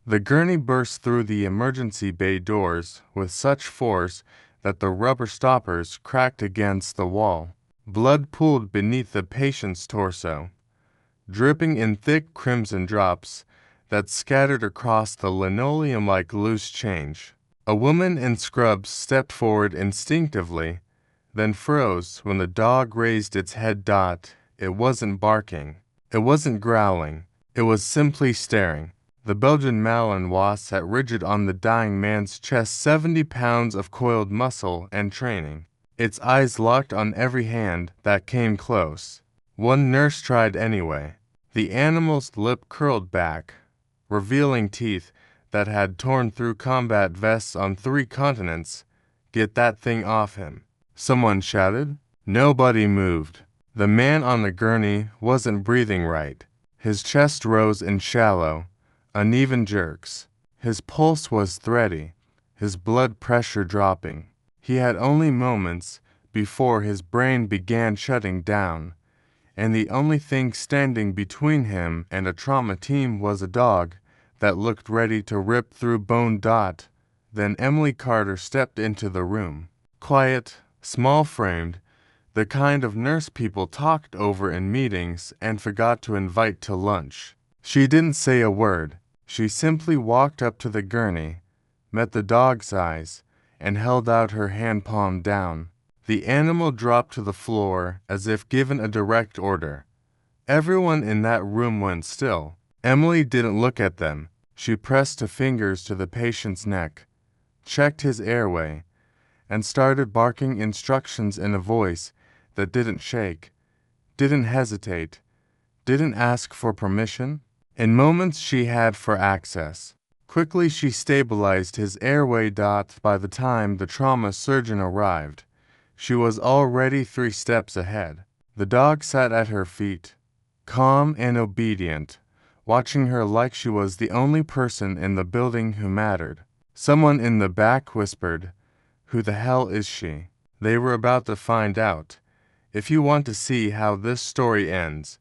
The gurney burst through the emergency bay doors with such force that the rubber stoppers cracked against the wall. Blood pooled beneath the patient's torso, dripping in thick crimson drops that scattered across the linoleum like loose change. A woman in scrubs stepped forward instinctively, then froze when the dog raised its head. It wasn't barking. It wasn't growling. It was simply staring. The Belgian Malinois sat rigid on the dying man's chest, 70 pounds of coiled muscle and training. Its eyes locked on every hand that came close. One nurse tried anyway. The animal's lip curled back, revealing teeth that had torn through combat vests on 3 continents. "Get that thing off him," someone shouted. Nobody moved. The man on the gurney wasn't breathing right. His chest rose in shallow, uneven jerks. His pulse was thready, his blood pressure dropping. He had only moments before his brain began shutting down, and the only thing standing between him and a trauma team was a dog that looked ready to rip through bone. Then Emily Carter stepped into the room. Quiet, small-framed, the kind of nurse people talked over in meetings and forgot to invite to lunch. She didn't say a word. She simply walked up to the gurney, met the dog's eyes, and held out her hand, palm down. The animal dropped to the floor as if given a direct order. Everyone in that room went still. Emily didn't look at them. She pressed her fingers to the patient's neck, checked his airway, and started barking instructions in a voice that didn't shake, didn't hesitate, didn't ask for permission. In moments she had for access. Quickly she stabilized his airway. By the time the trauma surgeon arrived, she was already 3 steps ahead. The dog sat at her feet, calm and obedient, watching her like she was the only person in the building who mattered. Someone in the back whispered, "Who the hell is she?" They were about to find out. If you want to see how this story ends,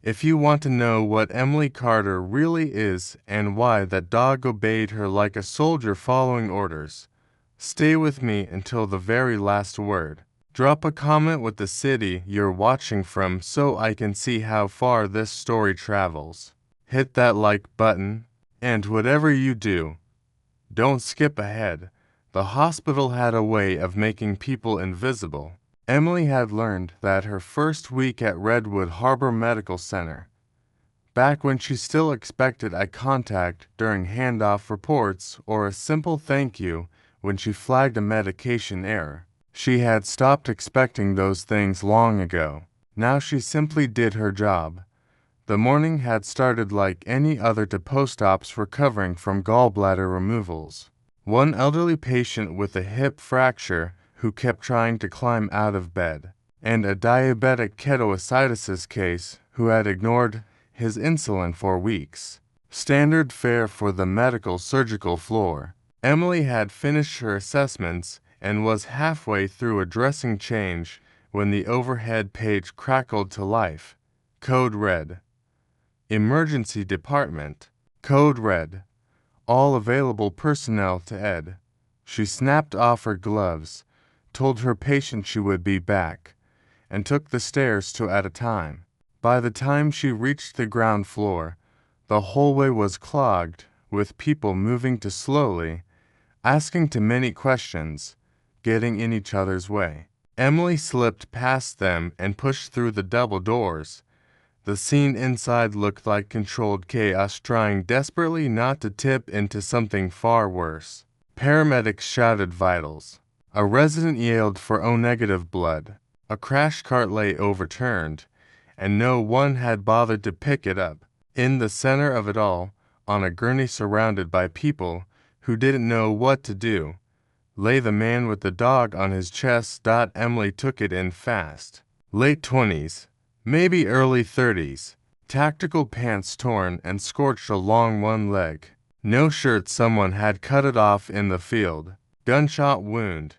if you want to know what Emily Carter really is and why that dog obeyed her like a soldier following orders, stay with me until the very last word. Drop a comment with the city you're watching from so I can see how far this story travels. Hit that like button, and whatever you do, don't skip ahead. The hospital had a way of making people invisible. Emily had learned that her first week at Redwood Harbor Medical Center, back when she still expected eye contact during handoff reports or a simple thank you when she flagged a medication error. She had stopped expecting those things long ago. Now she simply did her job. The morning had started like any other to post-ops recovering from gallbladder removals. One elderly patient with a hip fracture who kept trying to climb out of bed, and a diabetic ketoacidosis case who had ignored his insulin for weeks. Standard fare for the medical surgical floor. Emily had finished her assessments and was halfway through a dressing change when the overhead page crackled to life. Code red. Emergency department. Code red. All available personnel to Ed. She snapped off her gloves, told her patient she would be back, and took the stairs 2 at a time. By the time she reached the ground floor, the hallway was clogged with people moving too slowly, asking too many questions, getting in each other's way. Emily slipped past them and pushed through the double doors. The scene inside looked like controlled chaos, trying desperately not to tip into something far worse. Paramedics shouted vitals. A resident yelled for O-negative blood. A crash cart lay overturned, and no one had bothered to pick it up. In the center of it all, on a gurney surrounded by people who didn't know what to do, lay the man with the dog on his chest. Emily took it in fast. Late 20s, maybe early 30s, tactical pants torn and scorched along one leg. No shirt, someone had cut it off in the field. Gunshot wound.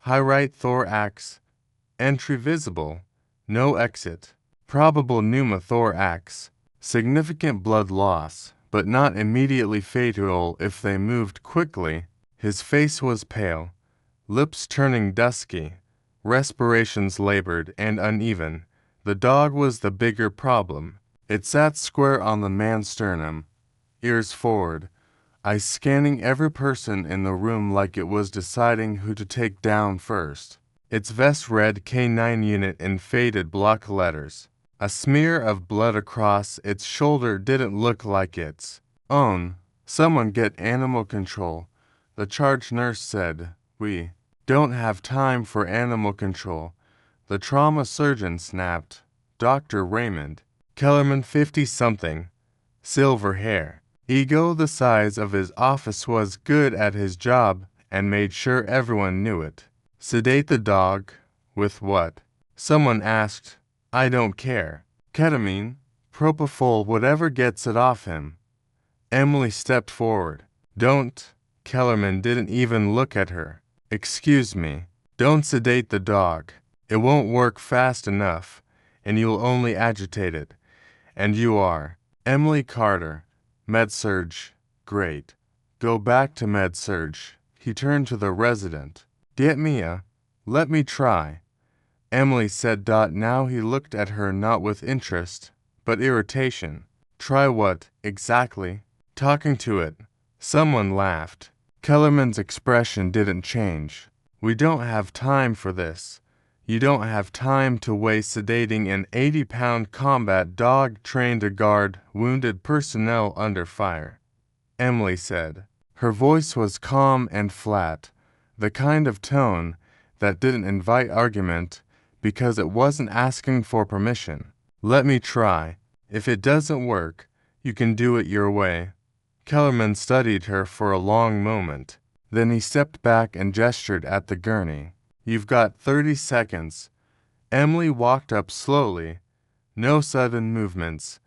High right thorax. Entry visible. No exit. Probable pneumothorax. Significant blood loss. but not immediately fatal if they moved quickly. His face was pale, lips turning dusky, respirations labored and uneven. The dog was the bigger problem. It sat square on the man's sternum, ears forward, eyes scanning every person in the room like it was deciding who to take down first. Its vest read K9 Unit in faded block letters. A smear of blood across its shoulder didn't look like its own. Someone get animal control, the charge nurse said. We don't have time for animal control, the trauma surgeon snapped. Dr. Raymond, Kellerman 50-something, silver hair. Ego the size of his office, was good at his job and made sure everyone knew it. Sedate the dog. With what? Someone asked. I don't care. Ketamine, propofol, whatever gets it off him. Emily stepped forward. Don't. Kellerman didn't even look at her. Excuse me. Don't sedate the dog. It won't work fast enough, and you'll only agitate it. And you are. Emily Carter. Med-surg. Great. Go back to med-surg. He turned to the resident. Get me a. Let me try. Emily said. Now he looked at her not with interest, but irritation. Try what, exactly? Talking to it. Someone laughed. Kellerman's expression didn't change. We don't have time for this. You don't have time to waste sedating an 80-pound combat dog trained to guard wounded personnel under fire, Emily said. Her voice was calm and flat, the kind of tone that didn't invite argument because it wasn't asking for permission. Let me try. If it doesn't work, you can do it your way. Kellerman studied her for a long moment. Then he stepped back and gestured at the gurney. You've got 30 seconds. Emily walked up slowly, no sudden movements,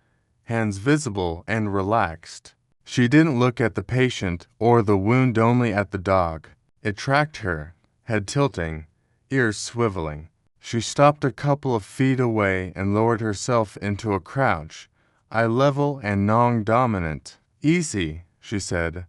hands visible and relaxed. She didn't look at the patient or the wound, only at the dog. It tracked her, head tilting, ears swiveling. She stopped a couple of feet away and lowered herself into a crouch, eye level and non-dominant. Easy, she said.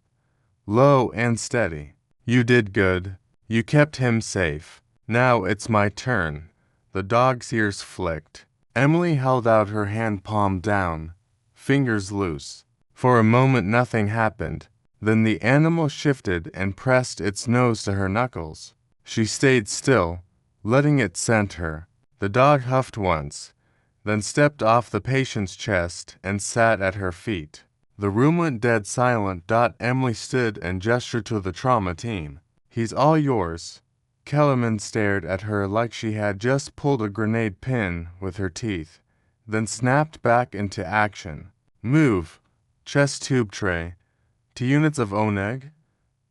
Low and steady. You did good. You kept him safe. Now it's my turn. The dog's ears flicked. Emily held out her hand, palm down, fingers loose. For a moment nothing happened. Then the animal shifted and pressed its nose to her knuckles. She stayed still, letting it scent her. The dog huffed once, then stepped off the patient's chest and sat at her feet. The room went dead silent. Emily stood and gestured to the trauma team. He's all yours. Kellerman stared at her like she had just pulled a grenade pin with her teeth, then snapped back into action. Move. Chest tube tray. To units of ONEG.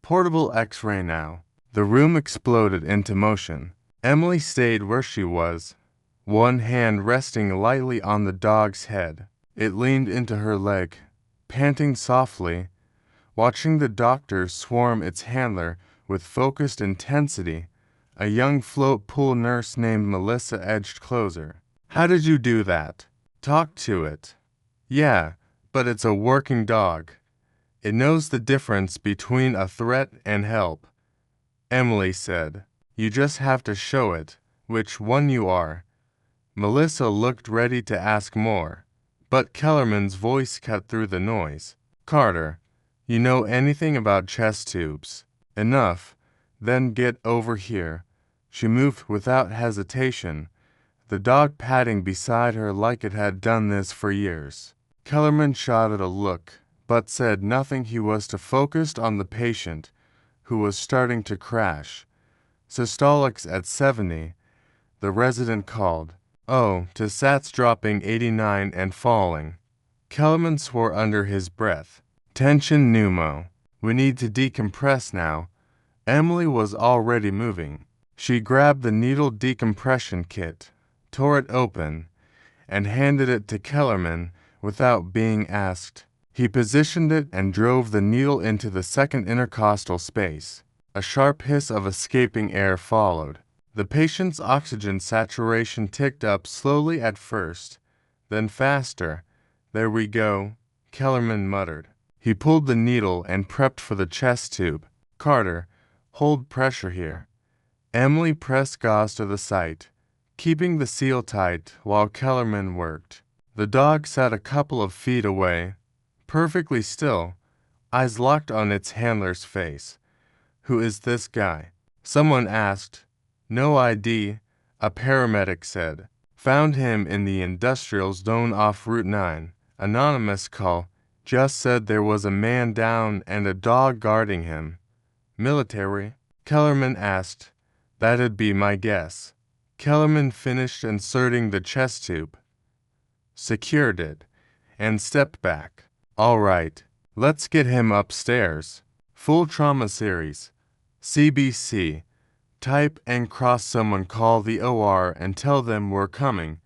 Portable X-ray now. The room exploded into motion. Emily stayed where she was, one hand resting lightly on the dog's head. It leaned into her leg, panting softly, watching the doctor swarm its handler with focused intensity. A young float pool nurse named Melissa edged closer. How did you do that? Talk to it. Yeah, but it's a working dog. It knows the difference between a threat and help, Emily said. You just have to show it, which one you are. Melissa looked ready to ask more, but Kellerman's voice cut through the noise. Carter, you know anything about chest tubes? Enough. Then get over here. She moved without hesitation, the dog padding beside her like it had done this for years. Kellerman shot at a look, but said nothing. He was too focused on the patient, who was starting to crash. Systolics at 70, the resident called. Oh, to sats dropping 89 and falling. Kellerman swore under his breath. Tension pneumo. We need to decompress now. Emily was already moving. She grabbed the needle decompression kit, tore it open, and handed it to Kellerman without being asked. He positioned it and drove the needle into the second intercostal space. A sharp hiss of escaping air followed. The patient's oxygen saturation ticked up slowly at first, then faster. There we go, Kellerman muttered. He pulled the needle and prepped for the chest tube. Carter, hold pressure here. Emily pressed gauze to the site, keeping the seal tight while Kellerman worked. The dog sat a couple of feet away, perfectly still, eyes locked on its handler's face. Who is this guy? Someone asked. No ID, a paramedic said. Found him in the industrial zone off Route 9. Anonymous call. Just said there was a man down and a dog guarding him. Military? Kellerman asked. That'd be my guess. Kellerman finished inserting the chest tube, secured it, and stepped back. All right, let's get him upstairs. Full trauma series. CBC. Type and cross someone call the OR and tell them we're coming.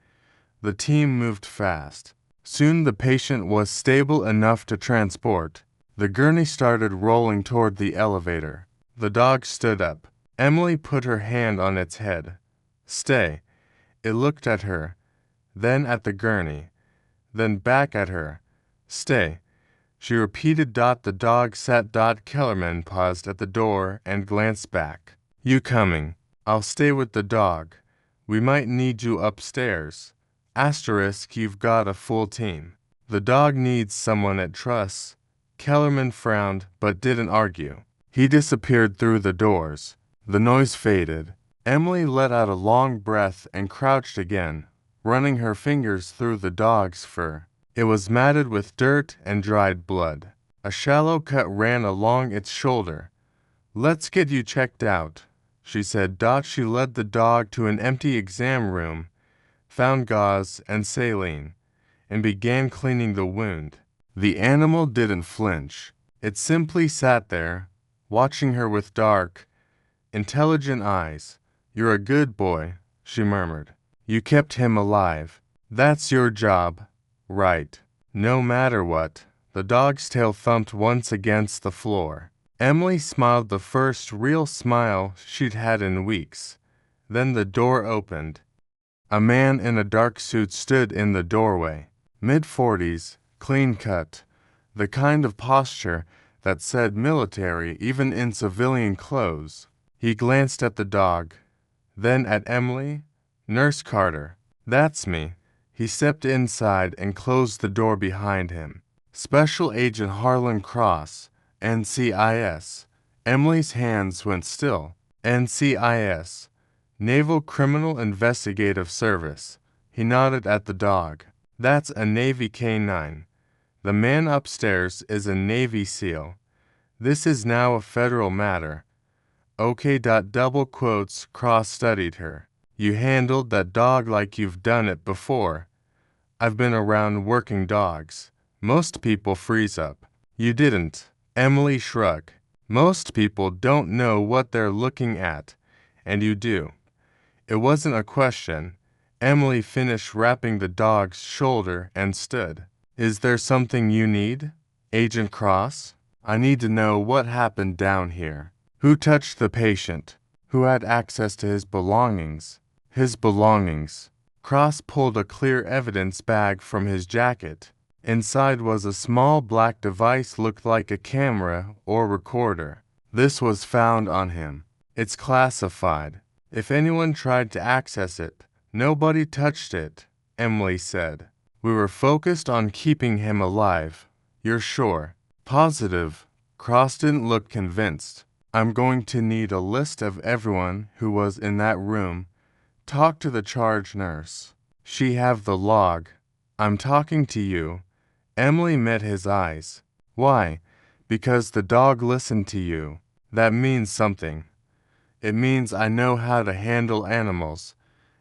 The team moved fast. Soon the patient was stable enough to transport. The gurney started rolling toward the elevator. The dog stood up. Emily put her hand on its head. Stay. It looked at her, then at the gurney, then back at her. Stay. She repeated. The dog sat. Kellerman paused at the door and glanced back. You coming? I'll stay with the dog. We might need you upstairs. Asterisk, you've got a full team. The dog needs someone it trusts. Kellerman frowned, but didn't argue. He disappeared through the doors. The noise faded. Emily let out a long breath and crouched again, running her fingers through the dog's fur. It was matted with dirt and dried blood. A shallow cut ran along its shoulder. Let's get you checked out, she said. She led the dog to an empty exam room, found gauze and saline, and began cleaning the wound. The animal didn't flinch. It simply sat there, watching her with dark, intelligent eyes. You're a good boy, she murmured. You kept him alive. That's your job, right? No matter what. The dog's tail thumped once against the floor. Emily smiled, the first real smile she'd had in weeks. Then the door opened. A man in a dark suit stood in the doorway. Mid-40s, clean-cut, the kind of posture that said military even in civilian clothes. He glanced at the dog, then at Emily. Nurse Carter. That's me. He stepped inside and closed the door behind him. Special Agent Harlan Cross, NCIS. Emily's hands went still. NCIS. Naval Criminal Investigative Service. He nodded at the dog. That's a Navy K-9. The man upstairs is a Navy SEAL. This is now a federal matter. OK. Double quotes. Cross studied her. You handled that dog like you've done it before. I've been around working dogs. Most people freeze up. You didn't. Emily shrugged. Most people don't know what they're looking at, and you do. It wasn't a question. Emily finished wrapping the dog's shoulder and stood. Is there something you need? Agent Cross? I need to know what happened down here. Who touched the patient? Who had access to his belongings? His belongings. Cross pulled a clear evidence bag from his jacket. Inside was a small black device, looked like a camera or recorder. This was found on him. It's classified. If anyone tried to access it, nobody touched it, Emily said. We were focused on keeping him alive. You're sure? Positive. Cross didn't look convinced. I'm going to need a list of everyone who was in that room. Talk to the charge nurse. She have the log. I'm talking to you. Emily met his eyes. Why? Because the dog listened to you. That means something. It means I know how to handle animals.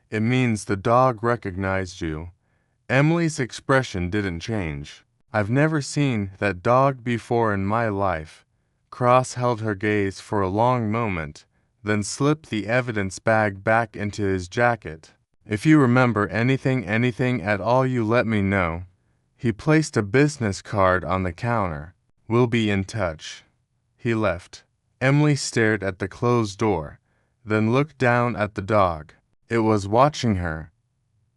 It means the dog recognized you. Emily's expression didn't change. I've never seen that dog before in my life. Cross held her gaze for a long moment, then slipped the evidence bag back into his jacket. If you remember anything at all, you let me know. He placed a business card on the counter. We'll be in touch. He left. Emily stared at the closed door, then looked down at the dog. It was watching her.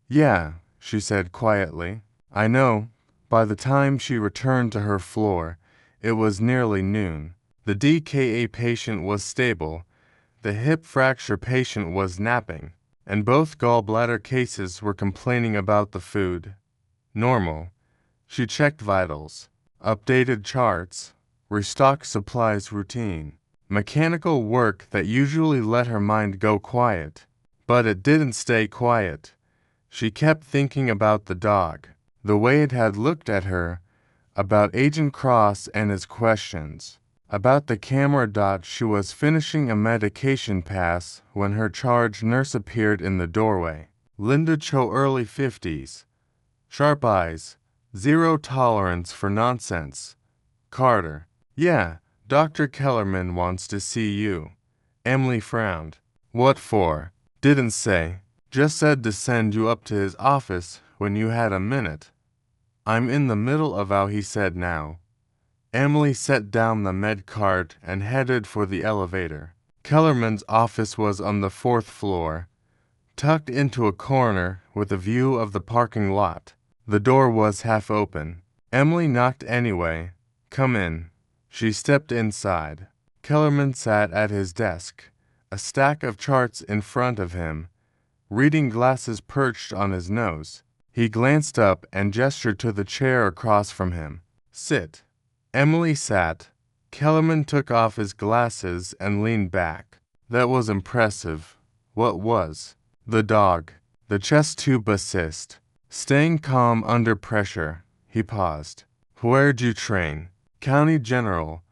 Yeah, she said quietly. I know. By the time she returned to her floor, It was nearly noon. The DKA patient was stable, the hip fracture patient was napping, and both gallbladder cases were complaining about the food. Normal. She checked vitals, updated charts, restocked supplies routine. Mechanical work that usually let her mind go quiet. But it didn't stay quiet. She kept thinking about the dog, the way it had looked at her, about Agent Cross and his questions, about the camera. She was finishing a medication pass when her charge nurse appeared in the doorway. Linda Cho, early 50s. Sharp eyes, zero tolerance for nonsense. Carter. Yeah, Dr. Kellerman wants to see you. Emily frowned. What for? Didn't say. Just said to send you up to his office when you had a minute. I'm in the middle of how he said now. Emily set down the med cart and headed for the elevator. Kellerman's office was on the 4th floor, tucked into a corner with a view of the parking lot. The door was half open. Emily knocked anyway. Come in. She stepped inside. Kellerman sat at his desk, a stack of charts in front of him, reading glasses perched on his nose. He glanced up and gestured to the chair across from him. Sit. Emily sat. Kellerman took off his glasses and leaned back. That was impressive. What was? The dog. The chest tube assist. Staying calm under pressure. He paused. Where'd you train? County General.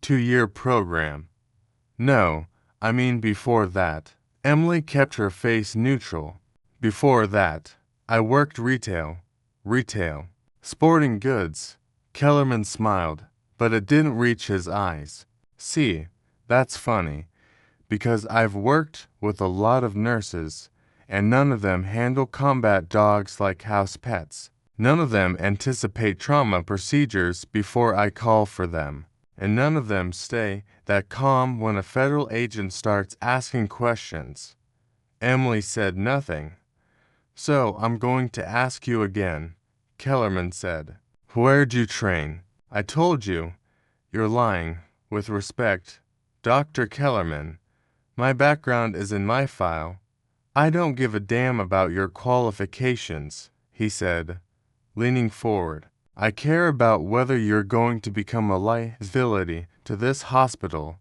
2-year program. No, I mean before that. Emily kept her face neutral. Before that, I worked retail. Retail. Sporting goods. Kellerman smiled, but it didn't reach his eyes. See, that's funny, because I've worked with a lot of nurses, and none of them handle combat dogs like house pets. None of them anticipate trauma procedures before I call for them, and none of them stay that calm when a federal agent starts asking questions. Emily said nothing. So I'm going to ask you again, Kellerman said. Where'd you train? I told you. You're lying. With respect, Dr. Kellerman, my background is in my file. I don't give a damn about your qualifications, he said, leaning forward. I care about whether you're going to become a liability to this hospital.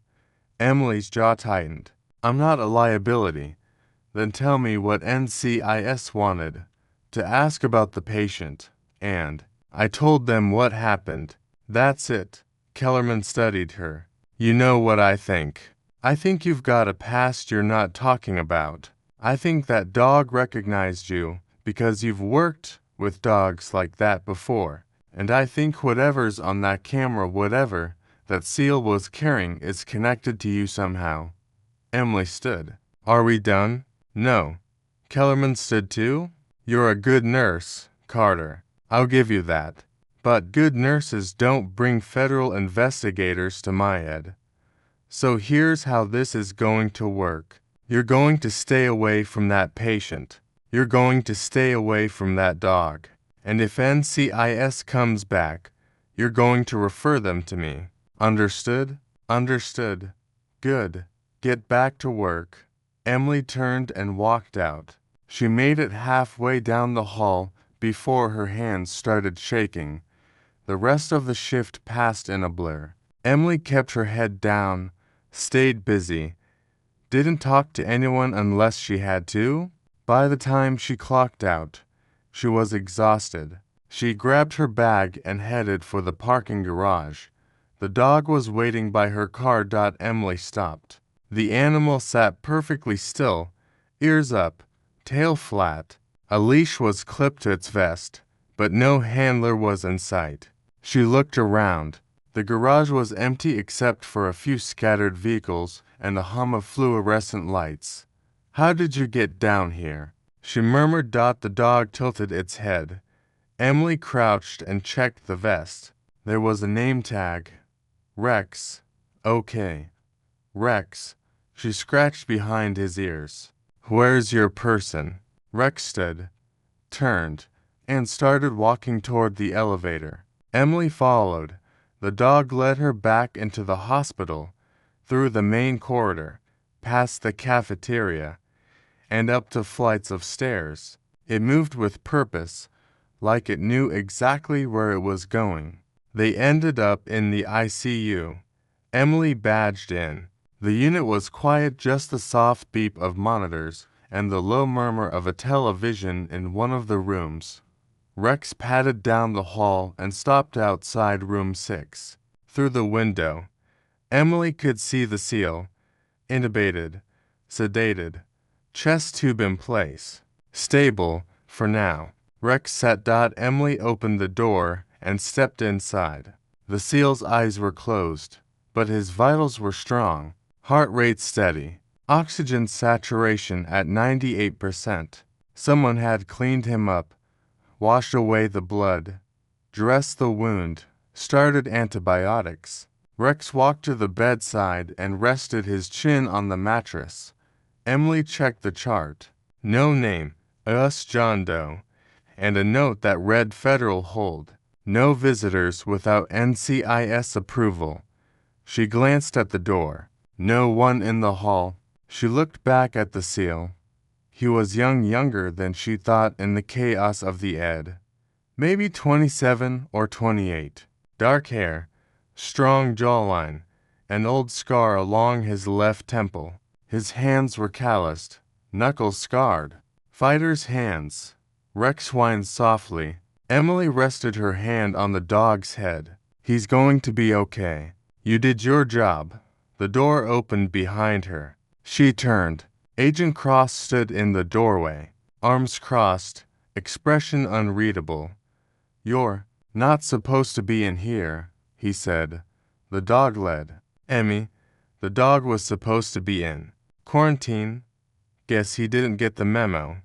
Emily's jaw tightened. I'm not a liability. Then tell me what NCIS wanted. To ask about the patient. And I told them what happened. That's it. Kellerman studied her. You know what I think. I think you've got a past you're not talking about. I think that dog recognized you because you've worked with dogs like that before. And I think whatever's on that camera, whatever that SEAL was carrying, is connected to you somehow. Emily stood. Are we done? No. Kellerman stood too? You're a good nurse, Carter. I'll give you that. But good nurses don't bring federal investigators to my head. So here's how this is going to work. You're going to stay away from that patient. You're going to stay away from that dog. And if NCIS comes back, you're going to refer them to me. Understood? Understood. Good. Get back to work. Emily turned and walked out. She made it halfway down the hall before her hands started shaking. The rest of the shift passed in a blur. Emily kept her head down, stayed busy, didn't talk to anyone unless she had to. By the time she clocked out, she was exhausted. She grabbed her bag and headed for the parking garage. The dog was waiting by her car. Emily stopped. The animal sat perfectly still, ears up, tail flat. A leash was clipped to its vest, but no handler was in sight. She looked around. The garage was empty except for a few scattered vehicles and a hum of fluorescent lights. How did you get down here? She murmured. The dog tilted its head. Emily crouched and checked the vest. There was a name tag. Rex. Okay. Rex. She scratched behind his ears. Where's your person? Rex stood, turned, and started walking toward the elevator. Emily followed, The dog led her back into the hospital, through the main corridor, past the cafeteria, and up to flights of stairs. It moved with purpose, like it knew exactly where it was going. They ended up in the ICU. Emily badged in. The unit was quiet, just the soft beep of monitors and the low murmur of a television in one of the rooms. Rex padded down the hall and stopped outside room 6. Through the window, Emily could see the seal, intubated, sedated, chest tube in place. Stable, for now. Rex sat. Emily opened the door and stepped inside. The seal's eyes were closed, but his vitals were strong, heart rate steady, oxygen saturation at 98%. Someone had cleaned him up, washed away the blood, dressed the wound, started antibiotics. Rex walked to the bedside and rested his chin on the mattress. Emily checked the chart. No name, us John Doe, and a note that read Federal Hold. No visitors without NCIS approval. She glanced at the door. No one in the hall. She looked back at the seal. He was younger than she thought in the chaos of the ed. Maybe 27 or 28. Dark hair, strong jawline, an old scar along his left temple. His hands were calloused, knuckles scarred. Fighter's hands. Rex whined softly. Emily rested her hand on the dog's head. He's going to be okay. You did your job. The door opened behind her. She turned. Agent Cross stood in the doorway, arms crossed, expression unreadable. You're not supposed to be in here, he said. The dog led. Emmy, the dog was supposed to be in quarantine. Guess he didn't get the memo.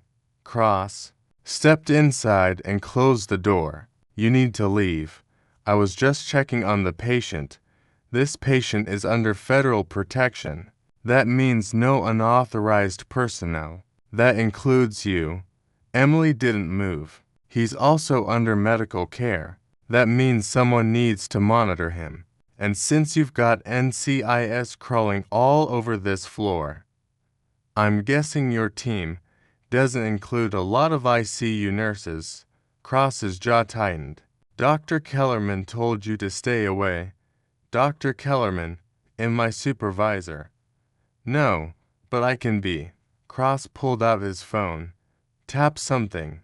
Cross stepped inside and closed the door. You need to leave. I was just checking on the patient. This patient is under federal protection. That means no unauthorized personnel. That includes you. Emily didn't move. He's also under medical care. That means someone needs to monitor him. And since you've got NCIS crawling all over this floor, I'm guessing your team doesn't include a lot of ICU nurses. Cross's jaw tightened. Dr. Kellerman told you to stay away. Dr. Kellerman, and my supervisor. No, but I can be. Cross pulled out his phone, tapped something,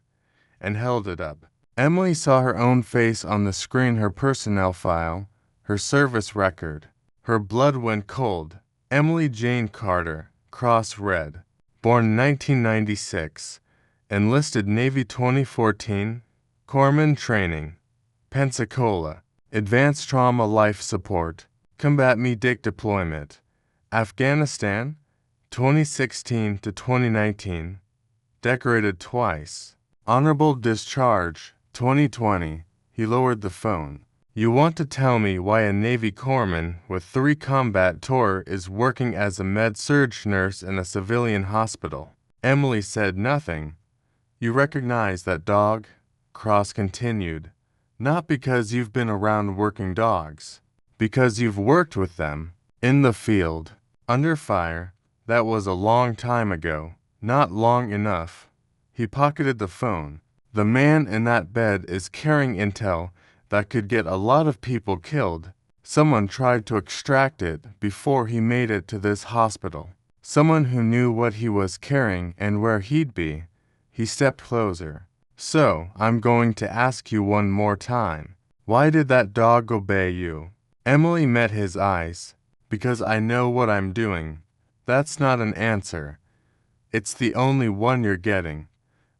and held it up. Emily saw her own face on the screen, her personnel file, her service record. Her blood went cold. Emily Jane Carter, Cross read. Born 1996. Enlisted Navy 2014. Corpsman training. Pensacola. Advanced Trauma Life Support. Combat Medic Deployment. Afghanistan, 2016 to 2019. Decorated twice. Honorable Discharge, 2020. He lowered the phone. You want to tell me why a Navy corpsman with 3 combat tours is working as a med-surg nurse in a civilian hospital? Emily said nothing. You recognize that dog? Cross continued. Not because you've been around working dogs. Because you've worked with them. In the field. Under fire. That was a long time ago. Not long enough. He pocketed the phone. The man in that bed is carrying intel that could get a lot of people killed. Someone tried to extract it before he made it to this hospital. Someone who knew what he was carrying and where he'd be. He stepped closer. So, I'm going to ask you one more time. Why did that dog obey you? Emily met his eyes. Because I know what I'm doing. That's not an answer. It's the only one you're getting.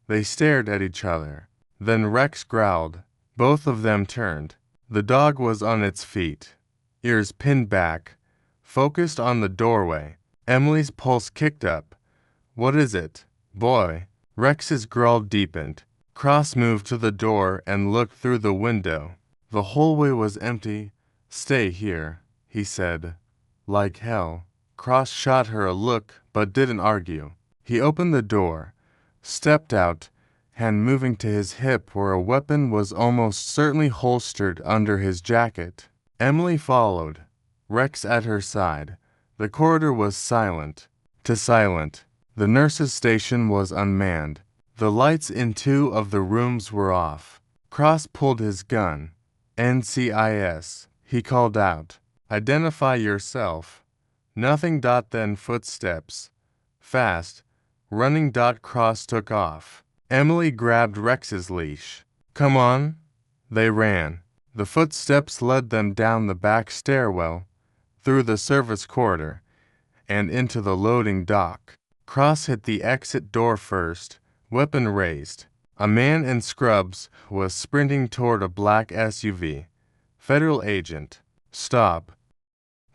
They stared at each other. Then Rex growled. Both of them turned. The dog was on its feet, ears pinned back, focused on the doorway. Emily's pulse kicked up. What is it, boy? Rex's growl deepened. Cross moved to the door and looked through the window. The hallway was empty. Stay here, he said. Like hell. Cross shot her a look, but didn't argue. He opened the door, stepped out, hand moving to his hip where a weapon was almost certainly holstered under his jacket. Emily followed, Rex at her side. The corridor was silent. Silent. The nurse's station was unmanned. The lights in 2 of the rooms were off. Cross pulled his gun. NCIS, he called out. Identify yourself. Nothing. Then footsteps. Fast. Running. Cross took off. Emily grabbed Rex's leash. Come on. They ran. The footsteps led them down the back stairwell, through the service corridor, and into the loading dock. Cross hit the exit door first, weapon raised. A man in scrubs was sprinting toward a black SUV. Federal agent. Stop.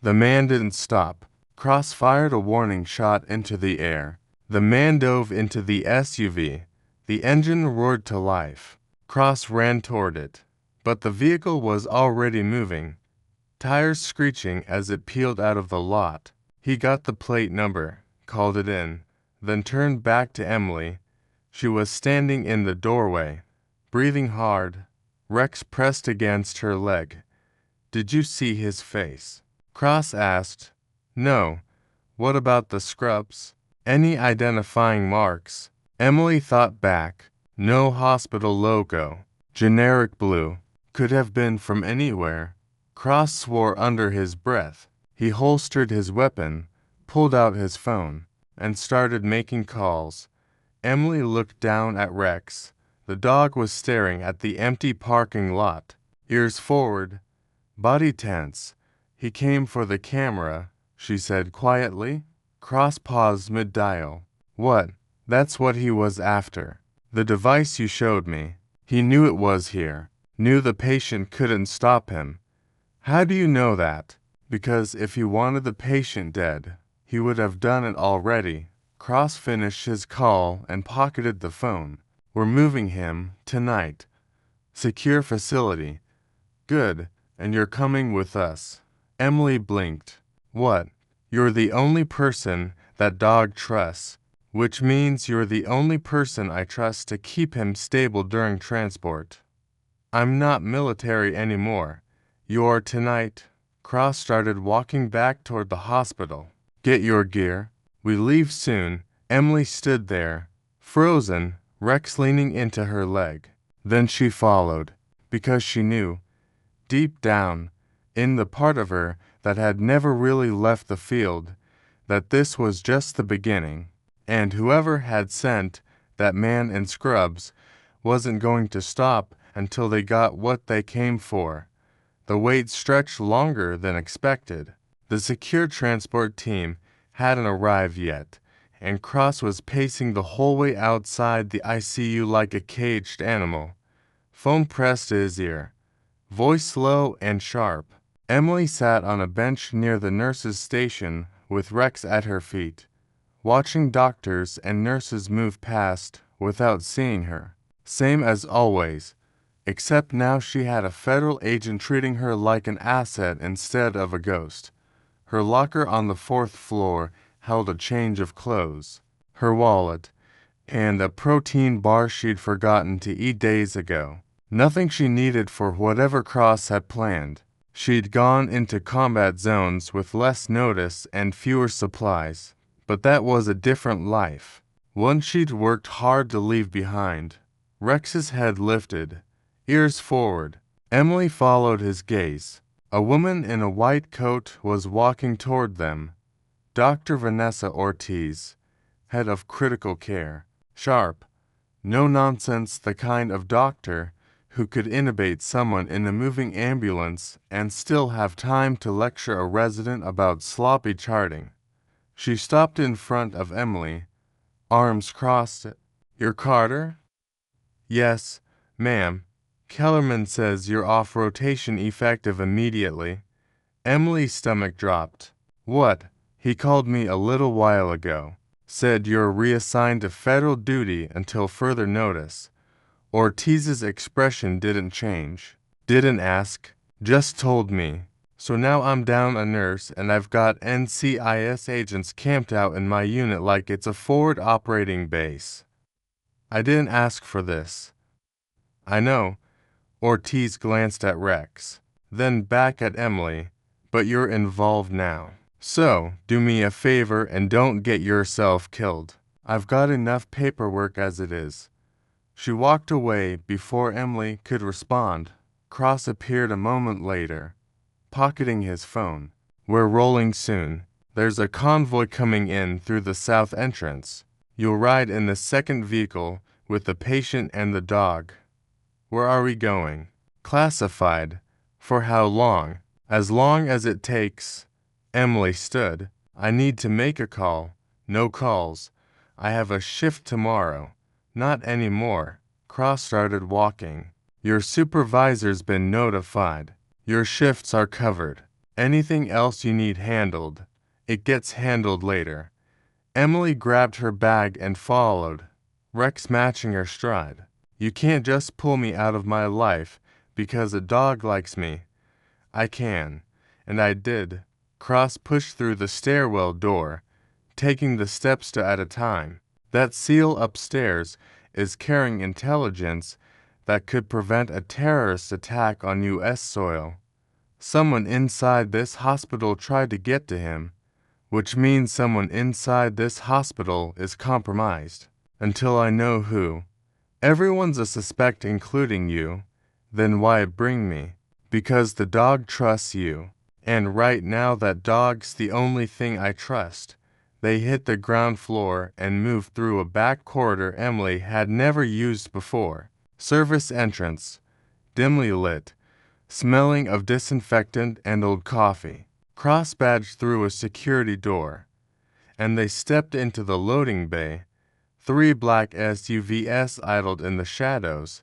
The man didn't stop. Cross fired a warning shot into the air. The man dove into the SUV. The engine roared to life. Cross ran toward it. But the vehicle was already moving, tires screeching as it peeled out of the lot. He got the plate number, called it in, then turned back to Emily. She was standing in the doorway, breathing hard. Rex pressed against her leg. Did you see his face? Cross asked. No. What about the scrubs? Any identifying marks? Emily thought back. No hospital logo. Generic blue. Could have been from anywhere. Cross swore under his breath. He holstered his weapon, pulled out his phone, and started making calls. Emily looked down at Rex. The dog was staring at the empty parking lot, ears forward, body tense. He came for the camera, she said quietly. Cross paused mid-dial. What? That's what he was after. The device you showed me. He knew it was here. Knew the patient couldn't stop him. How do you know that? Because if he wanted the patient dead, he would have done it already. Cross finished his call and pocketed the phone. We're moving him tonight. Secure facility. Good, and you're coming with us. Emily blinked. What? You're the only person that dog trusts, which means you're the only person I trust to keep him stable during transport. I'm not military anymore. You're tonight. Cross started walking back toward the hospital. Get your gear. We leave soon. Emily stood there, frozen, Rex leaning into her leg. Then she followed, because she knew, deep down, in the part of her that had never really left the field, that this was just the beginning, and whoever had sent that man in scrubs wasn't going to stop until they got what they came for. The wait stretched longer than expected. The secure transport team hadn't arrived yet, and Cross was pacing the whole way outside the ICU like a caged animal. Phone pressed to his ear, voice low and sharp. Emily sat on a bench near the nurse's station with Rex at her feet, watching doctors and nurses move past without seeing her. Same as always, except now she had a federal agent treating her like an asset instead of a ghost. Her locker on the 4th floor held a change of clothes, her wallet, and a protein bar she'd forgotten to eat days ago. Nothing she needed for whatever Cross had planned. She'd gone into combat zones with less notice and fewer supplies, but that was a different life, one she'd worked hard to leave behind. Rex's head lifted, ears forward. Emily followed his gaze. A woman in a white coat was walking toward them. Dr. Vanessa Ortiz, head of critical care. Sharp, no-nonsense, the kind of doctor who could intubate someone in a moving ambulance and still have time to lecture a resident about sloppy charting. She stopped in front of Emily, arms crossed. You're Carter? Yes, ma'am. Kellerman says you're off rotation effective immediately. Emily's stomach dropped. What? He called me a little while ago. Said you're reassigned to federal duty until further notice. Ortiz's expression didn't change. Didn't ask. Just told me. So now I'm down a nurse and I've got NCIS agents camped out in my unit like it's a forward operating base. I didn't ask for this. I know. Ortiz glanced at Rex. then back at Emily. But you're involved now. So, do me a favor and don't get yourself killed. I've got enough paperwork as it is. She walked away before Emily could respond. Cross appeared a moment later, pocketing his phone. We're rolling soon. There's a convoy coming in through the south entrance. You'll ride in the second vehicle with the patient and the dog. Where are we going? Classified. For how long? As long as it takes. Emily stood. I need to make a call. No calls. I have a shift tomorrow. Not anymore. Cross started walking. Your supervisor's been notified. Your shifts are covered. Anything else you need handled, it gets handled later. Emily grabbed her bag and followed, Rex matching her stride. You can't just pull me out of my life because a dog likes me. I can. And I did. Cross pushed through the stairwell door, taking the steps at a time. That seal upstairs is carrying intelligence that could prevent a terrorist attack on U.S. soil. Someone inside this hospital tried to get to him, which means someone inside this hospital is compromised. Until I know who. Everyone's a suspect including you. Then why bring me? Because the dog trusts you. And right now that dog's the only thing I trust. They hit the ground floor and moved through a back corridor Emily had never used before. Service entrance, dimly lit, smelling of disinfectant and old coffee. Cross badged through a security door, and they stepped into the loading bay. 3 black SUVs idled in the shadows,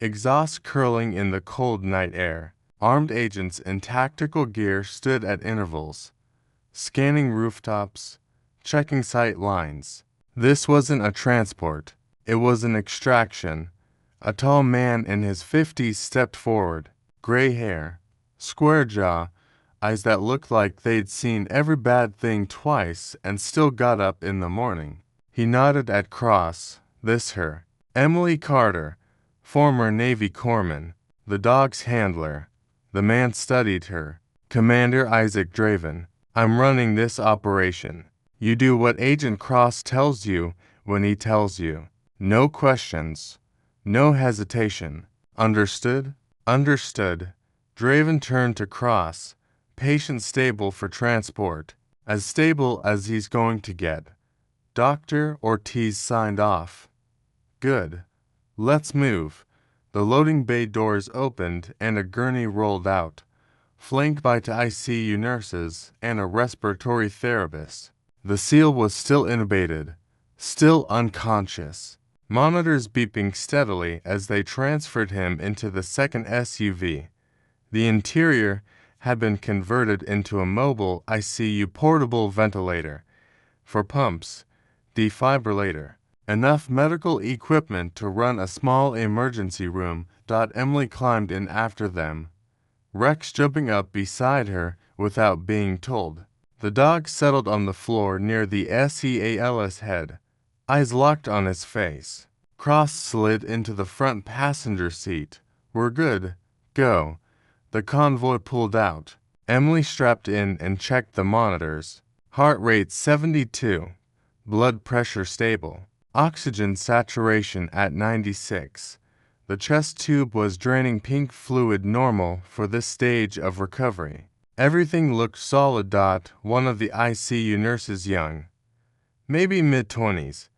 exhaust curling in the cold night air. Armed agents in tactical gear stood at intervals, scanning rooftops, checking sight lines. This wasn't a transport, it was an extraction. A tall man in his 50s stepped forward, gray hair, square jaw, eyes that looked like they'd seen every bad thing twice and still got up in the morning. He nodded at Cross. This her. Emily Carter, former Navy corpsman, the dog's handler. The man studied her. Commander Isaac Draven. I'm running this operation. You do what Agent Cross tells you when he tells you. No questions. No hesitation. Understood? Understood. Draven turned to Cross. Patient stable for transport. As stable as he's going to get. Dr. Ortiz signed off. Good. Let's move. The loading bay doors opened and a gurney rolled out, flanked by 2 ICU nurses and a respiratory therapist. The SEAL was still intubated, still unconscious. Monitors beeping steadily as they transferred him into the second SUV. The interior had been converted into a mobile ICU portable ventilator. For pumps, defibrillator. Enough medical equipment to run a small emergency room. Emily climbed in after them, Rex jumping up beside her without being told. The dog settled on the floor near the SEAL's head, eyes locked on his face. Cross slid into the front passenger seat. We're good. Go. The convoy pulled out. Emily strapped in and checked the monitors. Heart rate 72. Blood pressure stable. Oxygen saturation at 96. The chest tube was draining pink fluid, normal for this stage of recovery. Everything looked solid. One of the ICU nurses, young, maybe mid-20s,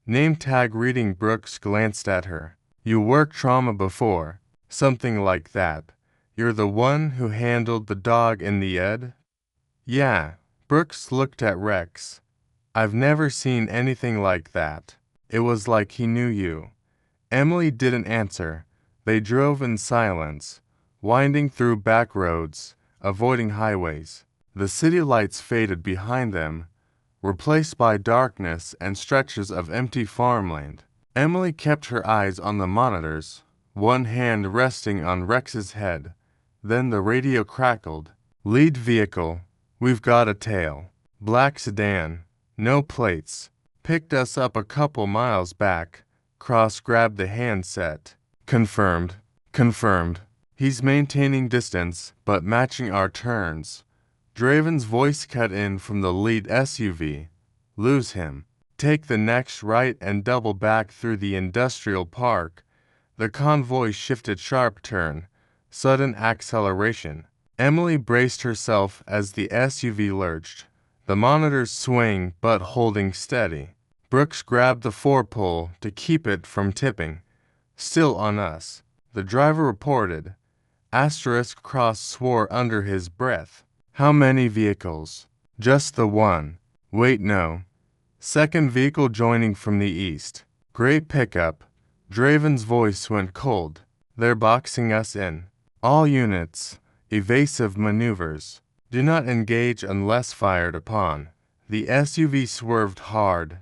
name tag reading. Brooks glanced at her. You worked trauma before, something like that. You're the one who handled the dog in the ed? Yeah. Brooks looked at Rex. I've never seen anything like that. It was like he knew you. Emily didn't answer. They drove in silence, winding through back roads, avoiding highways. The city lights faded behind them, replaced by darkness and stretches of empty farmland. Emily kept her eyes on the monitors, one hand resting on Rex's head. Then the radio crackled. Lead vehicle. We've got a tail. Black sedan. No plates. Picked us up a couple miles back. Cross grabbed the handset. Confirmed. Confirmed. He's maintaining distance, but matching our turns. Draven's voice cut in from the lead SUV. Lose him. Take the next right and double back through the industrial park. The convoy shifted sharp turn. Sudden acceleration. Emily braced herself as the SUV lurched. The monitors swing but holding steady. Brooks grabbed the forepole to keep it from tipping. Still on us. The driver reported. Cross swore under his breath. How many vehicles? Just the one. Wait, no. Second vehicle joining from the east. Great pickup. Draven's voice went cold. They're boxing us in. All units. Evasive maneuvers. Do not engage unless fired upon. The SUV swerved hard,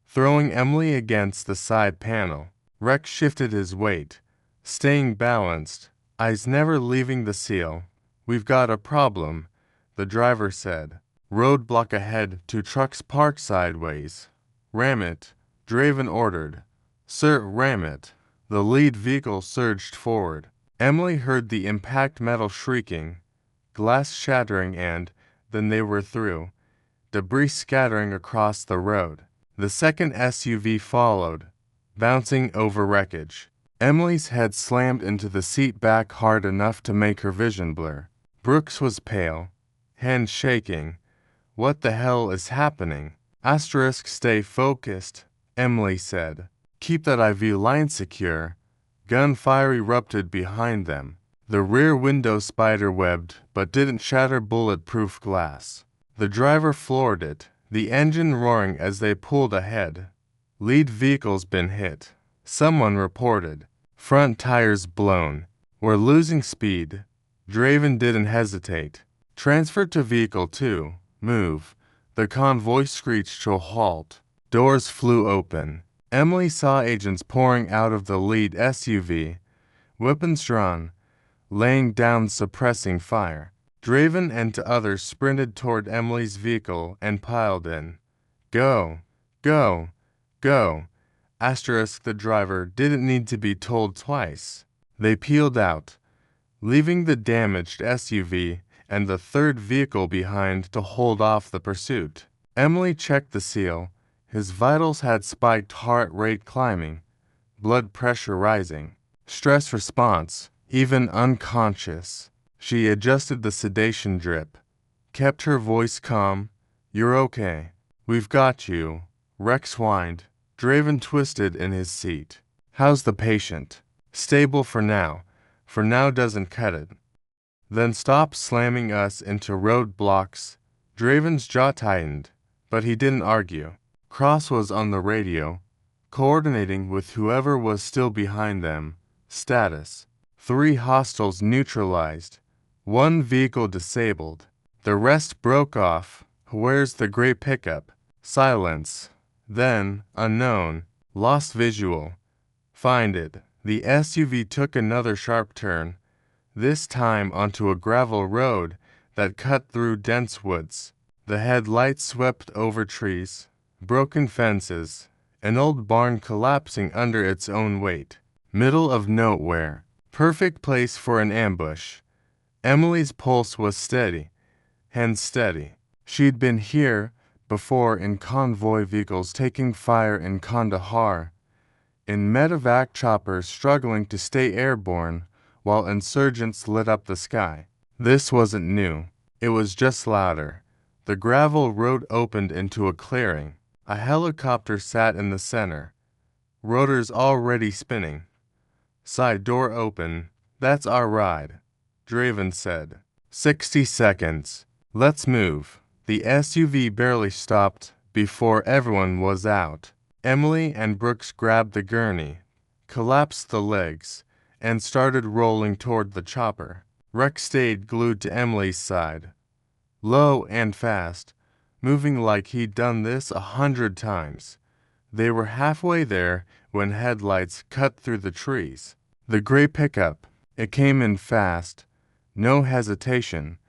throwing Emily against the side panel. Rex shifted his weight, staying balanced, eyes never leaving the seal. We've got a problem, the driver said. Roadblock ahead, 2 trucks parked sideways. Ram it, Draven ordered. Sir, ram it. The lead vehicle surged forward. Emily heard the impact, metal shrieking, glass shattering, and then they were through, debris scattering across the road. The second SUV followed, bouncing over wreckage. Emily's head slammed into the seat back hard enough to make her vision blur. Brooks was pale, hands shaking. What the hell is happening? Stay focused, Emily said. Keep that IV line secure. Gunfire erupted behind them. The rear window spider-webbed but didn't shatter bulletproof glass. The driver floored it, the engine roaring as they pulled ahead. Lead vehicle's been hit. Someone reported. Front tires blown. We're losing speed. Draven didn't hesitate. Transfer to vehicle 2. Move. The convoy screeched to a halt. Doors flew open. Emily saw agents pouring out of the lead SUV, weapons drawn, laying down suppressing fire. Draven and 2 others sprinted toward Emily's vehicle and piled in. Go, go, go. The driver didn't need to be told twice. They peeled out, leaving the damaged SUV and the third vehicle behind to hold off the pursuit. Emily checked the seal. His vitals had spiked, heart rate climbing, blood pressure rising. Stress response, even unconscious. She adjusted the sedation drip, kept her voice calm. You're okay. We've got you. Rex whined. Draven twisted in his seat. How's the patient? Stable for now. For now doesn't cut it. Then stop slamming us into roadblocks. Draven's jaw tightened, but he didn't argue. Cross was on the radio, coordinating with whoever was still behind them. Status. 3 hostiles neutralized. 1 vehicle disabled. The rest broke off. Where's the gray pickup? Silence. Then, unknown. Lost visual. Find it. The SUV took another sharp turn, this time onto a gravel road that cut through dense woods. The headlights swept over trees, broken fences, an old barn collapsing under its own weight. Middle of nowhere. Perfect place for an ambush. Emily's pulse was steady, hands steady. She'd been here before in convoy vehicles taking fire in Kandahar, in medevac choppers struggling to stay airborne while insurgents lit up the sky. This wasn't new. It was just louder. The gravel road opened into a clearing. A helicopter sat in the center, rotors already spinning. Side door open. That's our ride, Draven said. 60 seconds. Let's move. The SUV barely stopped before everyone was out. Emily and Brooks grabbed the gurney, collapsed the legs, and started rolling toward the chopper. Rex stayed glued to Emily's side, low and fast, moving like he'd done this 100 times. They were halfway there when headlights cut through the trees. The gray pickup, it came in fast, no hesitation,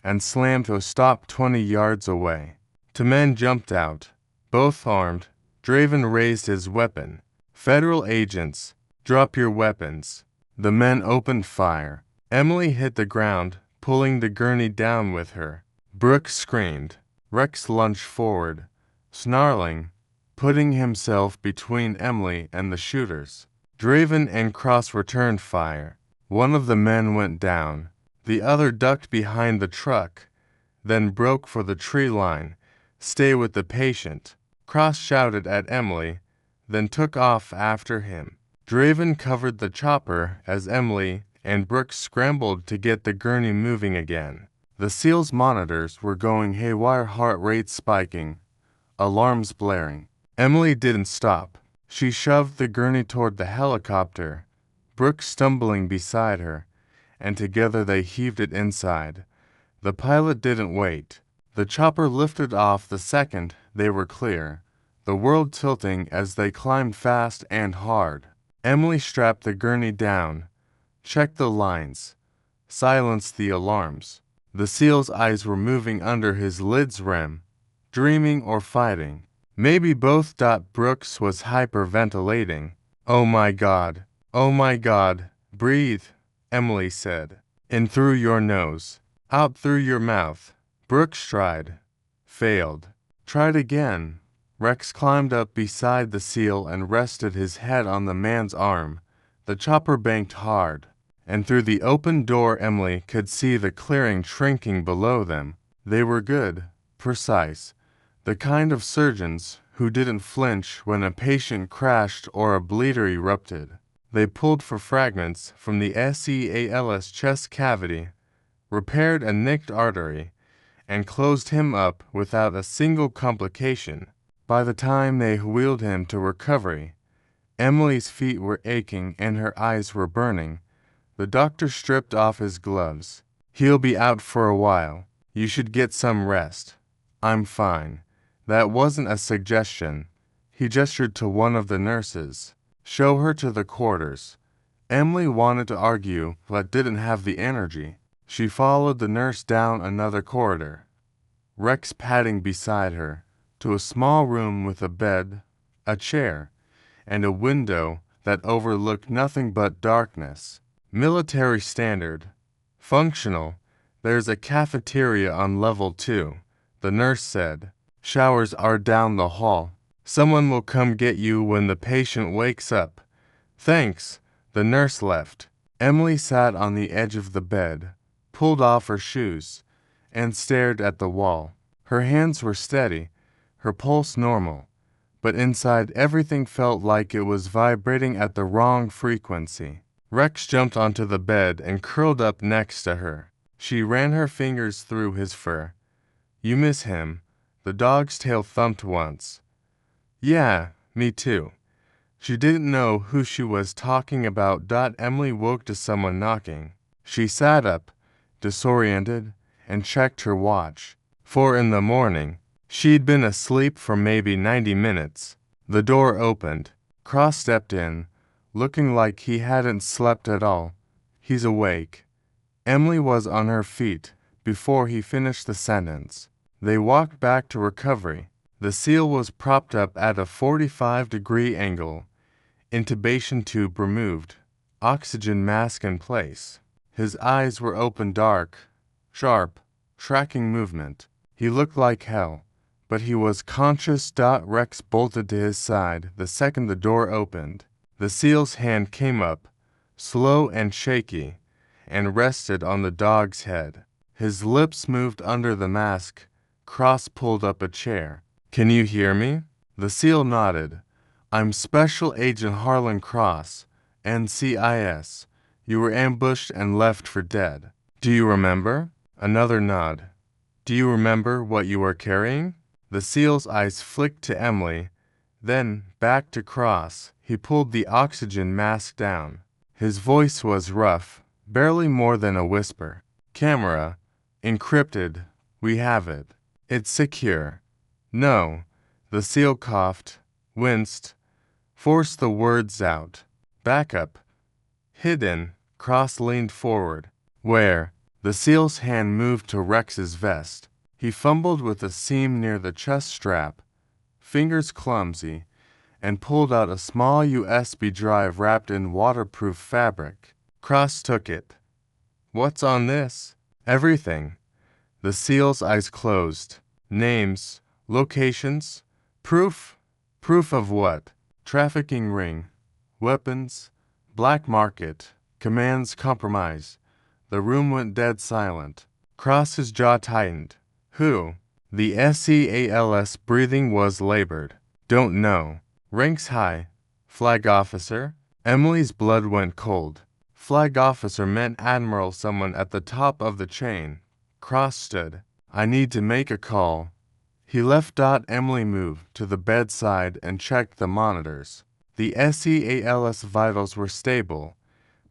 and slammed to a stop 20 yards away. 2 men jumped out, both armed. Draven raised his weapon. Federal agents, drop your weapons. The men opened fire. Emily hit the ground, pulling the gurney down with her. Brooke screamed. Rex lunged forward, snarling, putting himself between Emily and the shooters. Draven and Cross returned fire. One of the men went down. The other ducked behind the truck, then broke for the tree line. "Stay with the patient," Cross shouted at Emily, then took off after him. Draven covered the chopper as Emily and Brooke scrambled to get the gurney moving again. The SEAL's monitors were going haywire, heart rate spiking, alarms blaring. Emily didn't stop. She shoved the gurney toward the helicopter, Brooke stumbling beside her, and together they heaved it inside. The pilot didn't wait. The chopper lifted off the second they were clear, the world tilting as they climbed fast and hard. Emily strapped the gurney down, checked the lines, silenced the alarms. The SEAL's eyes were moving under his lid's rim, dreaming or fighting. Maybe both. Brooks was hyperventilating. "Oh my God, oh my God, breathe," Emily said. "In through your nose, out through your mouth." Brooks tried, failed, tried again. Rex climbed up beside the SEAL and rested his head on the man's arm. The chopper banked hard, and through the open door Emily could see the clearing shrinking below them. They were good, precise, the kind of surgeons who didn't flinch when a patient crashed or a bleeder erupted. They pulled for fragments from the SEAL's chest cavity, repaired a nicked artery, and closed him up without a single complication. By the time they wheeled him to recovery, Emily's feet were aching and her eyes were burning. The doctor stripped off his gloves. "He'll be out for a while. You should get some rest." "I'm fine." That wasn't a suggestion. He gestured to one of the nurses. "Show her to the quarters." Emily wanted to argue, but didn't have the energy. She followed the nurse down another corridor, Rex padding beside her, to a small room with a bed, a chair, and a window that overlooked nothing but darkness. Military standard. Functional. "There's a cafeteria on level 2, the nurse said. "Showers are down the hall. Someone will come get you when the patient wakes up." "Thanks." The nurse left. Emily sat on the edge of the bed, pulled off her shoes, and stared at the wall. Her hands were steady, her pulse normal, but inside everything felt like it was vibrating at the wrong frequency. Rex jumped onto the bed and curled up next to her. She ran her fingers through his fur. "You miss him?" The dog's tail thumped once. "Yeah, me too." She didn't know who she was talking about. Emily woke to someone knocking. She sat up, disoriented, and checked her watch. 4 in the morning. She'd been asleep for maybe 90 minutes. The door opened. Cross stepped in, looking like he hadn't slept at all. "He's awake." Emily was on her feet before he finished the sentence. They walked back to recovery. The SEAL was propped up at a 45-degree angle, intubation tube removed, oxygen mask in place. His eyes were open, dark, sharp, tracking movement. He looked like hell, but he was conscious. Rex bolted to his side the second the door opened. The SEAL's hand came up, slow and shaky, and rested on the dog's head. His lips moved under the mask. Cross pulled up a chair. "Can you hear me?" The SEAL nodded. "I'm Special Agent Harlan Cross, NCIS. You were ambushed and left for dead. Do you remember?" Another nod. "Do you remember what you were carrying?" The SEAL's eyes flicked to Emily, then back to Cross. He pulled the oxygen mask down. His voice was rough, barely more than a whisper. "Camera. Encrypted. We have it. It's secure." "No." The SEAL coughed, winced, forced the words out. "Backup. Hidden." Cross leaned forward. "Where?" The SEAL's hand moved to Rex's vest. He fumbled with a seam near the chest strap, fingers clumsy, and pulled out a small USB drive wrapped in waterproof fabric. Cross took it. What's on this? Everything. The SEAL's eyes closed. Names, locations, proof. Proof of what? Trafficking ring, weapons, black market, commands compromise. The room went dead silent. Cross's jaw tightened. Who? The SEAL's breathing was labored. Don't know. Ranks high. Flag officer? Emily's blood went cold. Flag officer meant admiral, someone at the top of the chain. Cross stood. I need to make a call. He left. Emily moved to the bedside and checked the monitors. The SEAL's vitals were stable,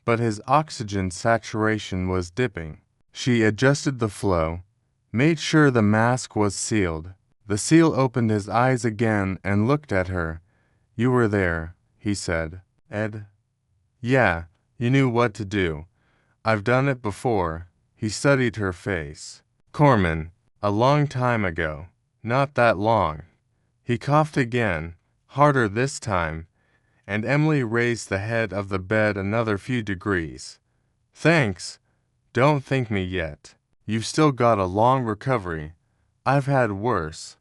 but his oxygen saturation was dipping. She adjusted the flow, made sure the mask was sealed. The SEAL opened his eyes again and looked at her. You were there, he said. Ed? Yeah, you knew what to do. I've done it before. He studied her face. Corman, a long time ago. Not that long. He coughed again, harder this time, and Emily raised the head of the bed another few degrees. Thanks. Don't thank me yet. You've still got a long recovery. I've had worse.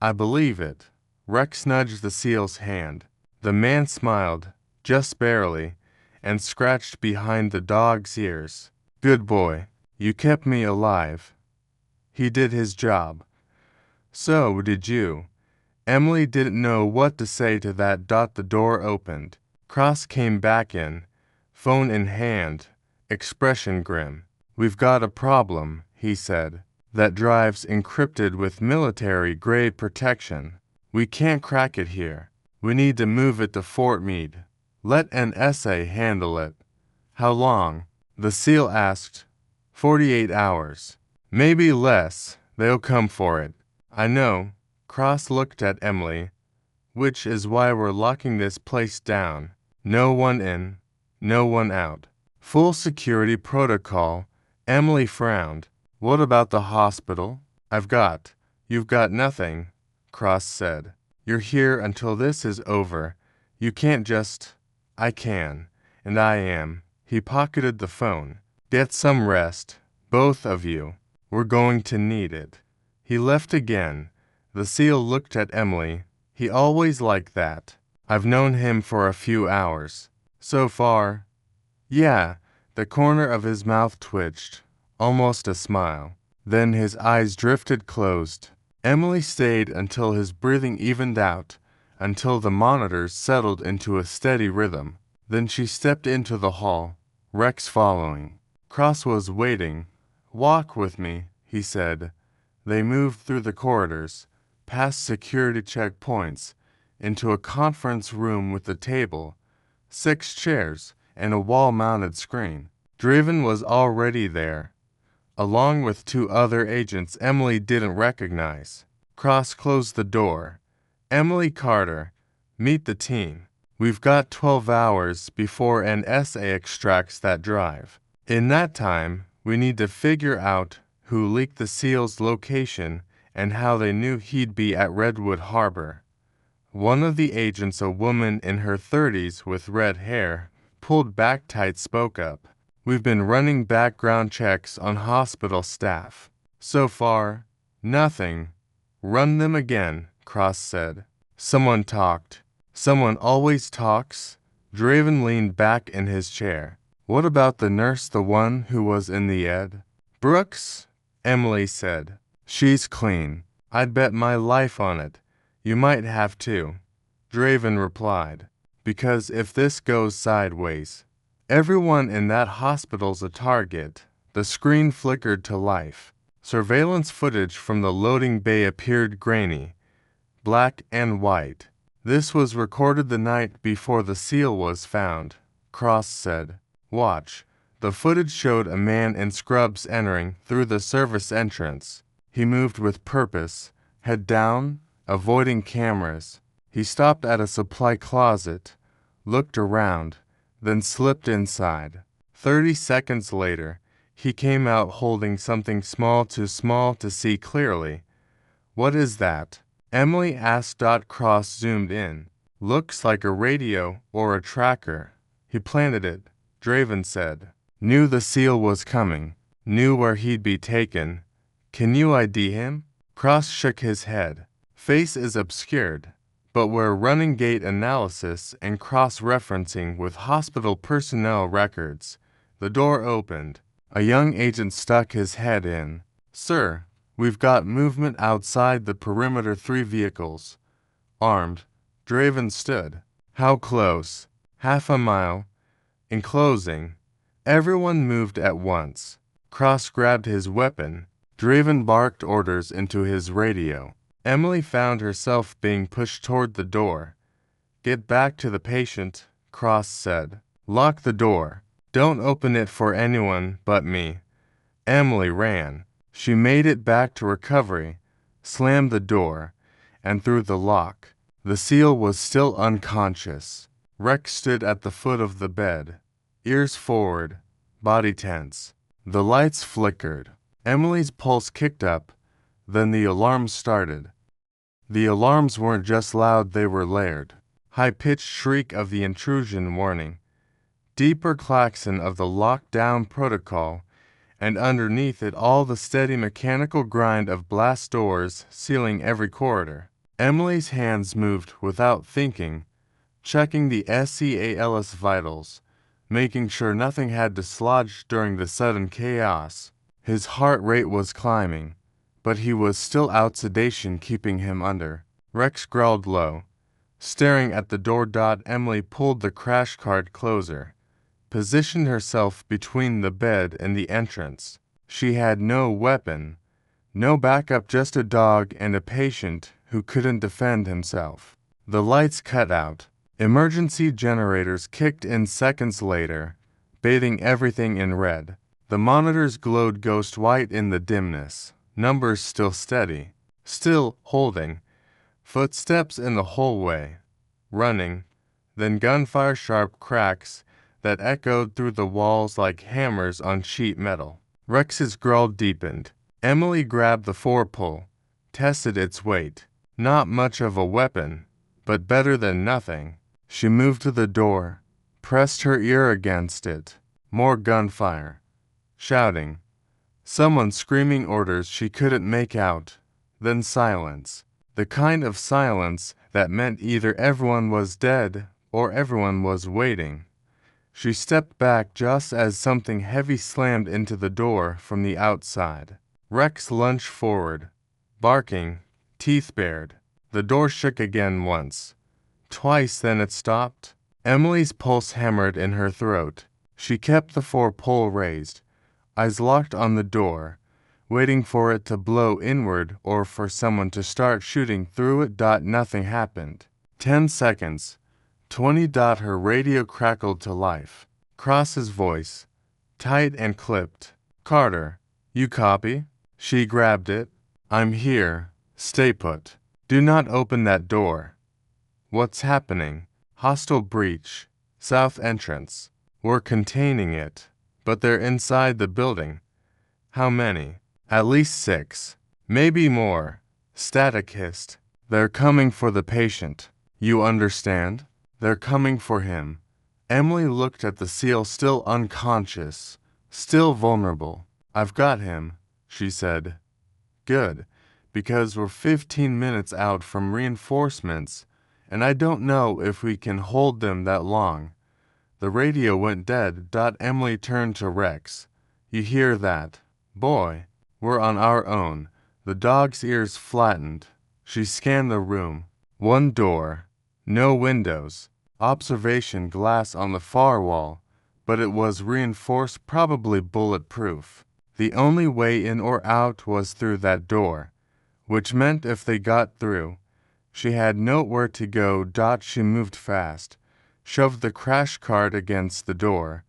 I believe it. Rex nudged the SEAL's hand. The man smiled, just barely, and scratched behind the dog's ears. Good boy. You kept me alive. He did his job. So did you. Emily didn't know what to say to that. The door opened. Cross came back in, phone in hand, expression grim. We've got a problem, he said, that drive's encrypted with military-grade protection. We can't crack it here. We need to move it to Fort Meade. Let an SA handle it. How long? The SEAL asked. 48 hours. Maybe less. They'll come for it. I know. Cross looked at Emily. Which is why we're locking this place down. No one in, no one out. Full security protocol. Emily frowned. What about the hospital? You've got nothing, Cross said. You're here until this is over. You can't just... I can, and I am. He pocketed the phone. Get some rest, both of you. We're going to need it. He left again. The SEAL looked at Emily. He always like that. I've known him for a few hours. So far. Yeah, the corner of his mouth twitched, almost a smile. Then his eyes drifted closed. Emily stayed until his breathing evened out, until the monitors settled into a steady rhythm. Then she stepped into the hall, Rex following. Cross was waiting. Walk with me, he said. They moved through the corridors, past security checkpoints, into a conference room with a table, 6 chairs, and a wall-mounted screen. Draven was already there, along with 2 other agents Emily didn't recognize. Cross closed the door. Emily Carter, meet the team. We've got 12 hours before an SA extracts that drive. In that time, we need to figure out who leaked the SEAL's location and how they knew he'd be at Redwood Harbor. One of the agents, a woman in her 30s with red hair, pulled back tight, spoke up. We've been running background checks on hospital staff. So far, nothing. Run them again, Cross said. Someone talked. Someone always talks. Draven leaned back in his chair. What about the nurse, the one who was in the ed? Brooks? Emily said. She's clean. I'd bet my life on it. You might have to. Draven replied. Because if this goes sideways, everyone in that hospital's a target. The screen flickered to life. Surveillance footage from the loading bay appeared grainy, black and white. This was recorded the night before the SEAL was found, Cross said. Watch. The footage showed a man in scrubs entering through the service entrance. He moved with purpose, head down, avoiding cameras. He stopped at a supply closet, looked around, then slipped inside. 30 seconds later, he came out holding something small to see clearly. What is that? Emily asked. Cross zoomed in. Looks like a radio or a tracker. He planted it, Draven said. Knew the seal was coming. Knew where he'd be taken. Can you ID him? Cross shook his head. Face is obscured, but we're running gait analysis and cross-referencing with hospital personnel records. The door opened. A young agent stuck his head in. Sir, we've got movement outside the perimeter. 3 vehicles. Armed. Draven stood. How close? Half a mile. Enclosing. Everyone moved at once. Cross grabbed his weapon. Draven barked orders into his radio. Emily found herself being pushed toward the door. Get back to the patient, Cross said. Lock the door. Don't open it for anyone but me. Emily ran. She made it back to recovery, slammed the door, and threw the lock. The seal was still unconscious. Rex stood at the foot of the bed, ears forward, body tense. The lights flickered. Emily's pulse kicked up, then the alarms started. The alarms weren't just loud, they were layered. High-pitched shriek of the intrusion warning, deeper klaxon of the lockdown protocol, and underneath it all the steady mechanical grind of blast doors sealing every corridor. Emily's hands moved without thinking, checking the SCAL's vitals, making sure nothing had dislodged during the sudden chaos. His heart rate was climbing, but he was still out, sedation keeping him under. Rex growled low, staring at the door. Emily pulled the crash cart closer, positioned herself between the bed and the entrance. She had no weapon, no backup, just a dog and a patient who couldn't defend himself. The lights cut out. Emergency generators kicked in seconds later, bathing everything in red. The monitors glowed ghost white in the dimness. Numbers still steady, still holding. Footsteps in the hallway, running, then gunfire, sharp cracks that echoed through the walls like hammers on sheet metal. Rex's growl deepened. Emily grabbed the forepull, tested its weight. Not much of a weapon, but better than nothing. She moved to the door, pressed her ear against it. More gunfire. Shouting. Someone screaming orders she couldn't make out. Then silence. The kind of silence that meant either everyone was dead or everyone was waiting. She stepped back just as something heavy slammed into the door from the outside. Rex lunged forward, barking, teeth bared. The door shook again once. Twice, then it stopped. Emily's pulse hammered in her throat. She kept the forepull raised, eyes locked on the door, waiting for it to blow inward or for someone to start shooting through it. Nothing happened. 10 seconds. 20. Her radio crackled to life. Cross's voice, tight and clipped. Carter, you copy? She grabbed it. I'm here. Stay put. Do not open that door. What's happening? Hostile breach. South entrance. We're containing it, but they're inside the building. How many? At least 6. Maybe more. Static hissed. They're coming for the patient. You understand? They're coming for him. Emily looked at the seal, still unconscious, still vulnerable. I've got him, she said. Good, because we're 15 minutes out from reinforcements, and I don't know if we can hold them that long. The radio went dead. Emily turned to Rex. You hear that? Boy, we're on our own. The dog's ears flattened. She scanned the room. 1 door. No windows. Observation glass on the far wall, but it was reinforced, probably bulletproof. The only way in or out was through that door, which meant if they got through, she had nowhere to go. She moved fast, shoved the crash cart against the door,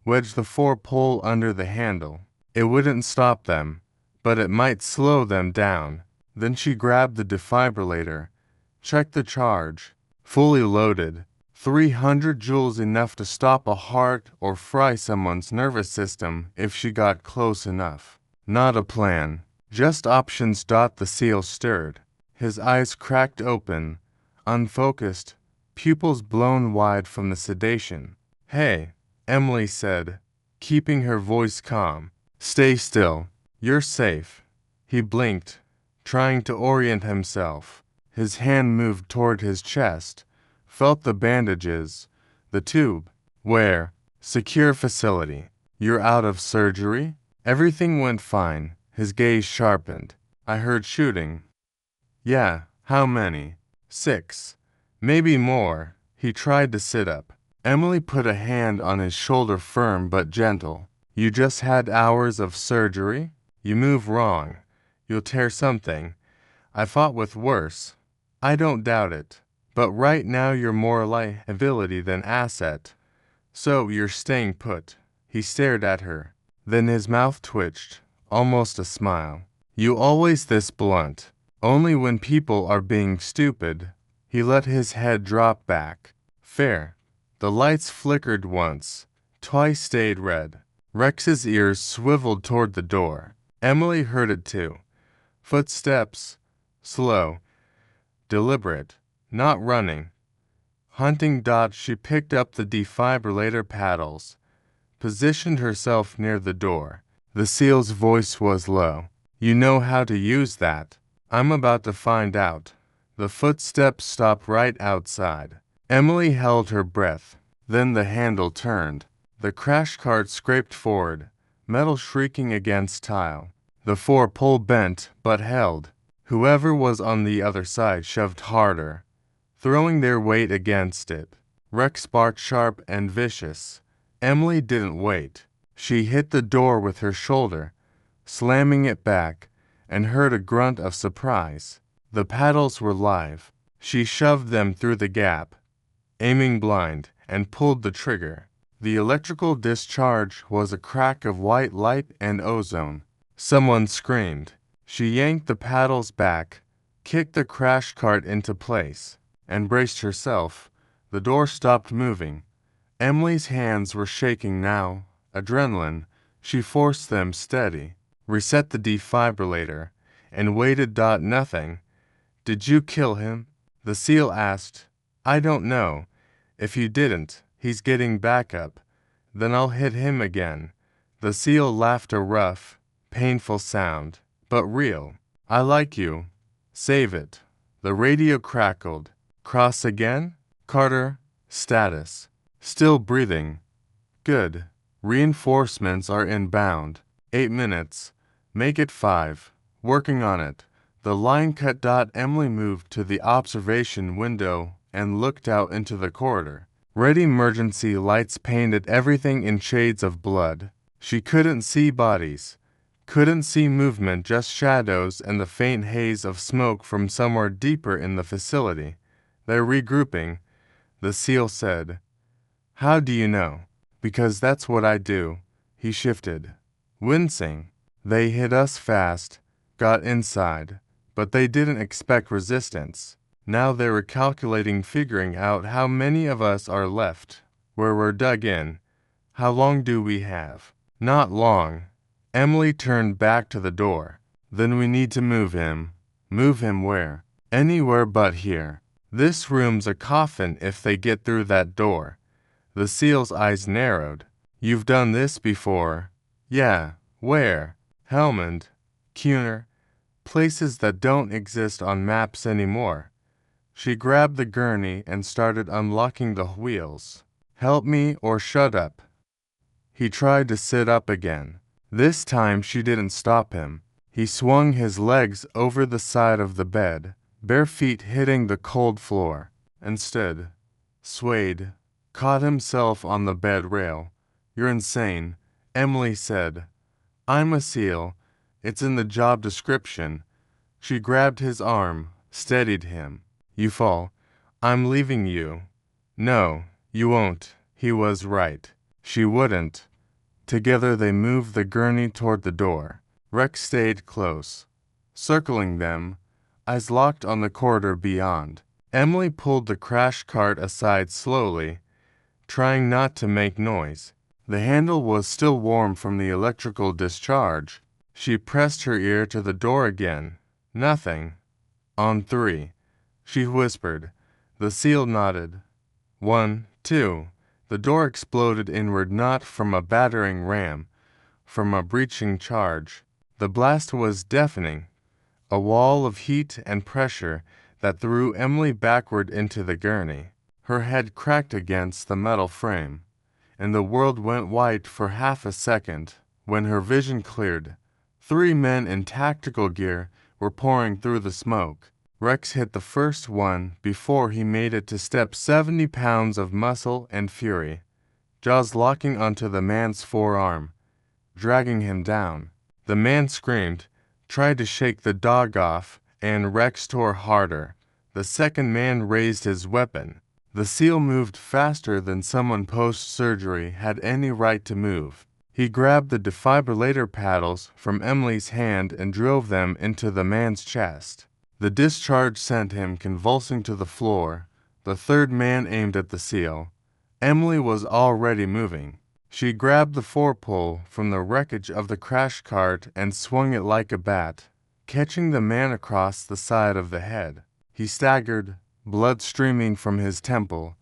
wedged the forepull under the handle. It wouldn't stop them, but it might slow them down. Then she grabbed the defibrillator, checked the charge. Fully loaded. 300 joules, enough to stop a heart or fry someone's nervous system if she got close enough. Not a plan, just options. The seal stirred. His eyes cracked open, unfocused, pupils blown wide from the sedation. Hey, Emily said. keeping her voice calm. Stay still. You're safe. He blinked, trying to orient himself. His hand moved toward his chest, felt the bandages, the tube. Where? Secure facility. You're out of surgery? Everything went fine. His gaze sharpened. I heard shooting. Yeah, how many? 6. Maybe more. He tried to sit up. Emily put a hand on his shoulder, firm but gentle. You just had hours of surgery? You move wrong. You'll tear something. I fought with worse. I don't doubt it. But right now you're more liability than asset. So you're staying put. He stared at her. Then his mouth twitched, almost a smile. You always this blunt. Only when people are being stupid. He let his head drop back. Fair. The lights flickered once, twice stayed red. Rex's ears swiveled toward the door. Emily heard it too. Footsteps. Slow. Deliberate. Not running. Hunting. She picked up the defibrillator paddles, positioned herself near the door. The SEAL's voice was low. You know how to use that. I'm about to find out. The footsteps stopped right outside. Emily held her breath. Then the handle turned. The crash cart scraped forward, metal shrieking against tile. The 4-pole bent but held. Whoever was on the other side shoved harder, throwing their weight against it. Rex barked sharp and vicious. Emily didn't wait. She hit the door with her shoulder, slamming it back, and heard a grunt of surprise. The paddles were live. She shoved them through the gap, aiming blind, and pulled the trigger. The electrical discharge was a crack of white light and ozone. Someone screamed. She yanked the paddles back, kicked the crash cart into place, and braced herself. The door stopped moving. Emily's hands were shaking now. Adrenaline. She forced them steady, reset the defibrillator, and waited. Nothing. Did you kill him? The SEAL asked. I don't know. If you didn't, he's getting back up. Then I'll hit him again. The SEAL laughed, a rough, painful sound, but real. I like you. Save it. The radio crackled. Cross again? Carter, status. Still breathing. Good. Reinforcements are inbound. 8 minutes. Make it 5. Working on it. The line cut. Emily moved to the observation window and looked out into the corridor. Red emergency lights painted everything in shades of blood. She couldn't see bodies, couldn't see movement, just shadows and the faint haze of smoke from somewhere deeper in the facility. They're regrouping, the SEAL said. How do you know? Because that's what I do. He shifted, wincing. They hit us fast, got inside, but they didn't expect resistance. Now they were calculating, figuring out how many of us are left, where we're dug in. How long do we have? Not long. Emily turned back to the door. Then we need to move him. Move him where? Anywhere but here. This room's a coffin if they get through that door. The SEAL's eyes narrowed. You've done this before. Yeah, where? Helmand, Cuner, places that don't exist on maps anymore. She grabbed the gurney and started unlocking the wheels. Help me or shut up. He tried to sit up again. This time she didn't stop him. He swung his legs over the side of the bed, bare feet hitting the cold floor, and stood, swayed, caught himself on the bed rail. You're insane, Emily said. I'm a SEAL. It's in the job description. She grabbed his arm, steadied him. You fall. I'm leaving you. No, you won't. He was right. She wouldn't. Together they moved the gurney toward the door. Rex stayed close, circling them, eyes locked on the corridor beyond. Emily pulled the crash cart aside slowly, trying not to make noise. The handle was still warm from the electrical discharge. She pressed her ear to the door again. Nothing. On 3. She whispered. The SEAL nodded. 1, 2. The door exploded inward, not from a battering ram, from a breaching charge. The blast was deafening, a wall of heat and pressure that threw Emily backward into the gurney. Her head cracked against the metal frame, and the world went white for half a second. When her vision cleared, 3 men in tactical gear were pouring through the smoke. Rex hit the first one before he made it to step. 70 pounds of muscle and fury, jaws locking onto the man's forearm, dragging him down. The man screamed, tried to shake the dog off, and Rex tore harder. The second man raised his weapon. The seal moved faster than someone post-surgery had any right to move. He grabbed the defibrillator paddles from Emily's hand and drove them into the man's chest. The discharge sent him convulsing to the floor. The third man aimed at the seal. Emily was already moving. She grabbed the forepole from the wreckage of the crash cart and swung it like a bat, catching the man across the side of the head. He staggered, blood streaming from his temple,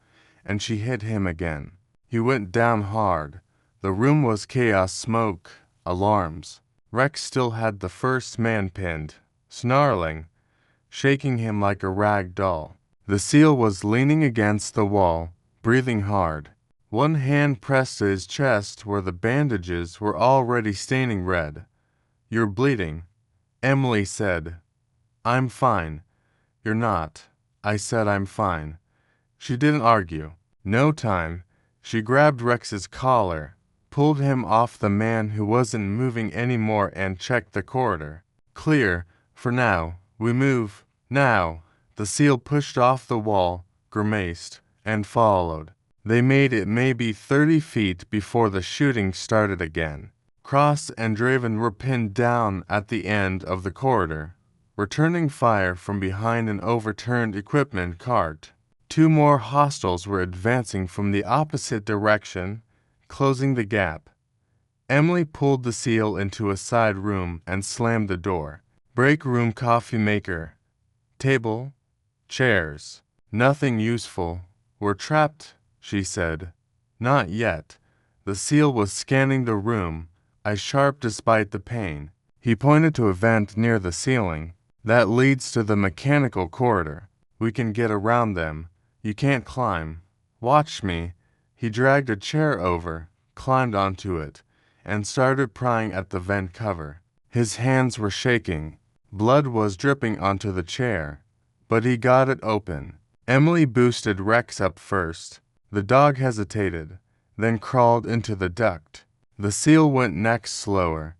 and she hit him again. He went down hard. The room was chaos, smoke, alarms. Rex still had the first man pinned, snarling, shaking him like a rag doll. The seal was leaning against the wall, breathing hard. One hand pressed to his chest where the bandages were already staining red. "You're bleeding," Emily said. "I'm fine." "You're not." I said I'm fine. She didn't argue. No time. She grabbed Rex's collar, pulled him off the man who wasn't moving anymore, and checked the corridor. "Clear, for now. We move, now." The seal pushed off the wall, grimaced, and followed. They made it maybe 30 feet before the shooting started again. Cross and Draven were pinned down at the end of the corridor, returning fire from behind an overturned equipment cart. 2 more hostiles were advancing from the opposite direction, closing the gap. Emily pulled the seal into a side room and slammed the door. Break room, coffee maker, table, chairs. Nothing useful. "We're trapped," she said. "Not yet." The seal was scanning the room, eyes sharp despite the pain. He pointed to a vent near the ceiling. "That leads to the mechanical corridor. We can get around them. You can't climb. Watch me." He dragged a chair over, climbed onto it, and started prying at the vent cover. His hands were shaking. Blood was dripping onto the chair, but he got it open. Emily boosted Rex up first. The dog hesitated, then crawled into the duct. The seal went next, slower,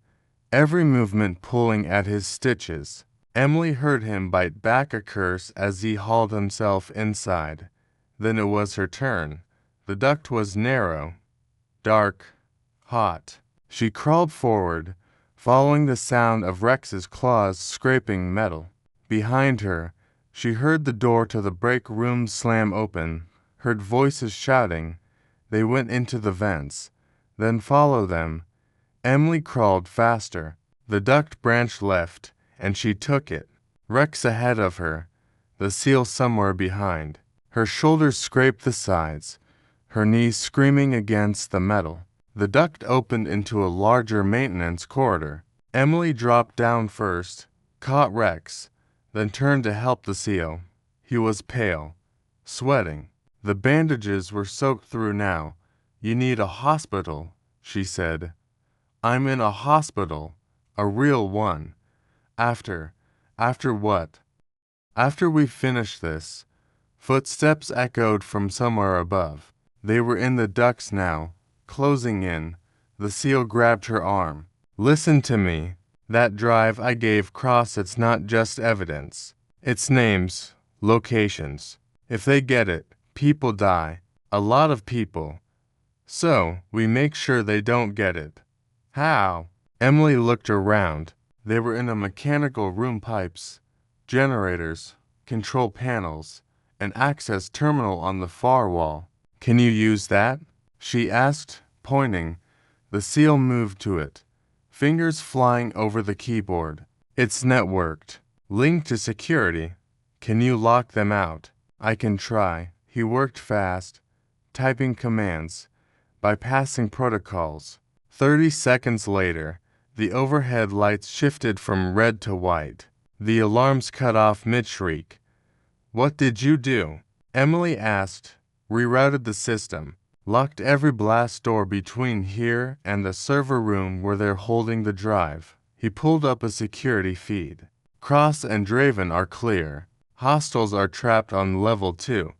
every movement pulling at his stitches. Emily heard him bite back a curse as he hauled himself inside. Then it was her turn. The duct was narrow, dark, hot. She crawled forward, following the sound of Rex's claws scraping metal. Behind her, she heard the door to the break room slam open, heard voices shouting. They went into the vents, then follow them. Emily crawled faster. The duct branch left, and she took it. Rex ahead of her, the seal somewhere behind. Her shoulders scraped the sides, her knees screaming against the metal. The duct opened into a larger maintenance corridor. Emily dropped down first, caught Rex, then turned to help the seal. He was pale, sweating. The bandages were soaked through now. "You need a hospital," she said. "I'm in a hospital, a real one." After what?" "After we finish this." Footsteps echoed from somewhere above. They were in the ducts now, closing in. The seal grabbed her arm. "Listen to me. That drive I gave Cross, it's not just evidence. It's names, locations. If they get it, people die. A lot of people. So, we make sure they don't get it." "How?" Emily looked around. They were in a mechanical room. Pipes, generators, control panels, an access terminal on the far wall. "Can you use that?" she asked, pointing. The seal moved to it, fingers flying over the keyboard. "It's networked, linked to security. Can you lock them out?" "I can try." He worked fast, typing commands, bypassing protocols. 30 seconds later, the overhead lights shifted from red to white. The alarms cut off mid-shriek. "What did you do?" Emily asked. "Rerouted the system. Locked every blast door between here and the server room where they're holding the drive." He pulled up a security feed. "Cross and Draven are clear. Hostiles are trapped on level 2.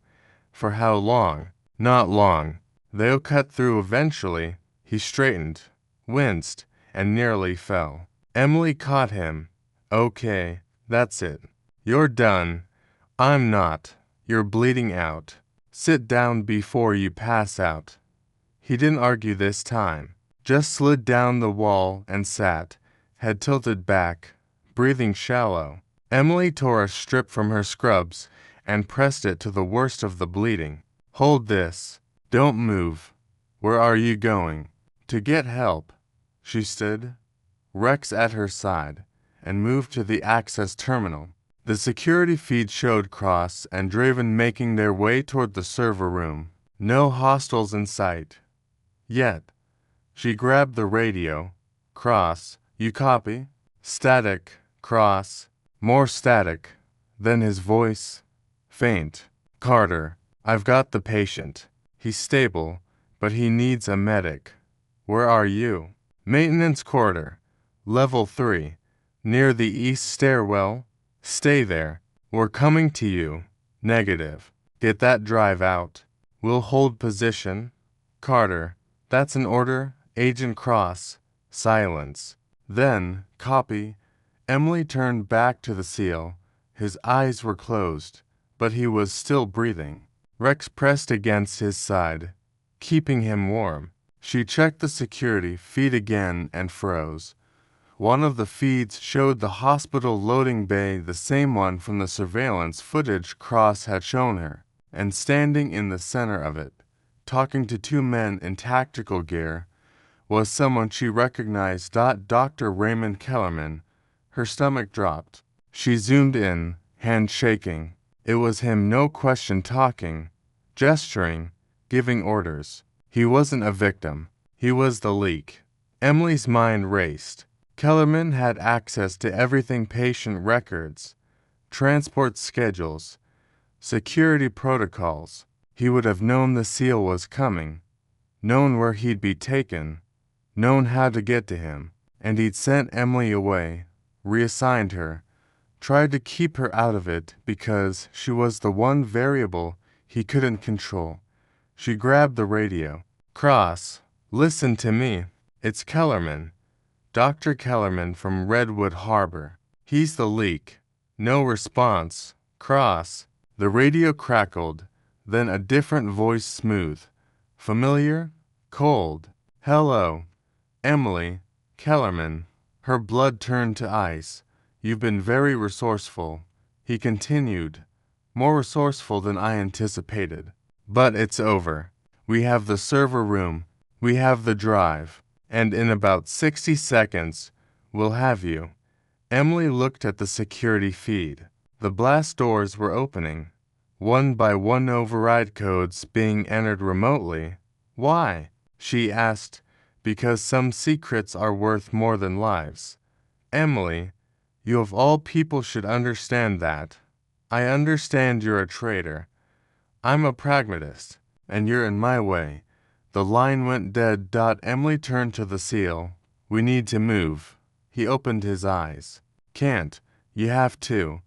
For how long?" "Not long. They'll cut through eventually." He straightened, winced, and nearly fell. Emily caught him. "Okay, that's it. You're done." "I'm not. You're bleeding out. Sit down before you pass out." He didn't argue this time, just slid down the wall and sat, head tilted back, breathing shallow. Emily tore a strip from her scrubs and pressed it to the worst of the bleeding. "Hold this. Don't move. Where are you going?" "To get help." She stood, Rex at her side, and moved to the access terminal. The security feed showed Cross and Draven making their way toward the server room. No hostiles in sight. Yet. She grabbed the radio. "Cross, you copy?" "Static, Cross." More static. Then his voice, faint. "Carter, I've got the patient. He's stable, but he needs a medic." "Where are you?" "Maintenance corridor. Level 3. Near the east stairwell." "Stay there. We're coming to you." "Negative. Get that drive out." "We'll hold position." "Carter, that's an order." "Agent Cross." Silence. Then, "Copy." Emily turned back to the seal. His eyes were closed, but he was still breathing. Rex pressed against his side, keeping him warm. She checked the security feed again and froze. One of the feeds showed the hospital loading bay, the same one from the surveillance footage Cross had shown her, and standing in the center of it, talking to two men in tactical gear, was someone she recognized. Dr. Raymond Kellerman. Her stomach dropped. She zoomed in, hand shaking. It was him, no question, talking, gesturing, giving orders. He wasn't a victim. He was the leak. Emily's mind raced. Kellerman had access to everything: patient records, transport schedules, security protocols. He would have known the seal was coming, known where he'd be taken, known how to get to him. And he'd sent Emily away, reassigned her, tried to keep her out of it because she was the one variable he couldn't control. She grabbed the radio. "Cross, listen to me. It's Kellerman. Dr. Kellerman from Redwood Harbor. He's the leak." No response. "Cross." The radio crackled, then a different voice, smooth, familiar, cold. "Hello. Emily. Kellerman." Her blood turned to ice. "You've been very resourceful," he continued, "more resourceful than I anticipated. But it's over. We have the server room, we have the drive, and in about 60 seconds, we'll have you." Emily looked at the security feed. The blast doors were opening, one by one, override codes being entered remotely. "Why?" she asked. "Because some secrets are worth more than lives." "Emily, you of all people should understand that." "I understand you're a traitor. I'm a pragmatist, and you're in my way." The line went dead. Emily turned to the seal. "We need to move." He opened his eyes. "Can't. You have to.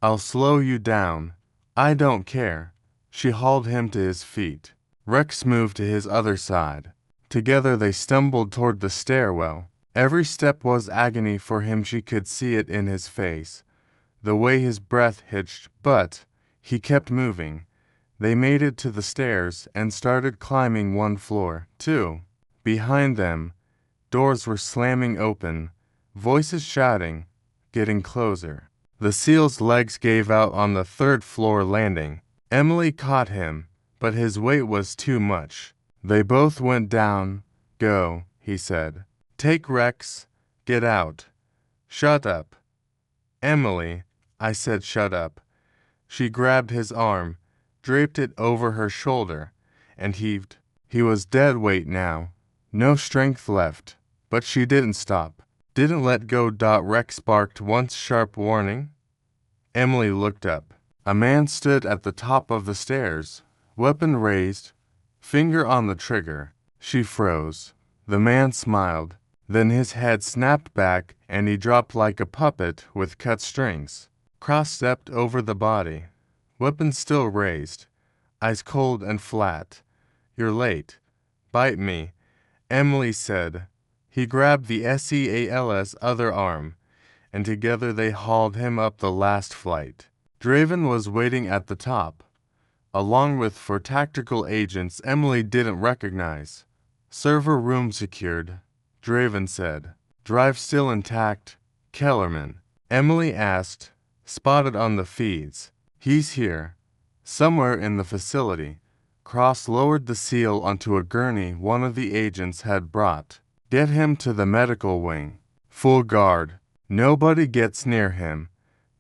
I'll slow you down." "I don't care." She hauled him to his feet. Rex moved to his other side. Together they stumbled toward the stairwell. Every step was agony for him. She could see it in his face, the way his breath hitched, but he kept moving. They made it to the stairs and started climbing one floor, two. Behind them, doors were slamming open, voices shouting, getting closer. The seal's legs gave out on the third floor landing. Emily caught him, but his weight was too much. They both went down. "Go," he said. "Take Rex. Get out." "Shut up." "Emily," I said, "shut up." She grabbed his arm, draped it over her shoulder, and heaved. He was dead weight now. No strength left. But she didn't stop. Didn't let go. Rex barked once sharp warning. Emily looked up. A man stood at the top of the stairs, weapon raised, finger on the trigger. She froze. The man smiled. Then his head snapped back and he dropped like a puppet with cut strings. Cross stepped over the body. Weapon still raised. Eyes cold and flat. You're late. Bite me, Emily said. He grabbed the SEAL's other arm, and together they hauled him up the last flight. Draven was waiting at the top, along with four tactical agents Emily didn't recognize. Server room secured, Draven said. Drive still intact, Kellerman? Emily asked, spotted on the feeds. He's here, somewhere in the facility. Cross lowered the SEAL onto a gurney one of the agents had brought. Get him to the medical wing. Full guard. Nobody gets near him.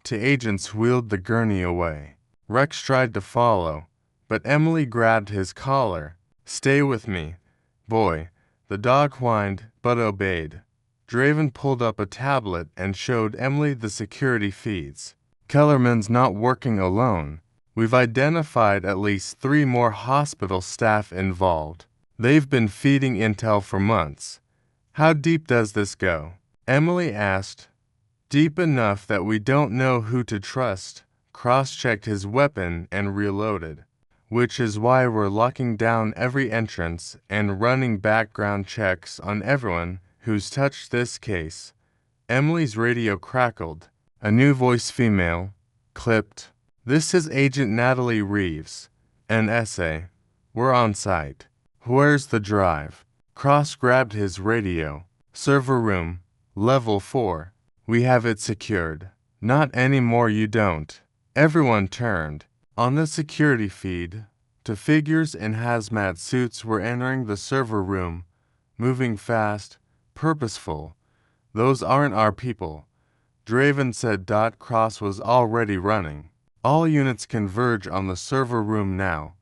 Two agents wheeled the gurney away. Rex tried to follow, but Emily grabbed his collar. Stay with me, boy. The dog whined, but obeyed. Draven pulled up a tablet and showed Emily the security feeds. Kellerman's not working alone. We've identified at least 3 more hospital staff involved. They've been feeding intel for months. How deep does this go? Emily asked. Deep enough that we don't know who to trust. Cross-checked his weapon and reloaded. Which is why we're locking down every entrance and running background checks on everyone who's touched this case. Emily's radio crackled. A new voice, female, clipped. This is Agent Natalie Reeves. An essay. We're on site. Where's the drive? Cross grabbed his radio. Server room. Level 4. We have it secured. Not anymore, you don't. Everyone turned. On the security feed, two figures in hazmat suits were entering the server room, moving fast, purposeful. Those aren't our people, Draven said. Cross was already running. All units converge on the server room now.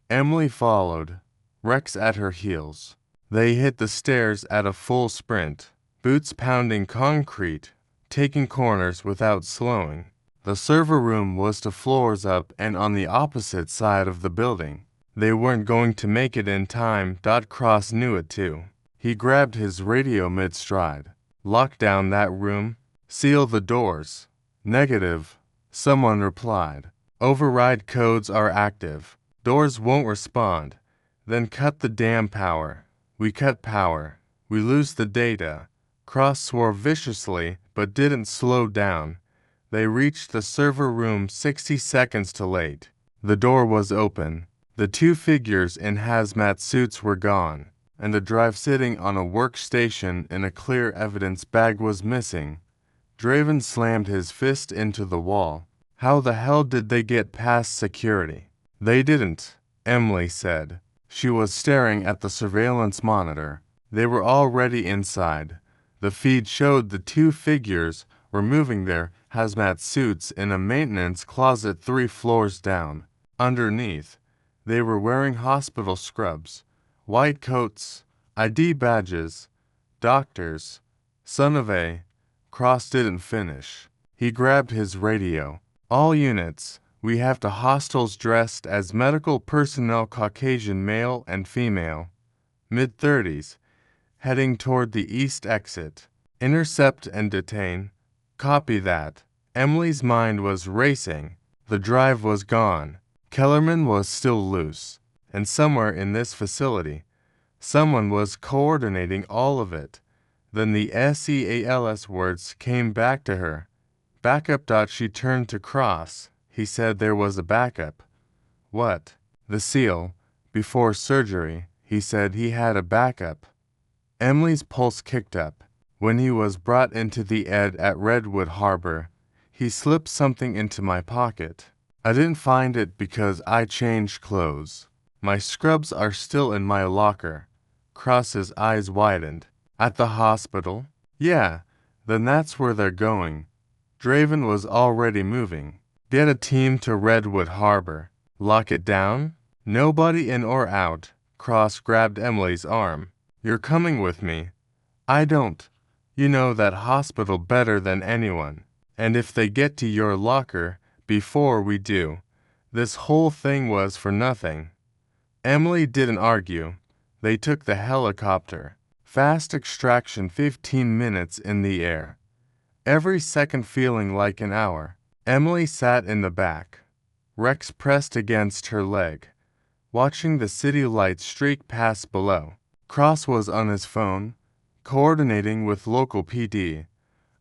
Emily followed, Rex at her heels. They hit the stairs at a full sprint, boots pounding concrete, taking corners without slowing. The server room was 2 floors up and on the opposite side of the building. They weren't going to make it in time. Cross knew it too. He grabbed his radio mid-stride. Lock down that room. Seal the doors. Negative. Someone replied. Override codes are active. Doors won't respond. Then cut the damn power. We cut power. We lose the data. Cross swore viciously, but didn't slow down. They reached the server room 60 seconds too late. The door was open. The 2 figures in hazmat suits were gone, and the drive sitting on a workstation in a clear evidence bag was missing. Draven slammed his fist into the wall. How the hell did they get past security? They didn't, Emily said. She was staring at the surveillance monitor. They were already inside. The feed showed the 2 figures removing their hazmat suits in a maintenance closet 3 floors down. Underneath, they were wearing hospital scrubs, white coats, ID badges, doctors. Son of a... Cross didn't finish. He grabbed his radio. All units, we have 2 hostiles dressed as medical personnel, Caucasian male and female, mid-30s, heading toward the east exit. Intercept and detain. Copy that. Emily's mind was racing. The drive was gone. Kellerman was still loose. And somewhere in this facility, someone was coordinating all of it. Then the SEAL's words came back to her. Backup. She turned to Cross. He said there was a backup. What? The SEAL. Before surgery, he said he had a backup. Emily's pulse kicked up. When he was brought into the ED at Redwood Harbor, he slipped something into my pocket. I didn't find it because I changed clothes. My scrubs are still in my locker. Cross's eyes widened. At the hospital? Yeah, then that's where they're going. Draven was already moving. Get a team to Redwood Harbor. Lock it down? Nobody in or out. Cross grabbed Emily's arm. You're coming with me. I don't. You know that hospital better than anyone. And if they get to your locker before we do, this whole thing was for nothing. Emily didn't argue. They took the helicopter. Fast extraction, 15 minutes in the air. Every second feeling like an hour. Emily sat in the back. Rex pressed against her leg, watching the city lights streak past below. Cross was on his phone, coordinating with local PD.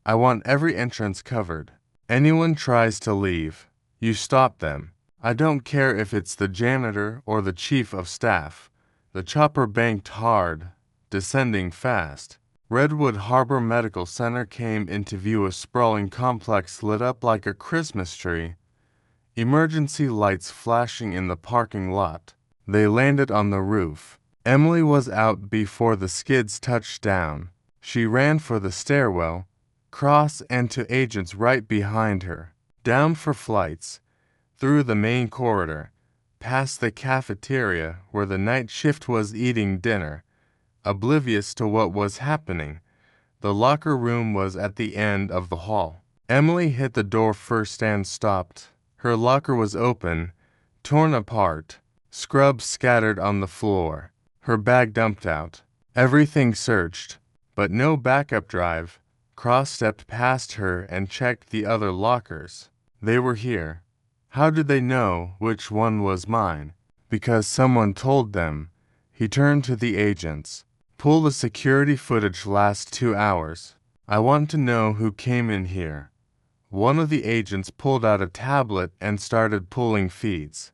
I want every entrance covered. Anyone tries to leave, you stop them. I don't care if it's the janitor or the chief of staff. The chopper banked hard, descending fast. Redwood Harbor Medical Center came into view, a sprawling complex lit up like a Christmas tree. Emergency lights flashing in the parking lot. They landed on the roof. Emily was out before the skids touched down. She ran for the stairwell, Cross and to agents right behind her. Down for flights, through the main corridor, past the cafeteria where the night shift was eating dinner, oblivious to what was happening. The locker room was at the end of the hall. Emily hit the door first and stopped. Her locker was open, torn apart, scrubs scattered on the floor. Her bag dumped out. Everything searched, but no backup drive. Cross stepped past her and checked the other lockers. They were here. How did they know which one was mine? Because someone told them. He turned to the agents. Pull the security footage last 2 hours. I want to know who came in here. One of the agents pulled out a tablet and started pulling feeds.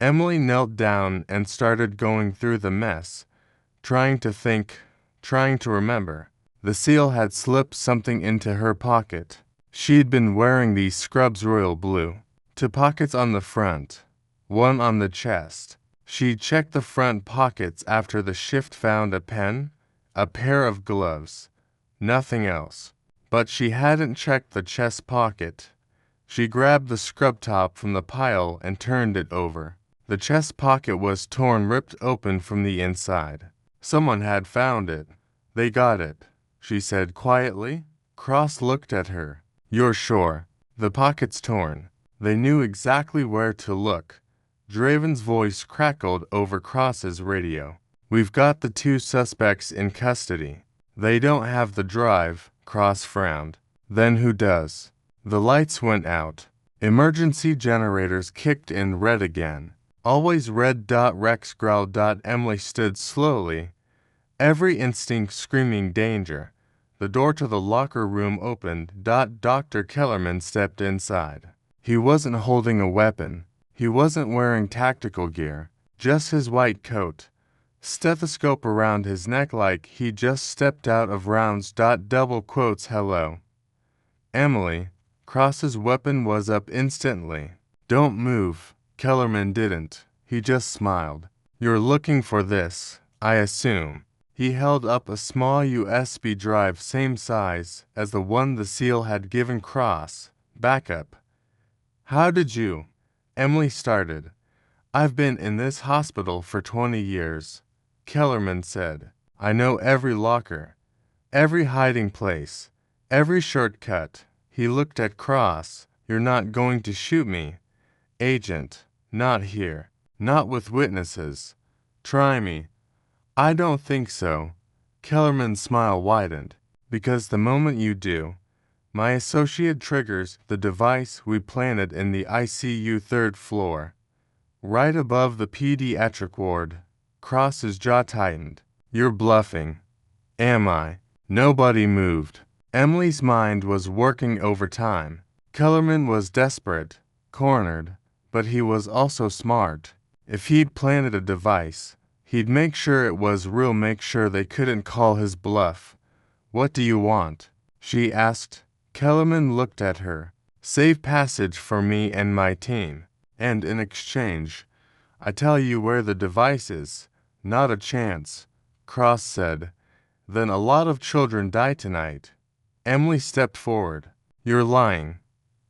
Emily knelt down and started going through the mess, trying to think, trying to remember. The SEAL had slipped something into her pocket. She'd been wearing these scrubs royal blue. 2 pockets on the front, 1 on the chest. She checked the front pockets after the shift, found a pen, a pair of gloves, nothing else. But she hadn't checked the chest pocket. She grabbed the scrub top from the pile and turned it over. The chest pocket was torn, ripped open from the inside. Someone had found it. They got it, she said quietly. Cross looked at her. You're sure? The pocket's torn. They knew exactly where to look. Draven's voice crackled over Cross's radio. We've got the 2 suspects in custody. They don't have the drive, Cross frowned. Then who does? The lights went out. Emergency generators kicked in red again. Always red. Rex growled. Emily stood slowly, every instinct screaming danger. The door to the locker room opened. Dr. Kellerman stepped inside. He wasn't holding a weapon. He wasn't wearing tactical gear, just his white coat, stethoscope around his neck like he just stepped out of rounds. Double quotes. Hello, Emily. Cross's weapon was up instantly. Don't move. Kellerman didn't. He just smiled. You're looking for this, I assume. He held up a small USB drive, same size as the one the SEAL had given Cross. Backup. How did you? Emily started. I've been in this hospital for 20 years, Kellerman said. I know every locker, every hiding place, every shortcut. He looked at Cross. You're not going to shoot me, Agent. Not here. Not with witnesses. Try me. I don't think so. Kellerman's smile widened. Because the moment you do, my associate triggers the device we planted in the ICU 3rd floor, right above the pediatric ward. Cross's jaw tightened. You're bluffing. Am I? Nobody moved. Emily's mind was working overtime. Kellerman was desperate, cornered, but he was also smart. If he'd planted a device, he'd make sure it was real, make sure they couldn't call his bluff. What do you want? She asked. Kellerman looked at her. Safe passage for me and my team. And in exchange, I tell you where the device is. Not a chance, Cross said. Then a lot of children die tonight. Emily stepped forward. You're lying.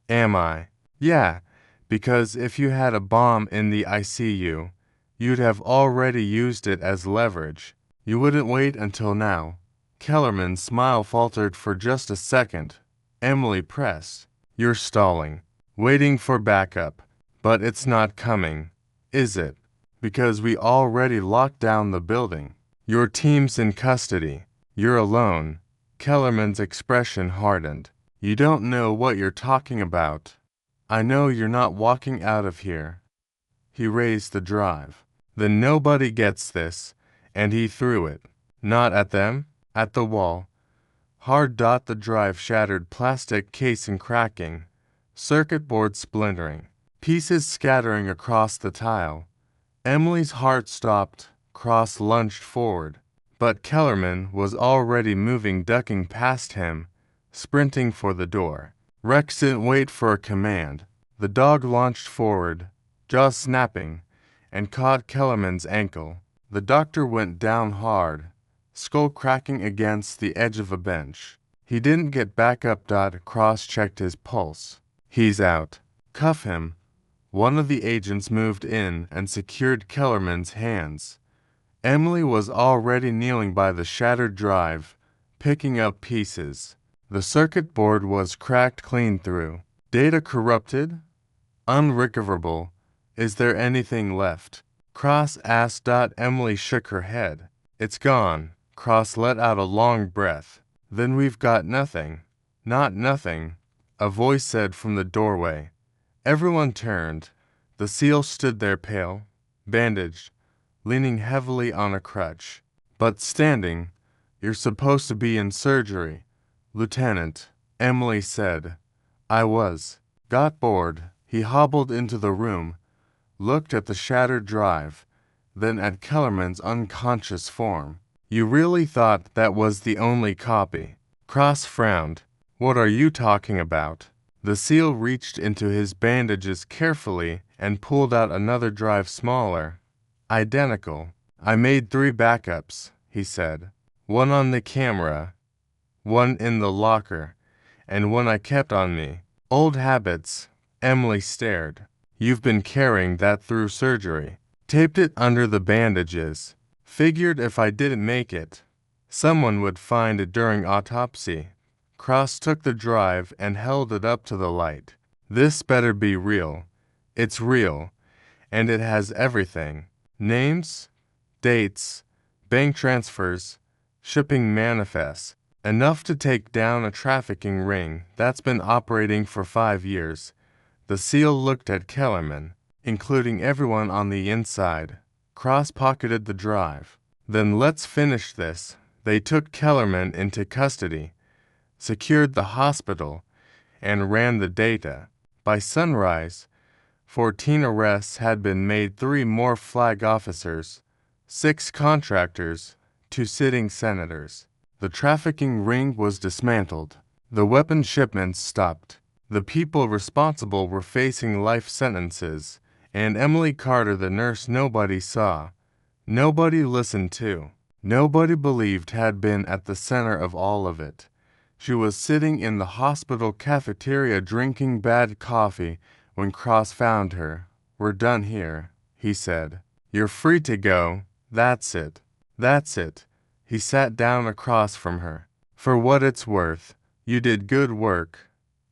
Am I? Yeah, because if you had a bomb in the ICU, you'd have already used it as leverage. You wouldn't wait until now. Kellerman's smile faltered for just a second. Emily pressed. You're stalling, waiting for backup, but it's not coming, is it? Because we already locked down the building. Your team's in custody. You're alone. Kellerman's expression hardened. You don't know what you're talking about. I know you're not walking out of here. He raised the drive. Then nobody gets this, and he threw it. Not at them, at the wall. Hard. The drive shattered, plastic casing cracking, circuit board splintering, pieces scattering across the tile. Emily's heart stopped. Cross lunged forward, but Kellerman was already moving, ducking past him, sprinting for the door. Rex didn't wait for a command. The dog launched forward, jaws snapping, and caught Kellerman's ankle. The doctor went down hard, skull cracking against the edge of a bench. He didn't get back up. Cross-checked his pulse. He's out. Cuff him. One of the agents moved in and secured Kellerman's hands. Emily was already kneeling by the shattered drive, picking up pieces. The circuit board was cracked clean through. Data corrupted? Unrecoverable. Is there anything left? Cross asked. Emily shook her head. It's gone. Cross let out a long breath. Then we've got nothing. Not nothing, a voice said from the doorway. Everyone turned. The SEAL stood there, pale, bandaged, leaning heavily on a crutch, but standing. You're supposed to be in surgery, Lieutenant, Emily said. I was. Got bored. He hobbled into the room, looked at the shattered drive, then at Kellerman's unconscious form. You really thought that was the only copy? Cross frowned. What are you talking about? The SEAL reached into his bandages carefully and pulled out another drive, smaller. Identical. I made 3 backups, he said. One on the camera, one in the locker, and one I kept on me. Old habits. Emily stared. You've been carrying that through surgery. Taped it under the bandages. Figured if I didn't make it, someone would find it during autopsy. Cross took the drive and held it up to the light. This better be real. It's real, and it has everything. Names, dates, bank transfers, shipping manifests. Enough to take down a trafficking ring that's been operating for 5 years. The SEAL looked at Kellerman, including everyone on the inside. Cross pocketed the drive. Then let's finish this. They took Kellerman into custody, secured the hospital, and ran the data. By sunrise, 14 arrests had been made, 3 more flag officers, 6 contractors, 2 sitting senators. The trafficking ring was dismantled. The weapon shipments stopped. The people responsible were facing life sentences, and Emily Carter, the nurse nobody saw, nobody listened to, nobody believed, had been at the center of all of it. She was sitting in the hospital cafeteria drinking bad coffee when Cross found her. We're done here, he said. You're free to go. That's it. That's it. He sat down across from her. For what it's worth, you did good work.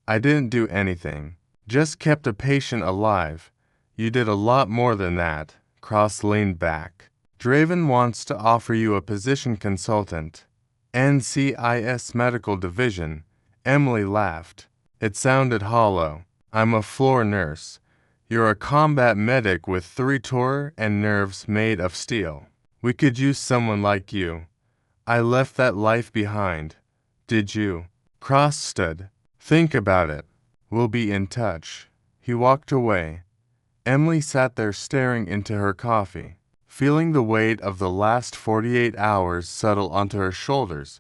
I didn't do anything. Just kept a patient alive. You did a lot more than that. Cross leaned back. Draven wants to offer you a position, consultant. NCIS Medical Division. Emily laughed. It sounded hollow. I'm a floor nurse. You're a combat medic with 3 tor and nerves made of steel. We could use someone like you. I left that life behind. Did you? Cross stood. Think about it. We'll be in touch. He walked away. Emily sat there staring into her coffee, feeling the weight of the last 48 hours settle onto her shoulders.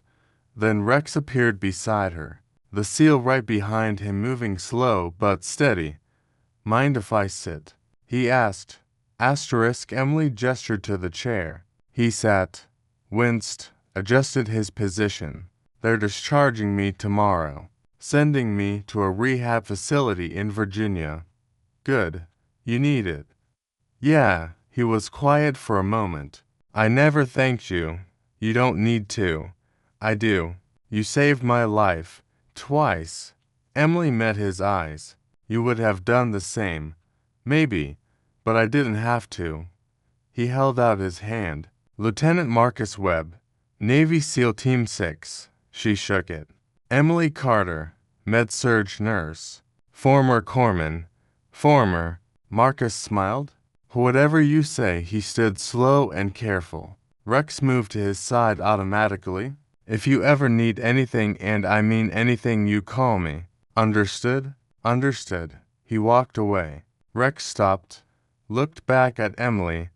Then Rex appeared beside her, the SEAL right behind him, moving slow but steady. Mind if I sit? He asked. Emily gestured to the chair. He sat, winced, adjusted his position. They're discharging me tomorrow, sending me to a rehab facility in Virginia. Good. You need it. Yeah, He was quiet for a moment. I never thanked you. You don't need to. I do. You saved my life. Twice. Emily met his eyes. You would have done the same. Maybe. But I didn't have to. He held out his hand. Lieutenant Marcus Webb, Navy SEAL Team 6. She shook it. Emily Carter, Med-Surg nurse. Former corpsman. Former. Marcus smiled. Whatever you say. He stood slow and careful. Rex moved to his side automatically. If you ever need anything, and I mean anything, you call me. Understood? Understood. He walked away. Rex stopped, looked back at Emily,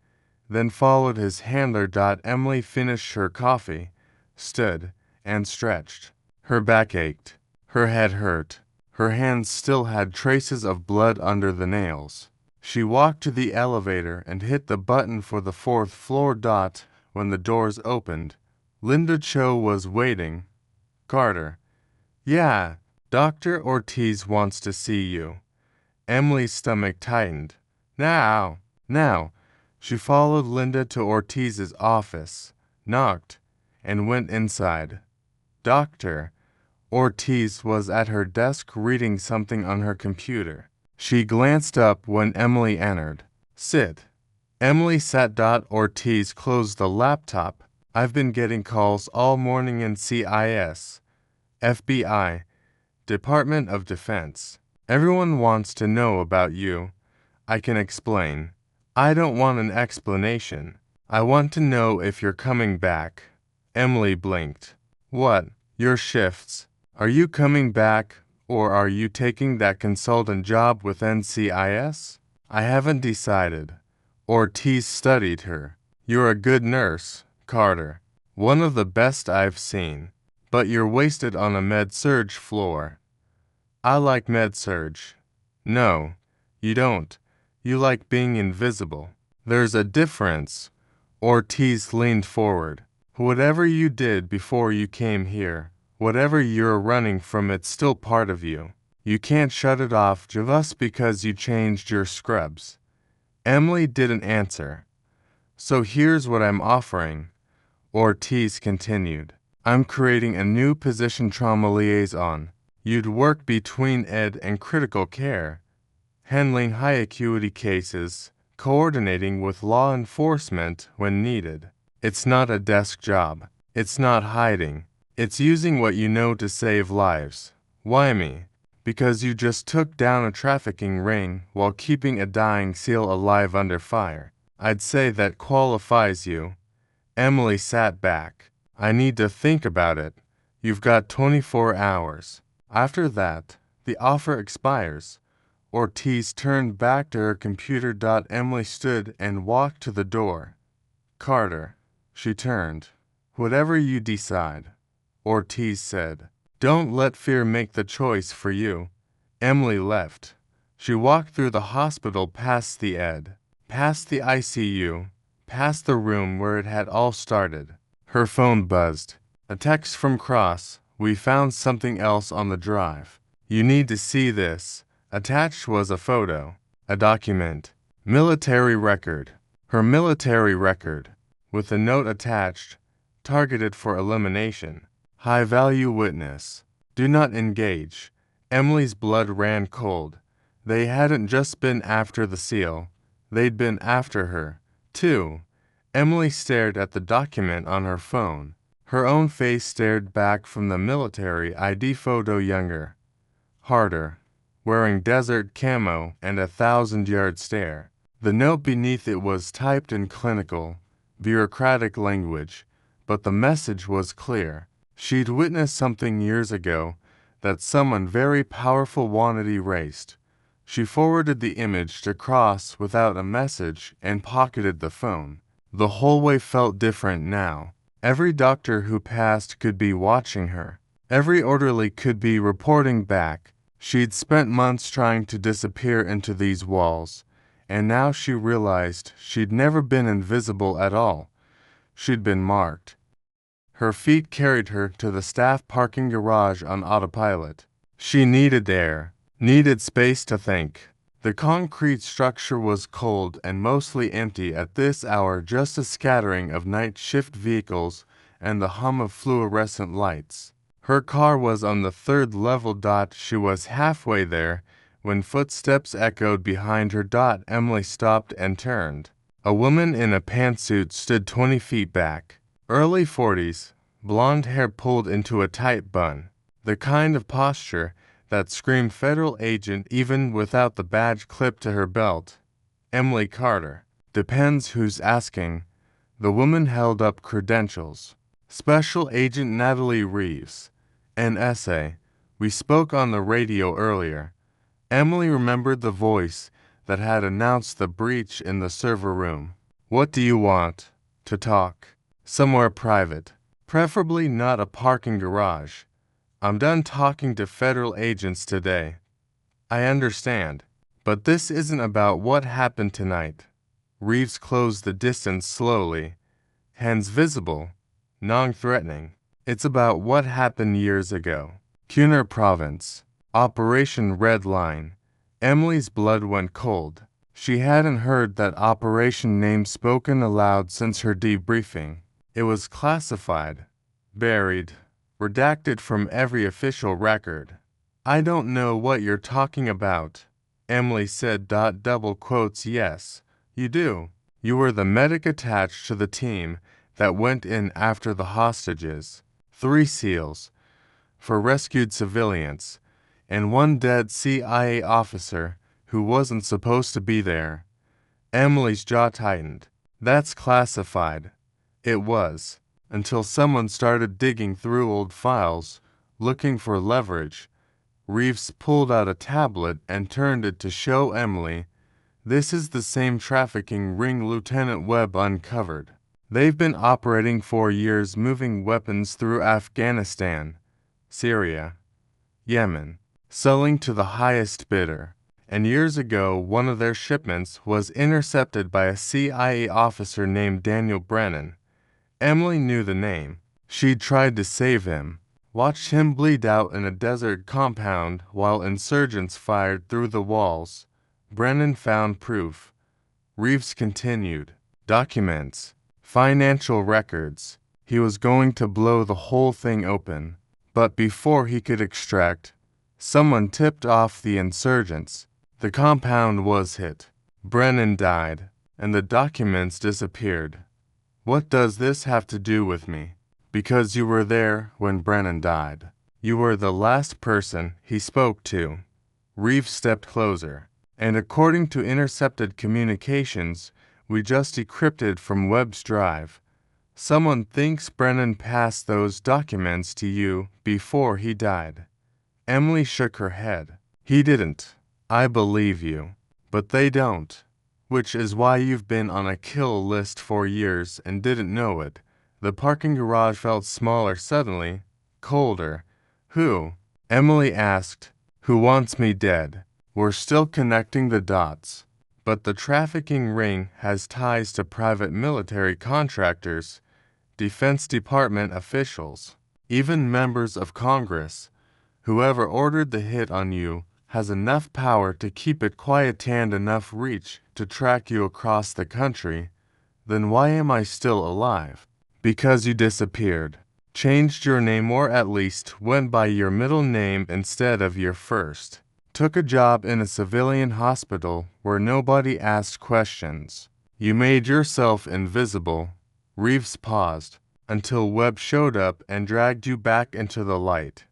then followed his handler. Emily finished her coffee, stood, and stretched. Her back ached. Her head hurt. Her hands still had traces of blood under the nails. She walked to the elevator and hit the button for the 4th floor. When the doors opened, Linda Cho was waiting. Carter. Yeah, Dr. Ortiz wants to see you. Emily's stomach tightened. Now. She followed Linda to Ortiz's office, knocked, and went inside. Dr. Ortiz was at her desk reading something on her computer. She glanced up when Emily entered. Sit. Emily sat. Ortiz closed the laptop. I've been getting calls all morning in CIS, FBI, Department of Defense. Everyone wants to know about you. I can explain. I don't want an explanation. I want to know if you're coming back. Emily blinked. What? Your shifts? Are you coming back, or are you taking that consultant job with NCIS? I haven't decided. Ortiz studied her. You're a good nurse, Carter. One of the best I've seen. But you're wasted on a Med-Surg floor. I like Med-Surg. No, you don't. You like being invisible. There's a difference. Ortiz leaned forward. Whatever you did before you came here, whatever you're running from, it's still part of you. You can't shut it off just because you changed your scrubs. Emily didn't answer. So here's what I'm offering, Ortiz continued. I'm creating a new position, trauma liaison. You'd work between ed and critical care, handling high acuity cases, coordinating with law enforcement when needed. It's not a desk job. It's not hiding. It's using what you know to save lives. Why me? Because you just took down a trafficking ring while keeping a dying SEAL alive under fire. I'd say that qualifies you. Emily sat back. I need to think about it. You've got 24 hours. After that, the offer expires. Ortiz turned back to her computer. Emily stood and walked to the door. Carter. She turned. Whatever you decide, Ortiz said. Don't let fear make the choice for you. Emily left. She walked through the hospital, past the ed, past the ICU, past the room where it had all started. Her phone buzzed. A text from Cross. We found something else on the drive. You need to see this. Attached was a photo, a document, military record. Her military record, with a note attached, targeted for elimination. High-value witness. Do not engage. Emily's blood ran cold. They hadn't just been after the SEAL. They'd been after her, too. Emily stared at the document on her phone. Her own face stared back from the military ID photo, younger, harder, wearing desert camo and a 1,000-yard stare. The note beneath it was typed in clinical, bureaucratic language, but the message was clear. She'd witnessed something years ago that someone very powerful wanted erased. She forwarded the image to Cross without a message and pocketed the phone. The hallway felt different now. Every doctor who passed could be watching her. Every orderly could be reporting back. She'd spent months trying to disappear into these walls, and now she realized she'd never been invisible at all. She'd been marked. Her feet carried her to the staff parking garage on autopilot. She needed air, needed space to think. The concrete structure was cold and mostly empty at this hour, just a scattering of night shift vehicles and the hum of fluorescent lights. Her car was on the third level. She was halfway there when footsteps echoed behind her. Emily stopped and turned. A woman in a pantsuit stood 20 feet back. Early 40s, blonde hair pulled into a tight bun. The kind of posture that screamed federal agent even without the badge clipped to her belt. Emily Carter. Depends who's asking. The woman held up credentials. Special Agent Natalie Reeves. An essay. We spoke on the radio earlier. Emily remembered the voice that had announced the breach in the server room. What do you want? To talk. Somewhere private. Preferably not a parking garage. I'm done talking to federal agents today. I understand. But this isn't about what happened tonight. Reeves closed the distance slowly, hands visible, non-threatening. It's about what happened years ago. Cunard Province. Operation Red Line. Emily's blood went cold. She hadn't heard that operation name spoken aloud since her debriefing. It was classified, buried, redacted from every official record. I don't know what you're talking about, Emily said. Double quotes. Yes, you do. You were the medic attached to the team that went in after the hostages. 3 SEALs, for rescued civilians, and 1 dead CIA officer who wasn't supposed to be there. Emily's jaw tightened. That's classified. It was, until someone started digging through old files, looking for leverage. Reeves pulled out a tablet and turned it to show Emily. This is the same trafficking ring Lieutenant Webb uncovered. They've been operating for years, moving weapons through Afghanistan, Syria, Yemen, selling to the highest bidder. And years ago, one of their shipments was intercepted by a CIA officer named Daniel Brennan. Emily knew the name. She'd tried to save him, watched him bleed out in a desert compound while insurgents fired through the walls. Brennan found proof. Reeves continued. Documents. Financial records. He was going to blow the whole thing open. But before he could extract, someone tipped off the insurgents. The compound was hit. Brennan died, and the documents disappeared. What does this have to do with me? Because you were there when Brennan died. You were the last person he spoke to. Reeves stepped closer. And according to intercepted communications we just decrypted from Webb's drive, someone thinks Brennan passed those documents to you before he died. Emily shook her head. He didn't. I believe you. But they don't. Which is why you've been on a kill list for years and didn't know it. The parking garage felt smaller suddenly, colder. Who? Emily asked. Who wants me dead? We're still connecting the dots. But the trafficking ring has ties to private military contractors, Defense Department officials, even members of Congress. Whoever ordered the hit on you has enough power to keep it quiet and enough reach to track you across the country. Then why am I still alive? Because you disappeared, changed your name, or at least went by your middle name instead of your first. Took a job in a civilian hospital where nobody asked questions. You made yourself invisible. Reeves paused until Webb showed up and dragged you back into the light.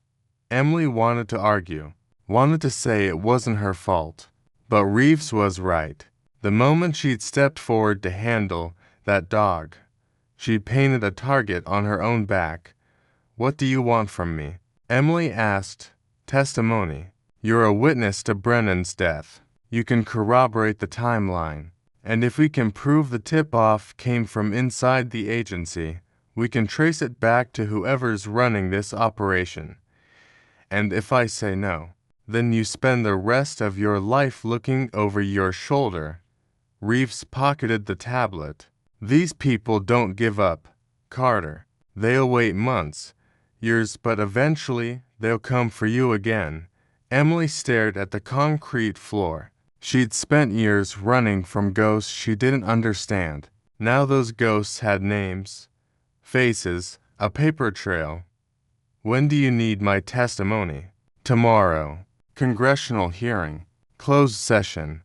Emily wanted to argue, wanted to say it wasn't her fault. But Reeves was right. The moment she'd stepped forward to handle that dog, she'd painted a target on her own back. What do you want from me? Emily asked. Testimony. You're a witness to Brennan's death. You can corroborate the timeline. And if we can prove the tip-off came from inside the agency, we can trace it back to whoever's running this operation. And if I say no, then you spend the rest of your life looking over your shoulder. Reeves pocketed the tablet. These people don't give up, Carter. They'll wait months, years, but eventually they'll come for you again. Emily stared at the concrete floor. She'd spent years running from ghosts she didn't understand. Now those ghosts had names, faces, a paper trail. When do you need my testimony? Tomorrow. Congressional hearing. Closed session.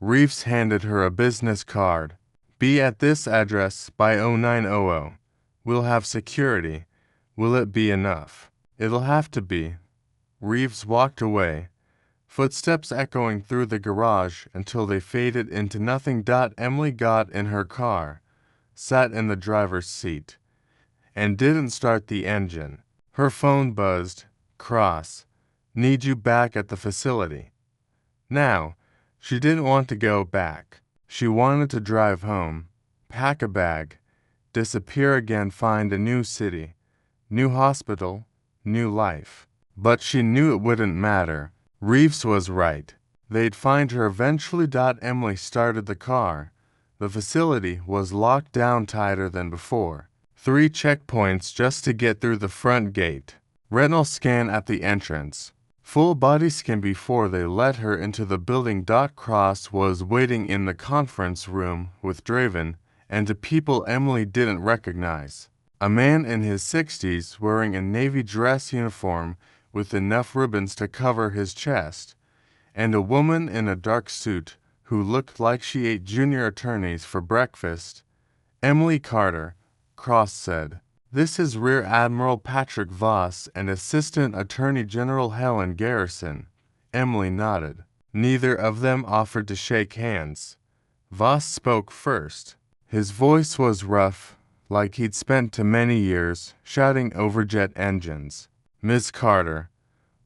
Reeves handed her a business card. Be at this address by 0900. We'll have security. Will it be enough? It'll have to be. Reeves walked away, footsteps echoing through the garage until they faded into nothing. Emily got in her car, sat in the driver's seat, and didn't start the engine. Her phone buzzed. Cross. Need you back at the facility. Now, she didn't want to go back. She wanted to drive home, pack a bag, disappear again, find a new city, new hospital, new life. But she knew it wouldn't matter. Reeves was right. They'd find her eventually. Emily started the car. The facility was locked down tighter than before. 3 checkpoints just to get through the front gate. Retinal scan at the entrance. Full body scan before they let her into the building. Cross was waiting in the conference room with Draven and the people Emily didn't recognize. A man in his 60s wearing a navy dress uniform with enough ribbons to cover his chest, and a woman in a dark suit who looked like she ate junior attorneys for breakfast. Emily Carter, Cross said. This is Rear Admiral Patrick Voss and Assistant Attorney General Helen Garrison. Emily nodded. Neither of them offered to shake hands. Voss spoke first. His voice was rough, like he'd spent too many years shouting over jet engines. Miss Carter,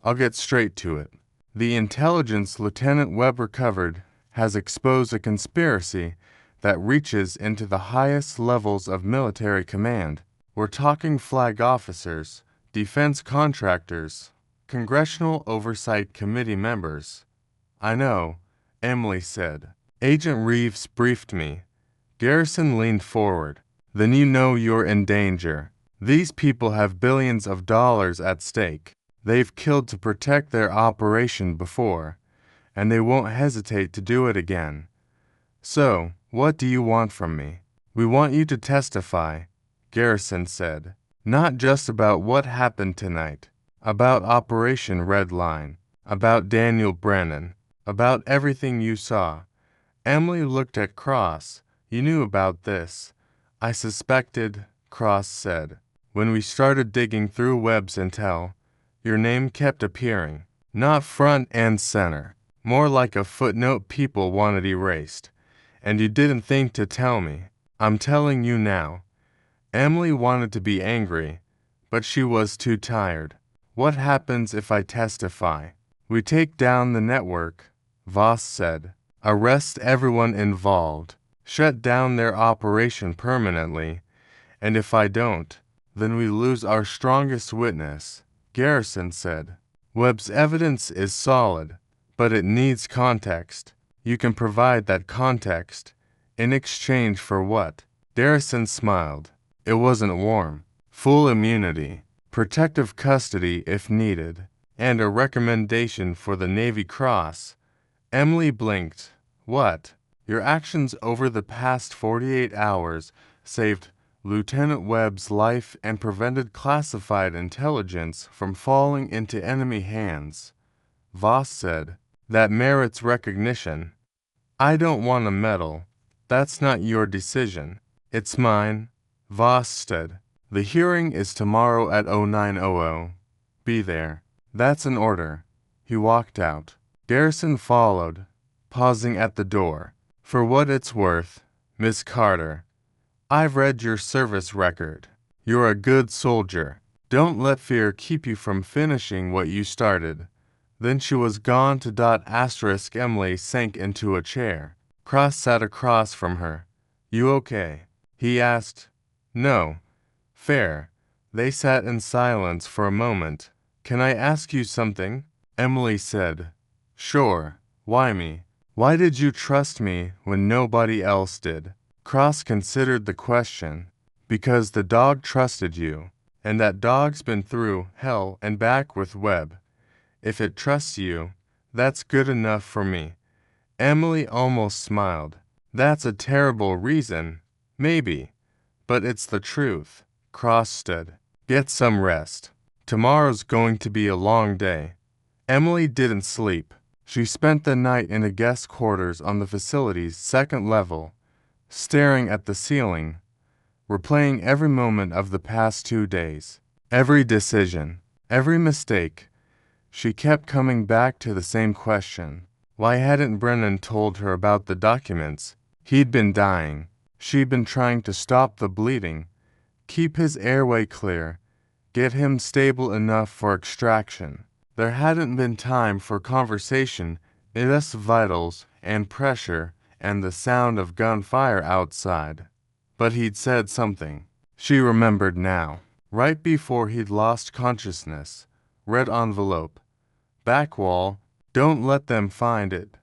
I'll get straight to it. The intelligence Lieutenant Webb recovered has exposed a conspiracy that reaches into the highest levels of military command. We're talking flag officers, defense contractors, Congressional Oversight Committee members. I know, Emily said. Agent Reeves briefed me. Garrison leaned forward. Then you know you're in danger. These people have billions of dollars at stake. They've killed to protect their operation before, and they won't hesitate to do it again. So, what do you want from me? We want you to testify, Garrison said. Not just about what happened tonight, about Operation Red Line, about Daniel Brennan, about everything you saw. Emily looked at Cross. You knew about this. I suspected, Cross said. When we started digging through Webb's intel, your name kept appearing. Not front and center, more like a footnote people wanted erased. And you didn't think to tell me. I'm telling you now. Emily wanted to be angry, but she was too tired. What happens if I testify? We take down the network, Voss said. Arrest everyone involved. Shut down their operation permanently. And if I don't, then we lose our strongest witness, Garrison said. Webb's evidence is solid, but it needs context. You can provide that context. In exchange for what? Garrison smiled. It wasn't warm. Full immunity, protective custody if needed, and a recommendation for the Navy Cross. Emily blinked. What? Your actions over the past 48 hours saved Lieutenant Webb's life and prevented classified intelligence from falling into enemy hands. Voss said. That merits recognition. I don't want a medal. That's not your decision. It's mine. Voss said. The hearing is tomorrow at 0900. Be there. That's an order. He walked out. Garrison followed, pausing at the door. For what it's worth, Miss Carter, I've read your service record. You're a good soldier. Don't let fear keep you from finishing what you started. Then she was gone. Emily sank into a chair. Cross sat across from her. You okay? He asked. No. Fair. They sat in silence for a moment. Can I ask you something? Emily said. Sure. Why me? Why did you trust me when nobody else did? Cross considered the question. Because the dog trusted you, and that dog's been through hell and back with Webb. If it trusts you, that's good enough for me. Emily almost smiled. That's a terrible reason. Maybe. But it's the truth. Cross stood. Get some rest. Tomorrow's going to be a long day. Emily didn't sleep. She spent the night in the guest quarters on the facility's second level, staring at the ceiling, replaying every moment of the past 2 days. Every decision, every mistake. She kept coming back to the same question. Why hadn't Brennan told her about the documents? He'd been dying. She'd been trying to stop the bleeding, keep his airway clear, get him stable enough for extraction. There hadn't been time for conversation, just vitals and pressure and the sound of gunfire outside. But he'd said something. She remembered now. Right before he'd lost consciousness. Red envelope. Back wall. Don't let them find it.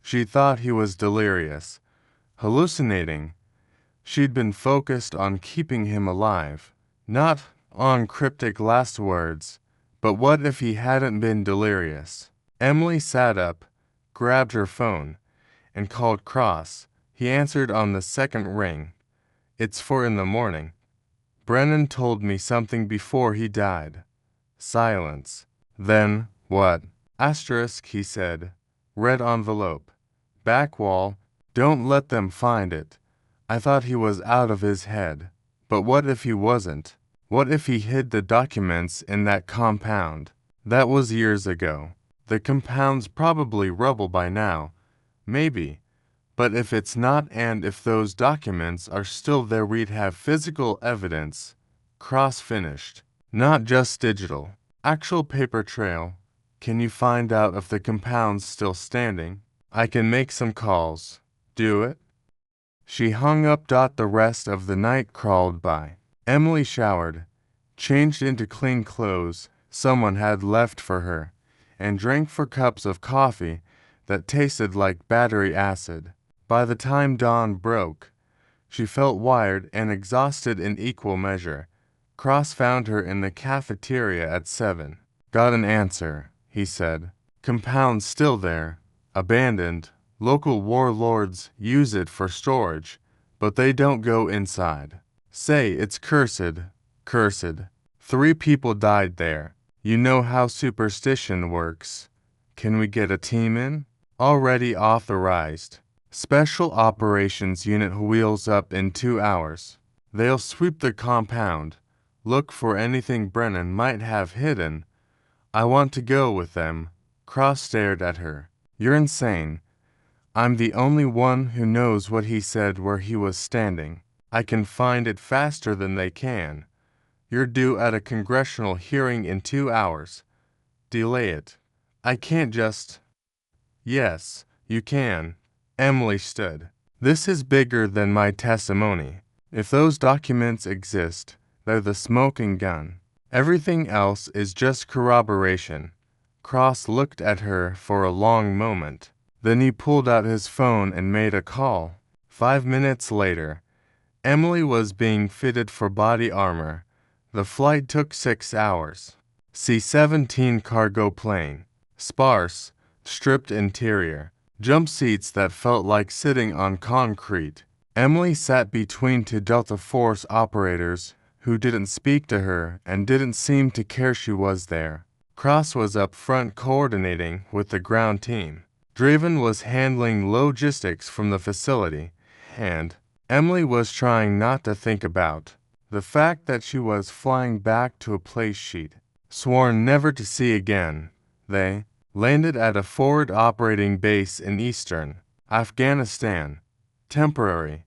She thought he was delirious. Hallucinating. She'd been focused on keeping him alive. Not on cryptic last words. But what if he hadn't been delirious? Emily sat up, grabbed her phone, and called Cross. He answered on the second ring. It's 4 in the morning. Brennan told me something before he died. Silence. Then, what? Asterisk, he said. Red envelope. Back wall. Don't let them find it. I thought he was out of his head. But what if he wasn't? What if he hid the documents in that compound? That was years ago. The compound's probably rubble by now. Maybe. But if it's not, and if those documents are still there, we'd have physical evidence. Cross finished. Not just digital. Actual paper trail. Can you find out if the compound's still standing? I can make some calls. Do it? She hung up. The rest of the night crawled by. Emily showered, changed into clean clothes someone had left for her, and drank 4 cups of coffee that tasted like battery acid. By the time dawn broke, she felt wired and exhausted in equal measure. Cross found her in the cafeteria at 7. Got an answer, he said. Compound's still there, abandoned. Local warlords use it for storage, but they don't go inside. Say it's cursed. Cursed. 3 people died there. You know how superstition works. Can we get a team in? Already authorized. Special Operations Unit wheels up in 2 hours. They'll sweep the compound, look for anything Brennan might have hidden. I want to go with them. Cross stared at her. You're insane. I'm the only one who knows what he said where he was standing. I can find it faster than they can. You're due at a congressional hearing in 2 hours. Delay it. I can't just... Yes, you can. Emily stood. This is bigger than my testimony. If those documents exist, they're the smoking gun. Everything else is just corroboration. Cross looked at her for a long moment. Then he pulled out his phone and made a call. 5 minutes later, Emily was being fitted for body armor. The flight took 6 hours. C-17 cargo plane. Sparse, stripped interior. Jump seats that felt like sitting on concrete. Emily sat between 2 Delta Force operators who didn't speak to her and didn't seem to care she was there. Cross was up front coordinating with the ground team. Draven was handling logistics from the facility, and Emily was trying not to think about the fact that she was flying back to a place she'd sworn never to see again. They landed at a forward operating base in eastern Afghanistan. Temporary,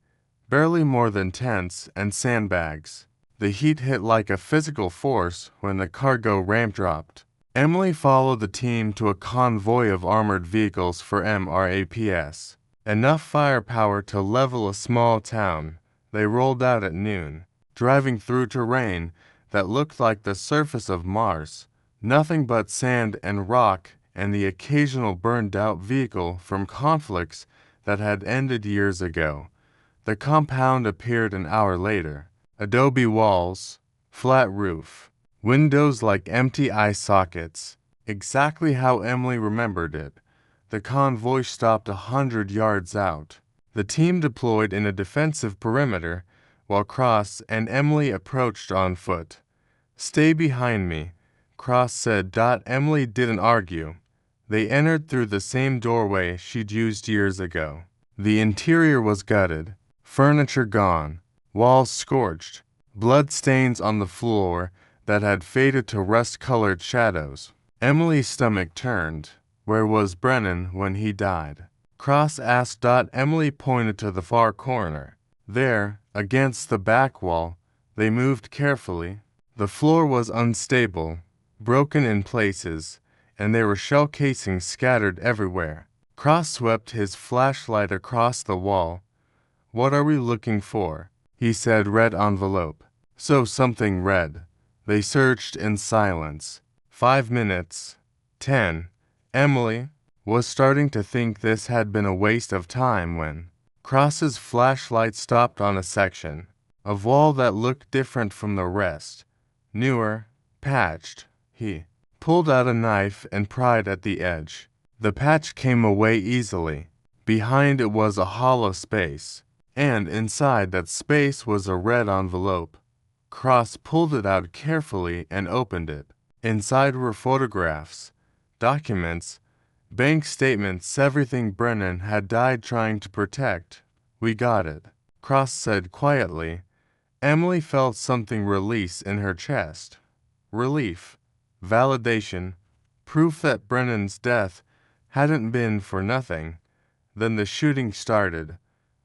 barely more than tents and sandbags. The heat hit like a physical force when the cargo ramp dropped. Emily followed the team to a convoy of armored vehicles for MRAPS. Enough firepower to level a small town. They rolled out at noon, driving through terrain that looked like the surface of Mars. Nothing but sand and rock and the occasional burned-out vehicle from conflicts that had ended years ago. The compound appeared an hour later. Adobe walls, flat roof, windows like empty eye sockets. Exactly how Emily remembered it. The convoy stopped 100 yards out. The team deployed in a defensive perimeter, while Cross and Emily approached on foot. "Stay behind me," Cross said. Emily didn't argue. They entered through the same doorway she'd used years ago. The interior was gutted, furniture gone, walls scorched, blood stains on the floor that had faded to rust-colored shadows. Emily's stomach turned. Where was Brennan when he died? Cross asked. Emily pointed to the far corner. There, against the back wall, they moved carefully. The floor was unstable, broken in places, and there were shell casings scattered everywhere. Cross swept his flashlight across the wall. "What are we looking for?" he said. "Red envelope." So something red. They searched in silence. 5 minutes. 10. Emily was starting to think this had been a waste of time when Cross's flashlight stopped on a section of wall that looked different from the rest. Newer, patched. He pulled out a knife and pried at the edge. The patch came away easily. Behind it was a hollow space, and inside that space was a red envelope. Cross pulled it out carefully and opened it. Inside were photographs, documents, bank statements, everything Brennan had died trying to protect. "We got it," Cross said quietly. Emily felt something release in her chest. Relief, validation, proof that Brennan's death hadn't been for nothing. Then the shooting started.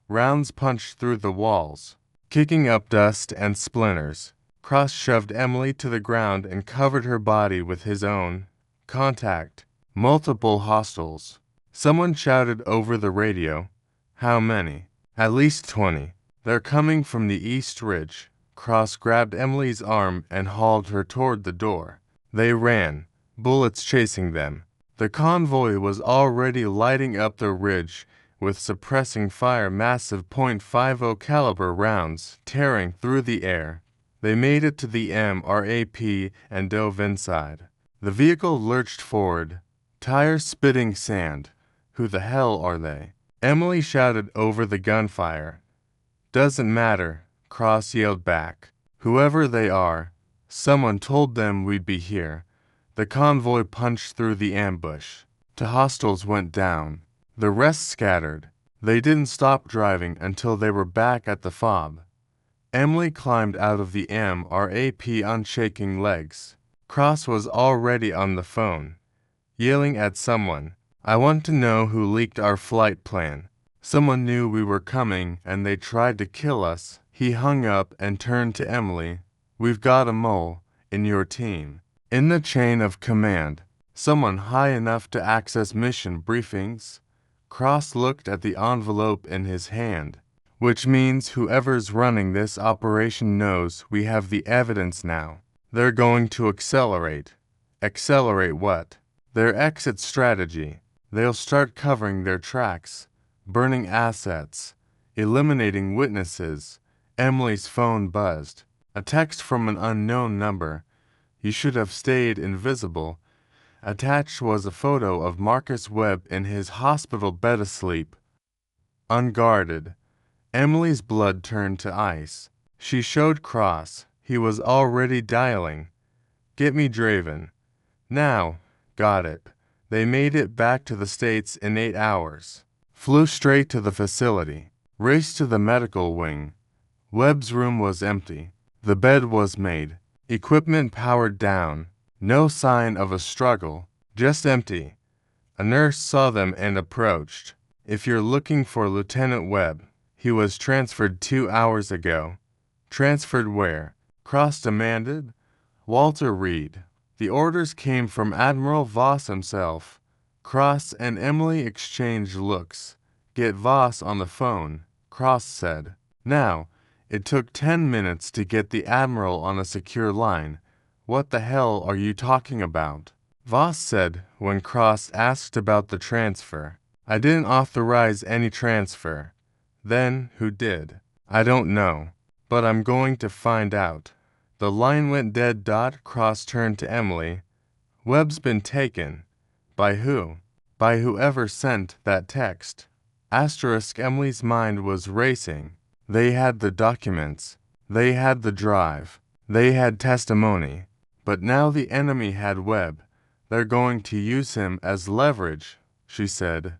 Rounds punched through the walls, kicking up dust and splinters. Cross shoved Emily to the ground and covered her body with his own. Contact. Multiple hostiles. Someone shouted over the radio. "How many?" "At least 20. They're coming from the East Ridge." Cross grabbed Emily's arm and hauled her toward the door. They ran, bullets chasing them. The convoy was already lighting up the ridge with suppressing fire, massive .50 caliber rounds tearing through the air. They made it to the MRAP and dove inside. The vehicle lurched forward, tires spitting sand. "Who the hell are they?" Emily shouted over the gunfire. "Doesn't matter," Cross yelled back. "Whoever they are, someone told them we'd be here." The convoy punched through the ambush. 2 hostiles went down. The rest scattered. They didn't stop driving until they were back at the fob. Emily climbed out of the MRAP on shaking legs. Cross was already on the phone, yelling at someone. "I want to know who leaked our flight plan. Someone knew we were coming and they tried to kill us." He hung up and turned to Emily. "We've got a mole in your team. In the chain of command. Someone high enough to access mission briefings." Cross looked at the envelope in his hand. "Which means whoever's running this operation knows we have the evidence now. They're going to accelerate." "Accelerate what?" "Their exit strategy. They'll start covering their tracks, burning assets, eliminating witnesses." Emily's phone buzzed. A text from an unknown number. "You should have stayed invisible." Attached was a photo of Marcus Webb in his hospital bed asleep, unguarded. Emily's blood turned to ice. She showed Cross. He was already dialing. "Get me Draven. Now." "Got it." They made it back to the States in 8 hours. Flew straight to the facility. Raced to the medical wing. Webb's room was empty. The bed was made. Equipment powered down. No sign of a struggle. Just empty. A nurse saw them and approached. "If you're looking for Lieutenant Webb, he was transferred 2 hours ago." "Transferred where?" Cross demanded. "Walter Reed." The orders came from Admiral Voss himself. Cross and Emily exchanged looks. "Get Voss on the phone," Cross said. Now, it took 10 minutes to get the Admiral on a secure line. "What the hell are you talking about?" Voss said when Cross asked about the transfer. "I didn't authorize any transfer." "Then who did?" "I don't know, but I'm going to find out." The line went dead. Cross turned to Emily. "Webb's been taken." "By who?" by whoever sent that text. Asterisk Emily's mind was racing. They had the documents. They had the drive. They had testimony. But now the enemy had Webb. They're going to use him as leverage, she said.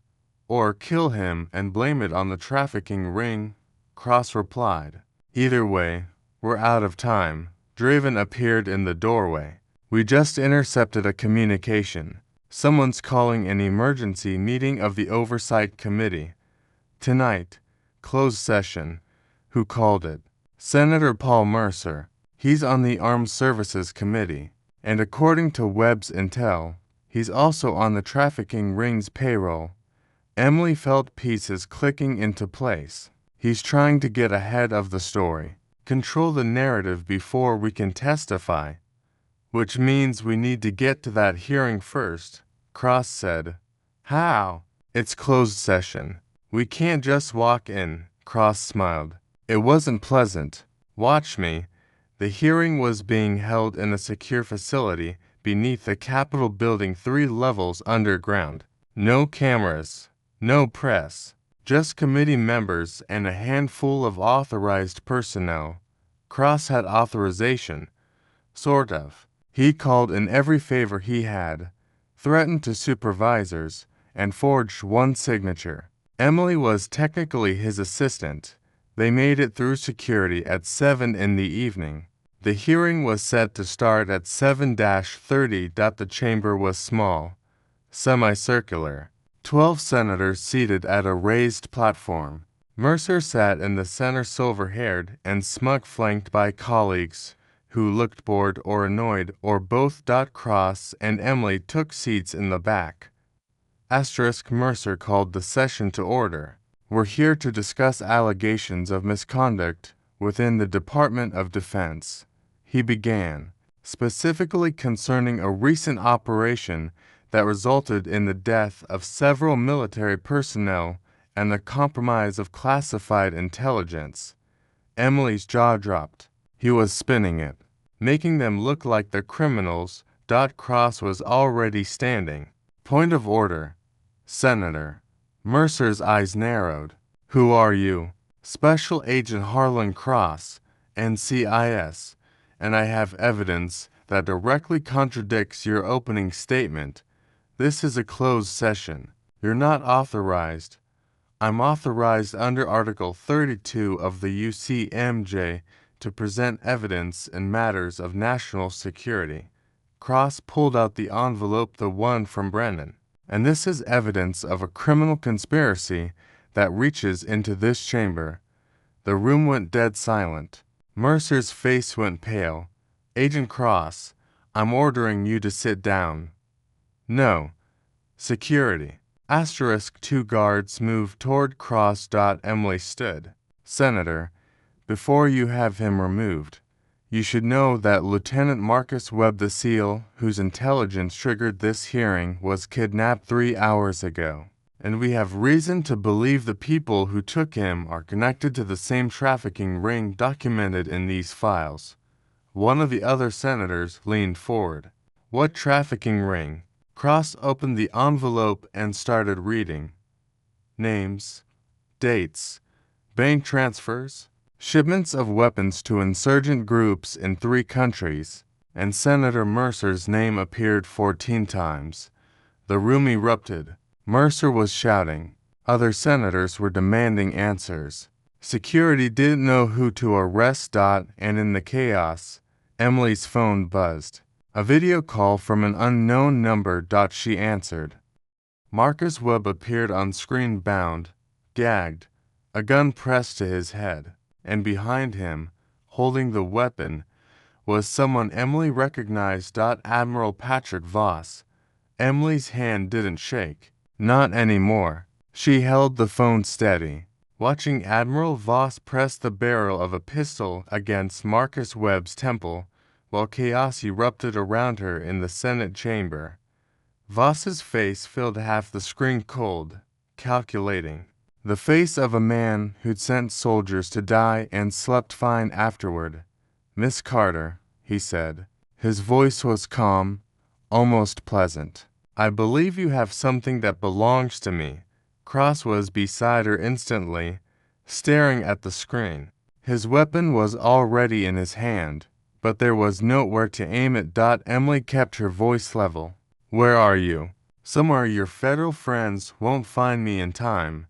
Or kill him and blame it on the trafficking ring, Cross replied. Either way, we're out of time. Draven appeared in the doorway. We just intercepted a communication. Someone's calling an emergency meeting of the Oversight Committee. Tonight, closed session. Who called it? Senator Paul Mercer. He's on the Armed Services Committee. And according to Webb's intel, he's also on the trafficking ring's payroll. Emily felt pieces clicking into place. He's trying to get ahead of the story, control the narrative before we can testify. Which means we need to get to that hearing first, Cross said. How? It's closed session. We can't just walk in, Cross smiled. It wasn't pleasant. Watch me. The hearing was being held in a secure facility beneath the Capitol building 3 levels underground. No cameras, no press, just committee members and a handful of authorized personnel. Cross had authorization, sort of. He called in every favor he had, threatened to supervisors, and forged one signature. Emily was technically his assistant. They made it through security at 7 in the evening. The hearing was set to start at 7-30. The chamber was small, semicircular. 12 senators seated at a raised platform. Mercer sat in the center, silver-haired and smug, flanked by colleagues who looked bored or annoyed, or both. Cross and Emily took seats in the back. Asterisk Mercer called the session to order. We're here to discuss allegations of misconduct within the Department of Defense, he began, specifically concerning a recent operation that resulted in the death of several military personnel and the compromise of classified intelligence. Emily's jaw dropped. He was spinning it, making them look like the criminals. Cross was already standing. Point of order, Senator. Mercer's eyes narrowed. Who are you? Special Agent Harlan Cross, NCIS, and I have evidence that directly contradicts your opening statement. This is a closed session. You're not authorized. I'm authorized under Article 32 of the UCMJ to present evidence in matters of national security. Cross pulled out the envelope, the one from Brennan. And this is evidence of a criminal conspiracy that reaches into this chamber. The room went dead silent. Mercer's face went pale. Agent Cross, I'm ordering you to sit down. No. Security. Asterisk 2 guards moved toward Cross. Emily stood. Senator, before you have him removed, you should know that Lieutenant Marcus Webb the SEAL, whose intelligence triggered this hearing, was kidnapped 3 hours ago. And we have reason to believe the people who took him are connected to the same trafficking ring documented in these files. One of the other senators leaned forward. What trafficking ring? Cross opened the envelope and started reading. Names, dates, bank transfers, shipments of weapons to insurgent groups in 3 countries, and Senator Mercer's name appeared 14 times. The room erupted. Mercer was shouting. Other senators were demanding answers. Security didn't know who to arrest. And in the chaos, Emily's phone buzzed. A video call from an unknown number. She answered. Marcus Webb appeared on screen, bound, gagged, a gun pressed to his head. And behind him, holding the weapon, was someone Emily recognized. Admiral Patrick Voss. Emily's hand didn't shake. Not anymore. She held the phone steady, watching Admiral Voss press the barrel of a pistol against Marcus Webb's temple, while chaos erupted around her in the Senate chamber. Voss's face filled half the screen, cold, calculating. The face of a man who'd sent soldiers to die and slept fine afterward. Miss Carter, he said. His voice was calm, almost pleasant. I believe you have something that belongs to me. Cross was beside her instantly, staring at the screen. His weapon was already in his hand, but there was nowhere to aim it. Emily kept her voice level. Where are you? Somewhere your federal friends won't find me in time.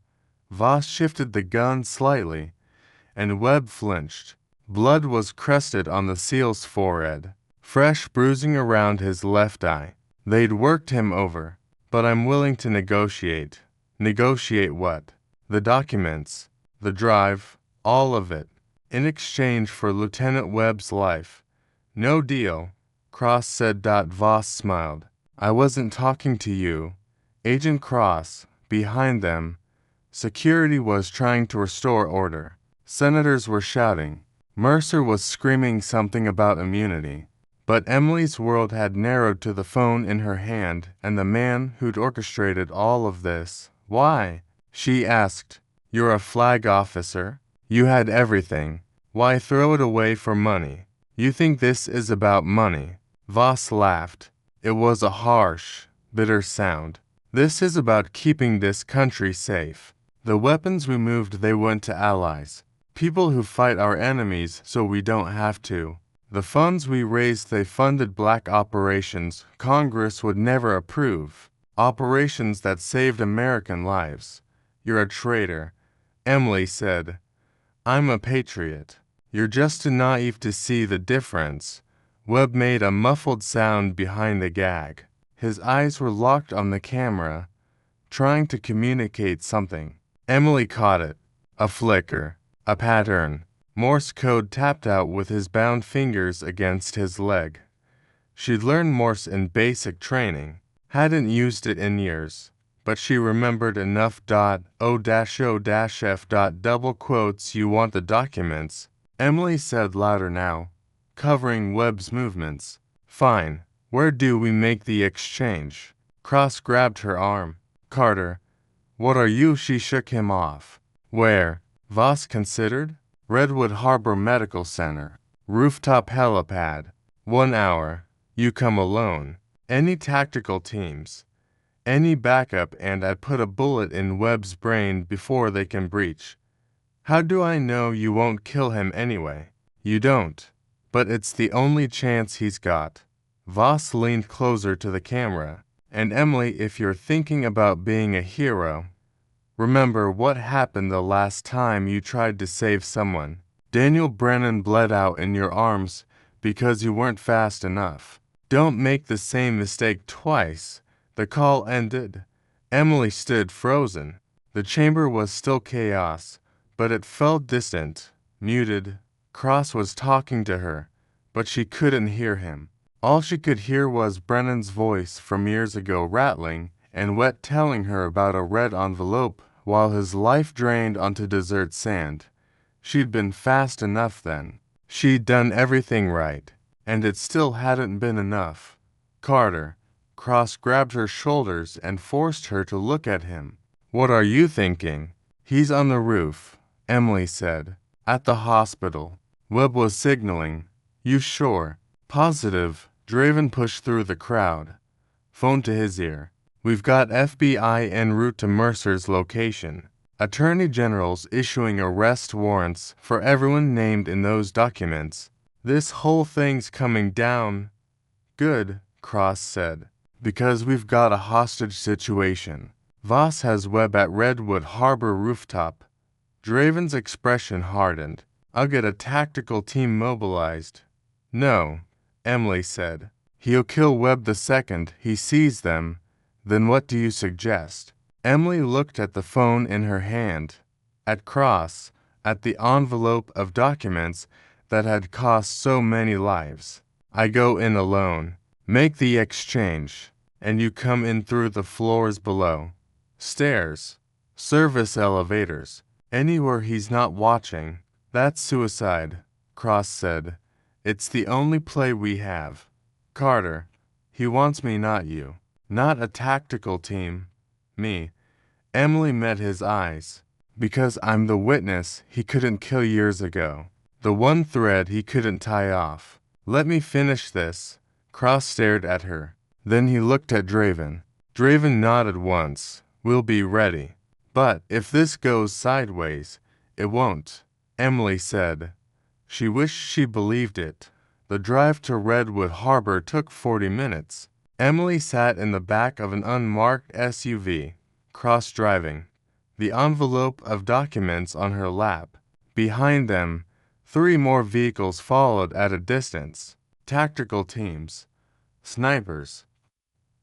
Voss shifted the gun slightly, and Webb flinched. Blood was crusted on the SEAL's forehead, fresh bruising around his left eye. They'd worked him over, but I'm willing to negotiate. Negotiate what? The documents, the drive, all of it, in exchange for Lieutenant Webb's life. No deal, Cross said. Voss smiled. I wasn't talking to you. Agent Cross, behind them, security was trying to restore order. Senators were shouting. Mercer was screaming something about immunity. But Emily's world had narrowed to the phone in her hand and the man who'd orchestrated all of this. Why? She asked. You're a flag officer. You had everything. Why throw it away for money? You think this is about money? Voss laughed. It was a harsh, bitter sound. This is about keeping this country safe. The weapons we moved, they went to allies. People who fight our enemies so we don't have to. The funds we raised, they funded black operations Congress would never approve. Operations that saved American lives. You're a traitor, Emily said. I'm a patriot. You're just too naive to see the difference. Webb made a muffled sound behind the gag. His eyes were locked on the camera, trying to communicate something. Emily caught it. A flicker. A pattern. Morse code tapped out with his bound fingers against his leg. She'd learned Morse in basic training, hadn't used it in years, but she remembered enough. O-O-F. Double quotes. You want the documents? Emily said louder now, covering Webb's movements. Fine. Where do we make the exchange? Cross grabbed her arm. Carter. What are you? She shook him off. Where? Voss considered. Redwood Harbor Medical Center. Rooftop helipad. 1 hour. You come alone. Any tactical teams. Any backup, and I put a bullet in Webb's brain before they can breach. How do I know you won't kill him anyway? You don't. But it's the only chance he's got. Voss leaned closer to the camera. And Emily, if you're thinking about being a hero, remember what happened the last time you tried to save someone. Daniel Brennan bled out in your arms because you weren't fast enough. Don't make the same mistake twice. The call ended. Emily stood frozen. The chamber was still chaos, but it felt distant, muted. Cross was talking to her, but she couldn't hear him. All she could hear was Brennan's voice from years ago rattling and wet, telling her about a red envelope while his life drained onto desert sand. She'd been fast enough then. She'd done everything right, and it still hadn't been enough. Carter. Cross grabbed her shoulders and forced her to look at him. What are you thinking? He's on the roof, Emily said. At the hospital. Webb was signaling. You sure? Positive. Draven pushed through the crowd. Phone to his ear. We've got FBI en route to Mercer's location. Attorney General's issuing arrest warrants for everyone named in those documents. This whole thing's coming down. Good, Cross said, because we've got a hostage situation. Voss has Webb at Redwood Harbor rooftop. Draven's expression hardened. I'll get a tactical team mobilized. No, Emily said. He'll kill Webb the second he sees them. Then what do you suggest? Emily looked at the phone in her hand, at Cross, at the envelope of documents that had cost so many lives. I go in alone, make the exchange, and you come in through the floors below. Stairs, service elevators, anywhere he's not watching. That's suicide, Cross said. It's the only play we have. Carter, he wants me, not you. Not a tactical team. Me. Emily met his eyes. Because I'm the witness he couldn't kill years ago. The one thread he couldn't tie off. Let me finish this. Cross stared at her. Then he looked at Draven. Draven nodded once. We'll be ready. But if this goes sideways, it won't, Emily said. She wished she believed it. The drive to Redwood Harbor took 40 minutes. Emily sat in the back of an unmarked SUV, cross-driving, the envelope of documents on her lap. Behind them, 3 more vehicles followed at a distance. Tactical teams. Snipers.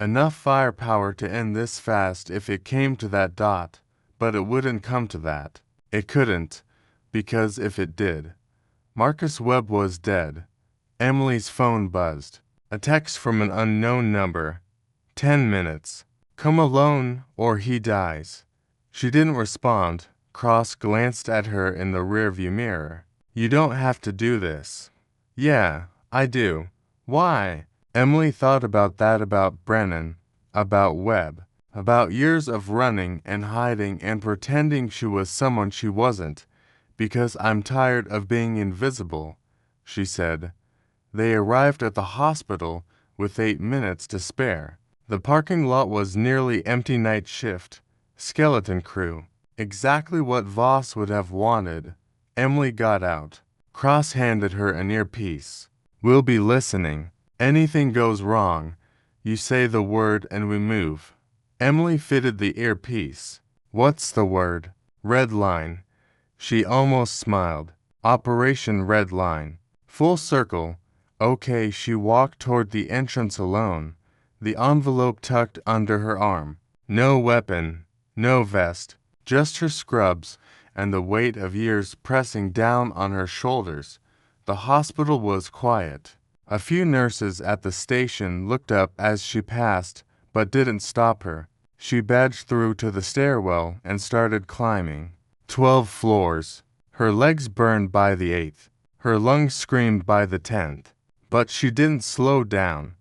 Enough firepower to end this fast if it came to that dot, but it wouldn't come to that. It couldn't, because if it did, Marcus Webb was dead. Emily's phone buzzed. A text from an unknown number. 10 minutes. Come alone or he dies. She didn't respond. Cross glanced at her in the rearview mirror. You don't have to do this. Yeah, I do. Why? Emily thought about that, about Brennan, about Webb, about years of running and hiding and pretending she was someone she wasn't, because I'm tired of being invisible, she said. They arrived at the hospital with 8 minutes to spare. The parking lot was nearly empty. Night shift. Skeleton crew. Exactly what Voss would have wanted. Emily got out. Cross handed her an earpiece. We'll be listening. Anything goes wrong, you say the word and we move. Emily fitted the earpiece. What's the word? Red line. She almost smiled. Operation Red Line. Full circle. Okay, she walked toward the entrance alone, the envelope tucked under her arm. No weapon, no vest, just her scrubs and the weight of years pressing down on her shoulders. The hospital was quiet. A few nurses at the station looked up as she passed, but didn't stop her. She badged through to the stairwell and started climbing. 12 floors. Her legs burned by the 8th. Her lungs screamed by the 10th. But she didn't slow down.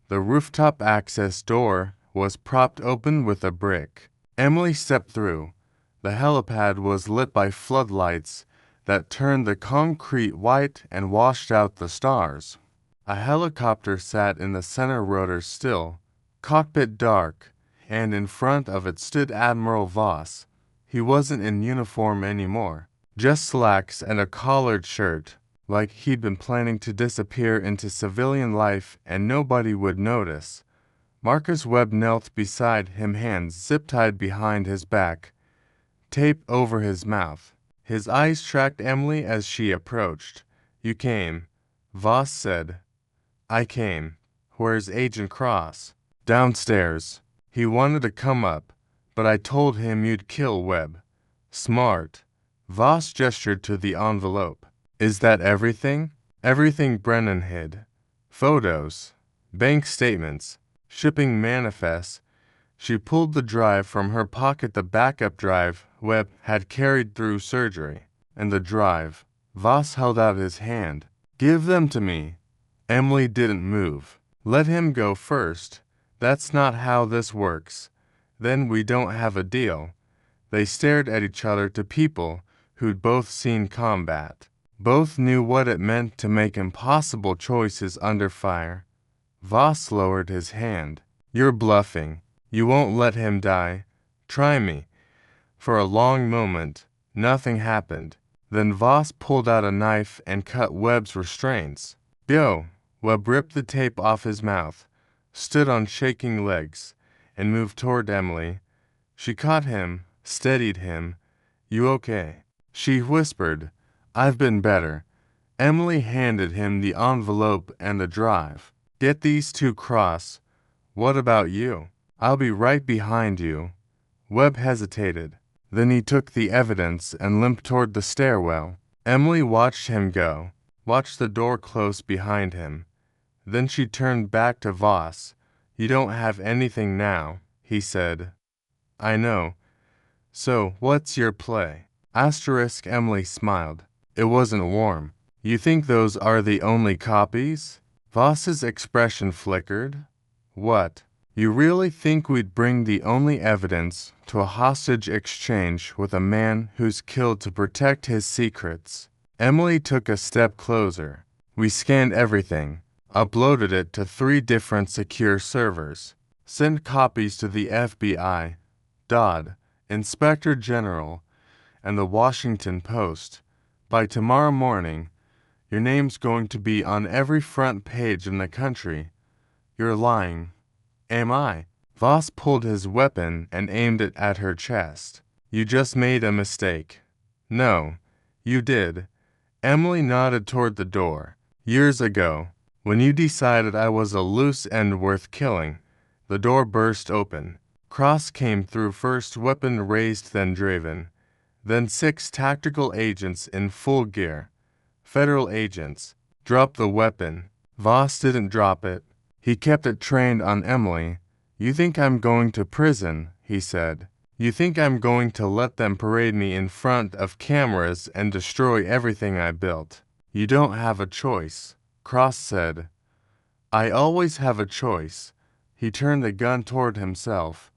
The rooftop access door was propped open with a brick. Emily stepped through. The helipad was lit by floodlights that turned the concrete white and washed out the stars. A helicopter sat in the center rotor still, cockpit dark, and in front of it stood Admiral Voss. He wasn't in uniform anymore, just slacks and a collared shirt, like he'd been planning to disappear into civilian life and nobody would notice. Marcus Webb knelt beside him, hands zip-tied behind his back, tape over his mouth. His eyes tracked Emily as she approached. You came, Voss said. I came. Where's Agent Cross? Downstairs. He wanted to come up, but I told him you'd kill Webb. Smart. Voss gestured to the envelope. Is that everything? Everything Brennan hid. Photos, bank statements, shipping manifests. She pulled the drive from her pocket, the backup drive Webb had carried through surgery. And the drive. Voss held out his hand. Give them to me. Emily didn't move. Let him go first. That's not how this works. Then we don't have a deal. They stared at each other, to people who'd both seen combat. Both knew what it meant to make impossible choices under fire. Voss lowered his hand. You're bluffing. You won't let him die. Try me. For a long moment, nothing happened. Then Voss pulled out a knife and cut Webb's restraints. Go. Webb ripped the tape off his mouth, stood on shaking legs, and moved toward Emily. She caught him, steadied him. You okay? She whispered. I've been better. Emily handed him the envelope and the drive. Get these 2 Cross. What about you? I'll be right behind you. Webb hesitated. Then he took the evidence and limped toward the stairwell. Emily watched him go, watched the door close behind him. Then she turned back to Voss. You don't have anything now, he said. I know. So, what's your play? Emily smiled. It wasn't warm. You think those are the only copies? Voss's expression flickered. What? You really think we'd bring the only evidence to a hostage exchange with a man who's killed to protect his secrets? Emily took a step closer. We scanned everything, uploaded it to 3 different secure servers. Send copies to the FBI, Dodd, Inspector General, and the Washington Post. By tomorrow morning, your name's going to be on every front page in the country. You're lying. Am I? Voss pulled his weapon and aimed it at her chest. You just made a mistake. No, you did. Emily nodded toward the door. Years ago, when you decided I was a loose end worth killing, the door burst open. Cross came through, first weapon raised, then driven. Then 6 tactical agents in full gear. Federal agents. Drop the weapon. Voss didn't drop it. He kept it trained on Emily. You think I'm going to prison, he said. You think I'm going to let them parade me in front of cameras and destroy everything I built? You don't have a choice, Cross said. I always have a choice. He turned the gun toward himself.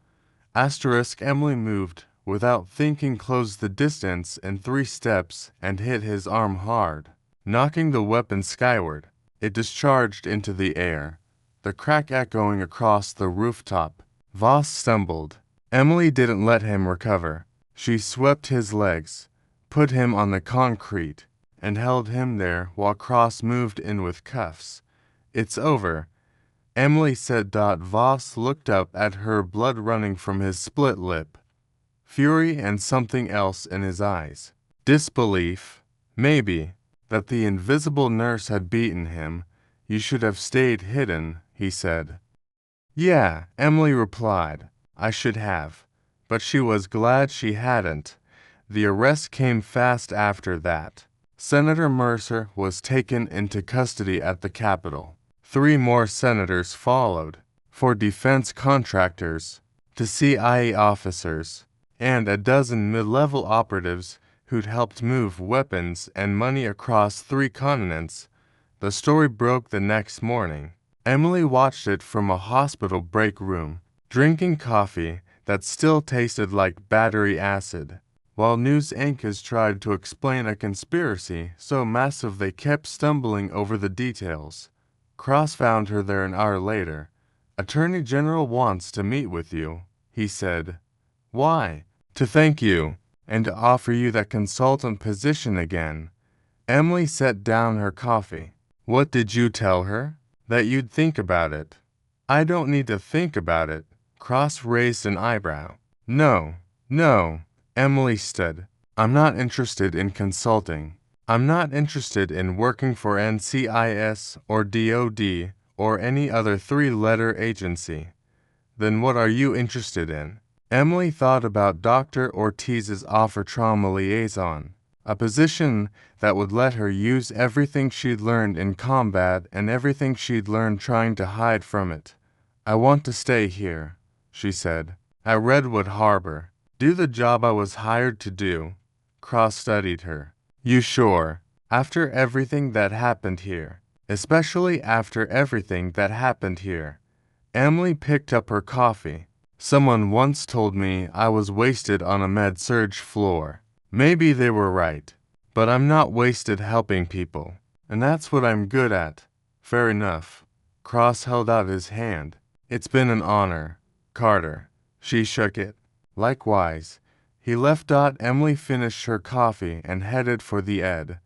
Emily moved, without thinking, closed the distance in 3 steps and hit his arm hard, knocking the weapon skyward. It discharged into the air, the crack echoing across the rooftop. Voss stumbled. Emily didn't let him recover. She swept his legs, put him on the concrete, and held him there while Cross moved in with cuffs. It's over, Emily said. Voss looked up at her, blood running from his split lip, fury and something else in his eyes. Disbelief, maybe, that the invisible nurse had beaten him. You should have stayed hidden, he said. Yeah, Emily replied. I should have. But she was glad she hadn't. The arrest came fast after that. Senator Mercer was taken into custody at the Capitol. 3 more senators followed, 4 defense contractors, 2 CIA officers, and a dozen mid-level operatives who'd helped move weapons and money across 3 continents. The story broke the next morning. Emily watched it from a hospital break room, drinking coffee that still tasted like battery acid, while news anchors tried to explain a conspiracy so massive they kept stumbling over the details. Cross found her there an hour later. Attorney General wants to meet with you, he said. Why? To thank you, and to offer you that consultant position again. Emily set down her coffee. What did you tell her? That you'd think about it. I don't need to think about it. Cross raised an eyebrow. No, Emily stood. I'm not interested in consulting. I'm not interested in working for NCIS or DOD or any other 3-letter agency. Then what are you interested in? Emily thought about Dr. Ortiz's offer, trauma liaison, a position that would let her use everything she'd learned in combat and everything she'd learned trying to hide from it. I want to stay here, she said, at Redwood Harbor. Do the job I was hired to do. Cross studied her. You sure? After everything that happened here. Especially after everything that happened here. Emily picked up her coffee. Someone once told me I was wasted on a med-surg floor. Maybe they were right. But I'm not wasted helping people. And that's what I'm good at. Fair enough. Cross held out his hand. It's been an honor, Carter. She shook it. Likewise. He left. Emily finished her coffee and headed for the Ed.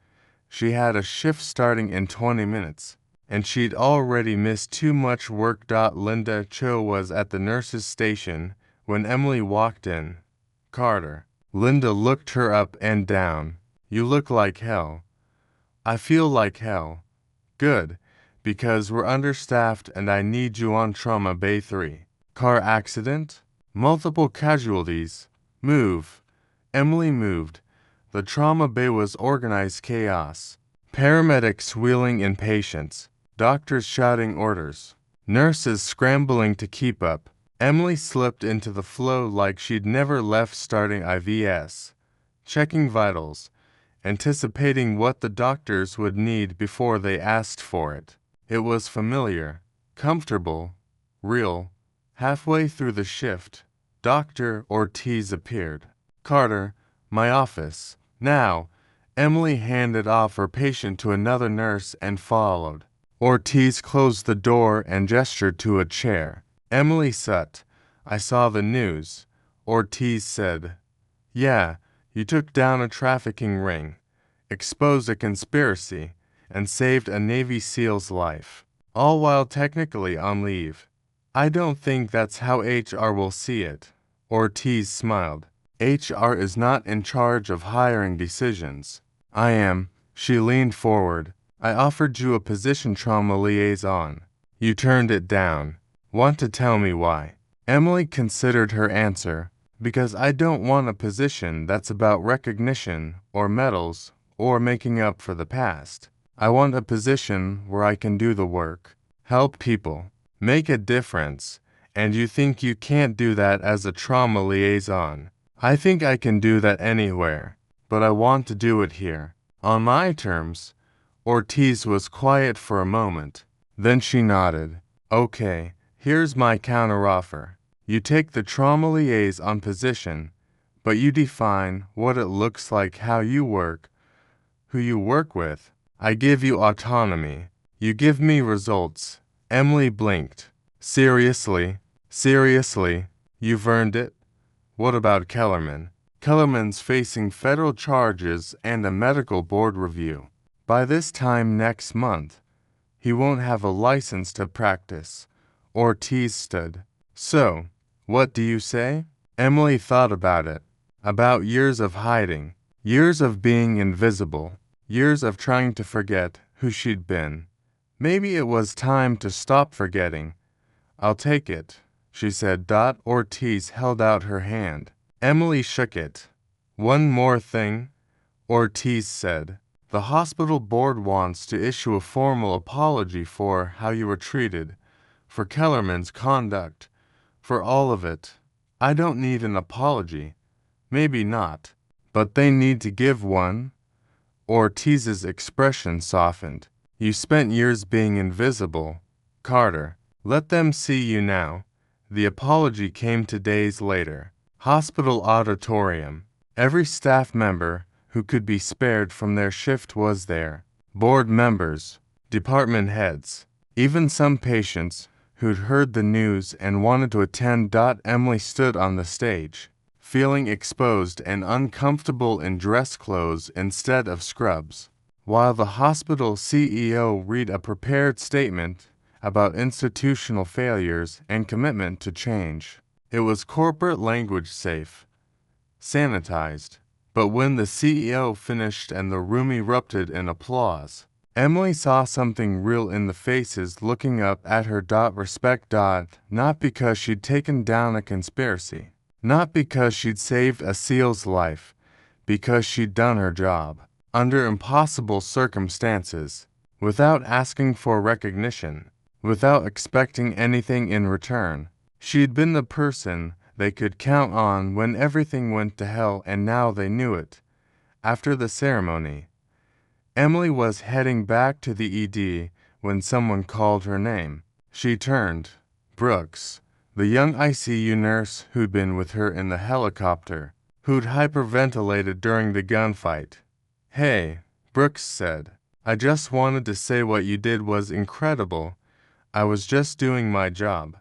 She had a shift starting in 20 minutes, and she'd already missed too much work. Linda Cho was at the nurse's station when Emily walked in. Carter. Linda looked her up and down. You look like hell. I feel like hell. Good, because we're understaffed and I need you on Trauma Bay 3. Car accident? Multiple casualties. Move. Emily moved. The trauma bay was organized chaos. Paramedics wheeling in patients. Doctors shouting orders. Nurses scrambling to keep up. Emily slipped into the flow like she'd never left, starting IVs. Checking vitals. Anticipating what the doctors would need before they asked for it. It was familiar. Comfortable. Real. Halfway through the shift, Dr. Ortiz appeared. Carter, my office. Now. Emily handed off her patient to another nurse and followed. Ortiz closed the door and gestured to a chair. Emily said, I saw the news. Ortiz said, yeah, you took down a trafficking ring, exposed a conspiracy, and saved a Navy SEAL's life, all while technically on leave. I don't think that's how HR will see it. Ortiz smiled. HR is not in charge of hiring decisions. I am. She leaned forward. I offered you a position, trauma liaison. You turned it down. Want to tell me why? Emily considered her answer. Because I don't want a position that's about recognition or medals or making up for the past. I want a position where I can do the work, help people, make a difference, and you think you can't do that as a trauma liaison. I think I can do that anywhere, but I want to do it here, on my terms. Ortiz was quiet for a moment. Then she nodded. Okay, here's my counteroffer. You take the trauma liaison position, but you define what it looks like, how you work, who you work with. I give you autonomy. You give me results. Emily blinked. Seriously? Seriously? You've earned it? What about Kellerman? Kellerman's facing federal charges and a medical board review. By this time next month, he won't have a license to practice. Ortiz stood. So, what do you say? Emily thought about it. About years of hiding, years of being invisible, years of trying to forget who she'd been. Maybe it was time to stop forgetting. I'll take it, she said. Ortiz held out her hand. Emily shook it. One more thing, Ortiz said. The hospital board wants to issue a formal apology for how you were treated, for Kellerman's conduct, for all of it. I don't need an apology. Maybe not. But they need to give one. Ortiz's expression softened. You spent years being invisible. Carter, let them see you now. The apology came 2 days later. Hospital auditorium. Every staff member who could be spared from their shift was there. Board members, department heads, even some patients who'd heard the news and wanted to attend. Emily stood on the stage, feeling exposed and uncomfortable in dress clothes instead of scrubs, while the hospital CEO read a prepared statement about institutional failures and commitment to change. It was corporate language, safe, sanitized. But when the CEO finished and the room erupted in applause, Emily saw something real in the faces looking up at her. Respect. Not because she'd taken down a conspiracy, not because she'd saved a SEAL's life, because she'd done her job, under impossible circumstances, without asking for recognition, without expecting anything in return. She'd been the person they could count on when everything went to hell, and now they knew it. After the ceremony, Emily was heading back to the ED when someone called her name. She turned. Brooks, the young ICU nurse who'd been with her in the helicopter, who'd hyperventilated during the gunfight. Hey, Brooks said. I just wanted to say what you did was incredible. I was just doing my job.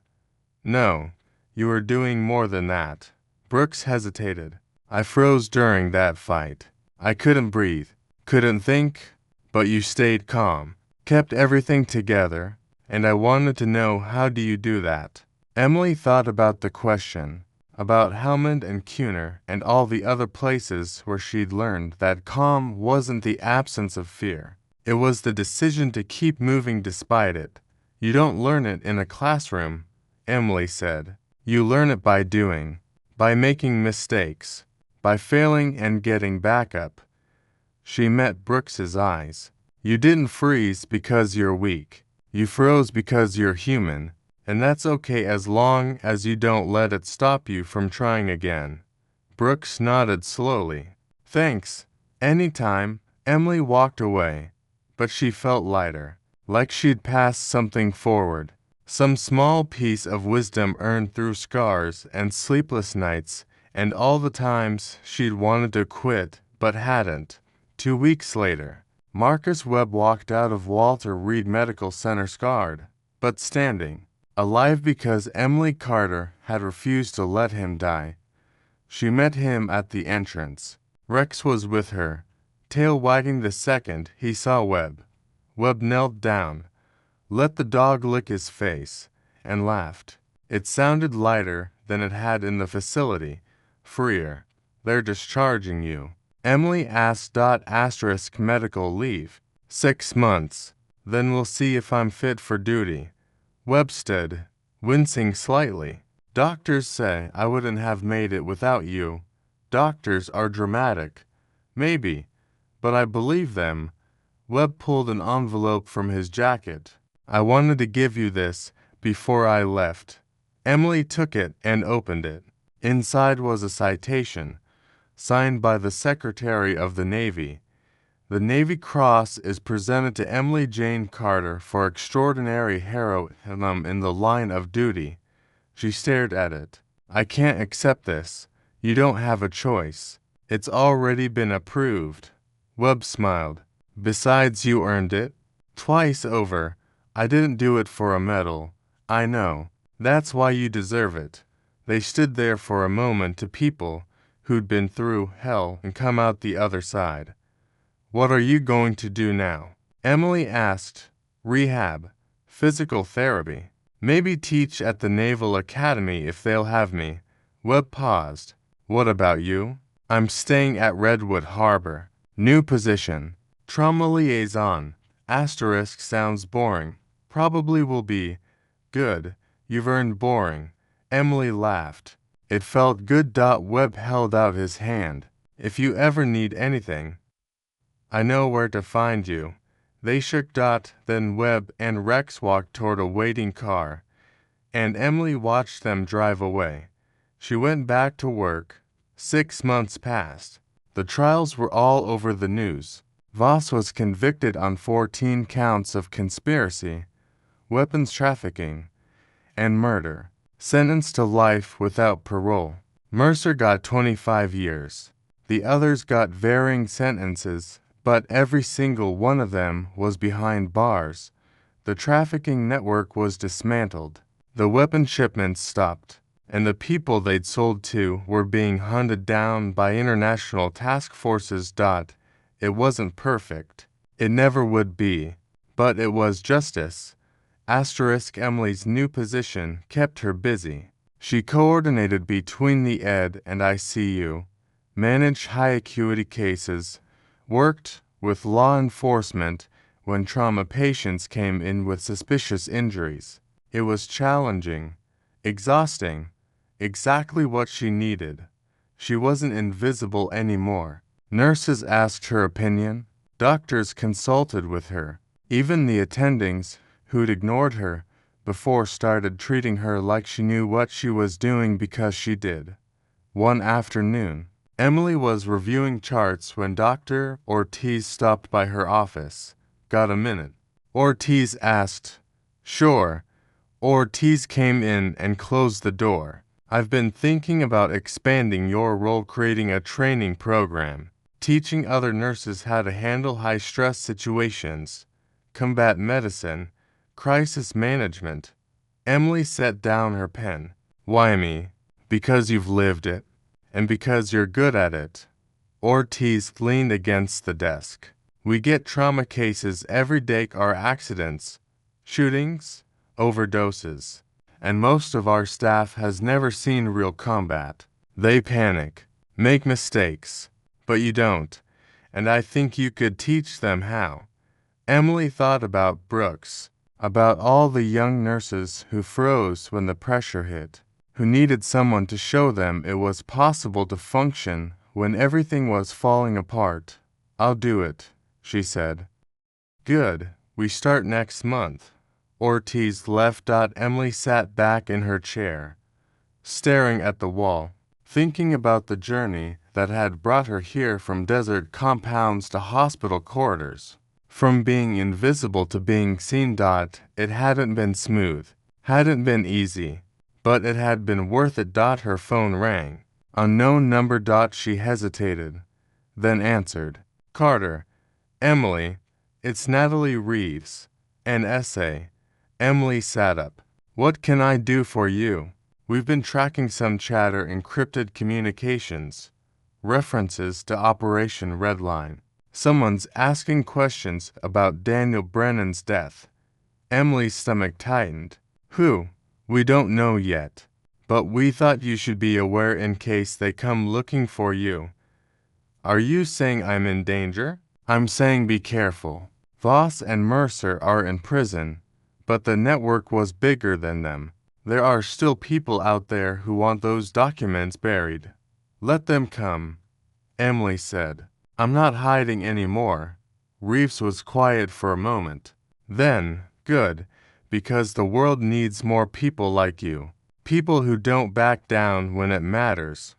No, you were doing more than that. Brooks hesitated. I froze during that fight. I couldn't breathe, couldn't think, but you stayed calm, kept everything together, and I wanted to know, how do you do that? Emily thought about the question, about Helmand and Kuhner and all the other places where she'd learned that calm wasn't the absence of fear. It was the decision to keep moving despite it. You don't learn it in a classroom, Emily said. You learn it by doing, by making mistakes, by failing and getting back up. She met Brooks's eyes. You didn't freeze because you're weak. You froze because you're human, and that's okay as long as you don't let it stop you from trying again. Brooks nodded slowly. Thanks. Anytime. Emily walked away, but she felt lighter, like she'd passed something forward. Some small piece of wisdom earned through scars and sleepless nights and all the times she'd wanted to quit but hadn't. 2 weeks later, Marcus Webb walked out of Walter Reed Medical Center scarred, but standing. alive because Emily Carter had refused to let him die. She met him at the entrance. Rex was with her, tail wagging the second he saw Webb. Webb knelt down, let the dog lick his face, and laughed. It sounded lighter than it had in the facility, freer. They're discharging you. Emily asked ** medical leave. 6 months. Then we'll see if I'm fit for duty. Webb stood, wincing slightly. Doctors say I wouldn't have made it without you. Doctors are dramatic. Maybe, but I believe them. Webb pulled an envelope from his jacket. I wanted to give you this before I left. Emily took it and opened it. Inside was a citation, signed by the Secretary of the Navy. The Navy Cross is presented to Emily Jane Carter for extraordinary heroism in the line of duty. She stared at it. I can't accept this. You don't have a choice. It's already been approved. Webb smiled. Besides, you earned it. Twice over. I didn't do it for a medal. I know. That's why you deserve it. They stood there for a moment to people who'd been through hell and come out the other side. What are you going to do now? Emily asked. Rehab. Physical therapy. Maybe teach at the Naval Academy if they'll have me. Webb paused. What about you? I'm staying at Redwood Harbor. New position. Trauma liaison. Asterisk sounds boring. Probably will be. Good. You've earned boring. Emily laughed. It felt good. Webb held out his hand. If you ever need anything, I know where to find you. They shook. Then Webb and Rex walked toward a waiting car, and Emily watched them drive away. She went back to work. 6 months passed. The trials were all over the news. Voss was convicted on 14 counts of conspiracy, weapons trafficking, and murder, sentenced to life without parole. Mercer got 25 years. The others got varying sentences, but every single one of them was behind bars. The trafficking network was dismantled. The weapon shipments stopped, and the people they'd sold to were being hunted down by international task forces. It wasn't perfect. It never would be. But it was justice. Emily's new position kept her busy. She coordinated between the ED and ICU, managed high-acuity cases, worked with law enforcement when trauma patients came in with suspicious injuries. It was challenging, exhausting, exactly what she needed. She wasn't invisible anymore. Nurses asked her opinion. Doctors consulted with her. Even the attendings, who'd ignored her before, started treating her like she knew what she was doing because she did. One afternoon, Emily was reviewing charts when Dr. Ortiz stopped by her office. Got a minute? Ortiz asked. Sure. Ortiz came in and closed the door. I've been thinking about expanding your role, creating a training program, teaching other nurses how to handle high-stress situations, combat medicine, crisis management. Emily set down her pen. Why me? Because you've lived it, and because you're good at it. Ortiz leaned against the desk. We get trauma cases every day, car accidents, shootings, overdoses, and most of our staff has never seen real combat. They panic, make mistakes, but you don't, and I think you could teach them how. Emily thought about Brooks, about all the young nurses who froze when the pressure hit, who needed someone to show them it was possible to function when everything was falling apart. I'll do it, she said. Good, we start next month. Ortiz left. Emily sat back in her chair, staring at the wall, thinking about the journey that had brought her here from desert compounds to hospital corridors. From being invisible to being seen. It hadn't been smooth, hadn't been easy, but it had been worth it. Her phone rang. Unknown number. She hesitated, then answered. Carter. Emily. It's Natalie Reeves. An essay. Emily sat up. What can I do for you? We've been tracking some chatter encrypted communications. References to Operation Redline. Someone's asking questions about Daniel Brennan's death. Emily's stomach tightened. Who? We don't know yet. But we thought you should be aware in case they come looking for you. Are you saying I'm in danger? I'm saying be careful. Voss and Mercer are in prison, but the network was bigger than them. There are still people out there who want those documents buried. Let them come, Emily said. I'm not hiding anymore. Reeves was quiet for a moment. Then, good, because the world needs more people like you. People who don't back down when it matters.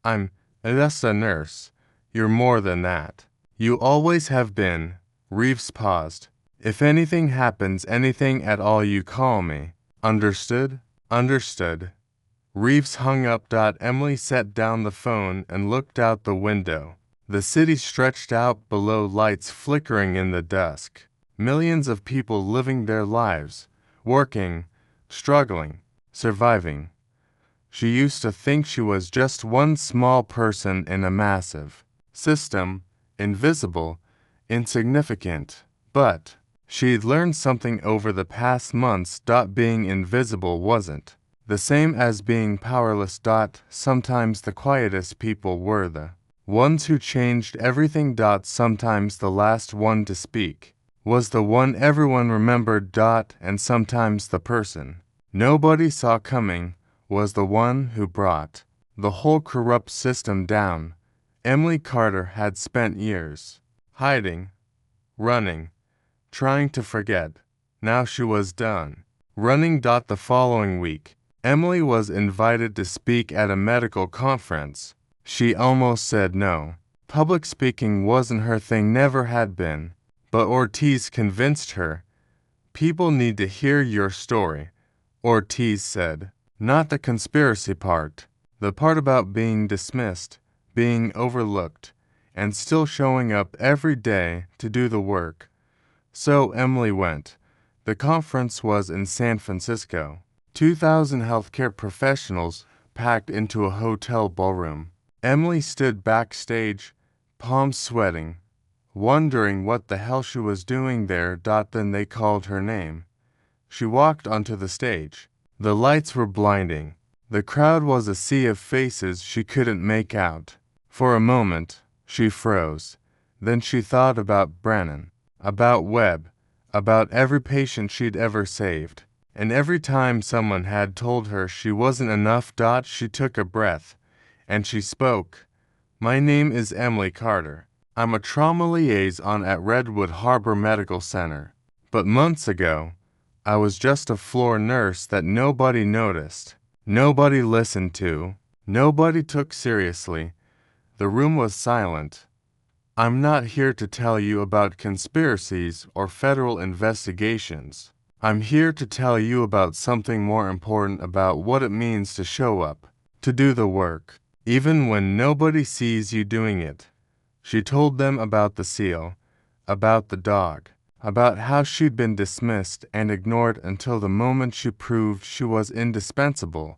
I'm just a nurse. You're more than that. You always have been. Reeves paused. If anything happens, anything at all, you call me. Understood? Understood. Reeves hung up. Emily set down the phone and looked out the window. The city stretched out below, lights flickering in the dusk. Millions of people living their lives, working, struggling, surviving. She used to think she was just one small person in a massive system, invisible, insignificant. But she'd learned something over the past months. Being invisible wasn't the same as being powerless. Sometimes the quietest people were the ones who changed everything. Sometimes the last one to speak was the one everyone remembered. And sometimes the person nobody saw coming was the one who brought the whole corrupt system down. Emily Carter had spent years hiding, running, trying to forget. Now she was done running. The following week, Emily was invited to speak at a medical conference. She almost said no. Public speaking wasn't her thing, never had been. But Ortiz convinced her. People need to hear your story, Ortiz said. Not the conspiracy part. The part about being dismissed, being overlooked, and still showing up every day to do the work. So Emily went. The conference was in San Francisco. 2,000 healthcare professionals packed into a hotel ballroom. Emily stood backstage, palms sweating, wondering what the hell she was doing there. Then they called her name. She walked onto the stage. The lights were blinding. The crowd was a sea of faces she couldn't make out. For a moment, she froze. Then she thought about Brennan, about Webb, about every patient she'd ever saved. And every time someone had told her she wasn't enough. She took a breath, and she spoke. My name is Emily Carter. I'm a trauma liaison at Redwood Harbor Medical Center. But months ago, I was just a floor nurse that nobody noticed, nobody listened to, nobody took seriously. The room was silent. I'm not here to tell you about conspiracies or federal investigations. I'm here to tell you about something more important, about what it means to show up, to do the work, even when nobody sees you doing it. She told them about the seal, about the dog, about how she'd been dismissed and ignored until the moment she proved she was indispensable.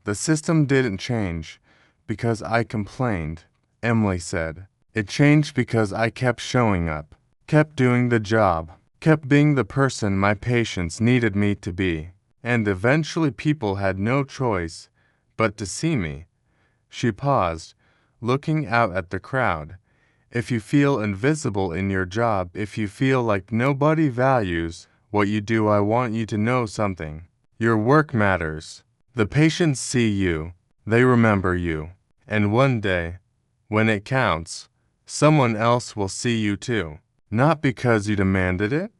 The system didn't change because I complained, Emily said. It changed because I kept showing up, kept doing the job, kept being the person my patients needed me to be. And eventually people had no choice but to see me. She paused, looking out at the crowd. If you feel invisible in your job, if you feel like nobody values what you do, I want you to know something. Your work matters. The patients see you. They remember you. And one day, when it counts, someone else will see you too. Not because you demanded it,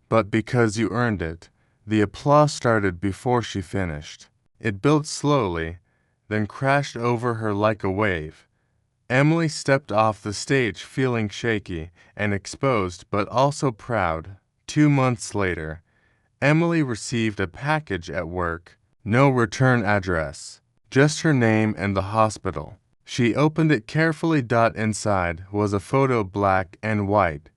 but because you earned it. The applause started before she finished. It built slowly, then crashed over her like a wave. Emily stepped off the stage feeling shaky and exposed, but also proud. 2 months later, Emily received a package at work. No return address, just her name and the hospital. She opened it carefully. Inside was a photo, black and white,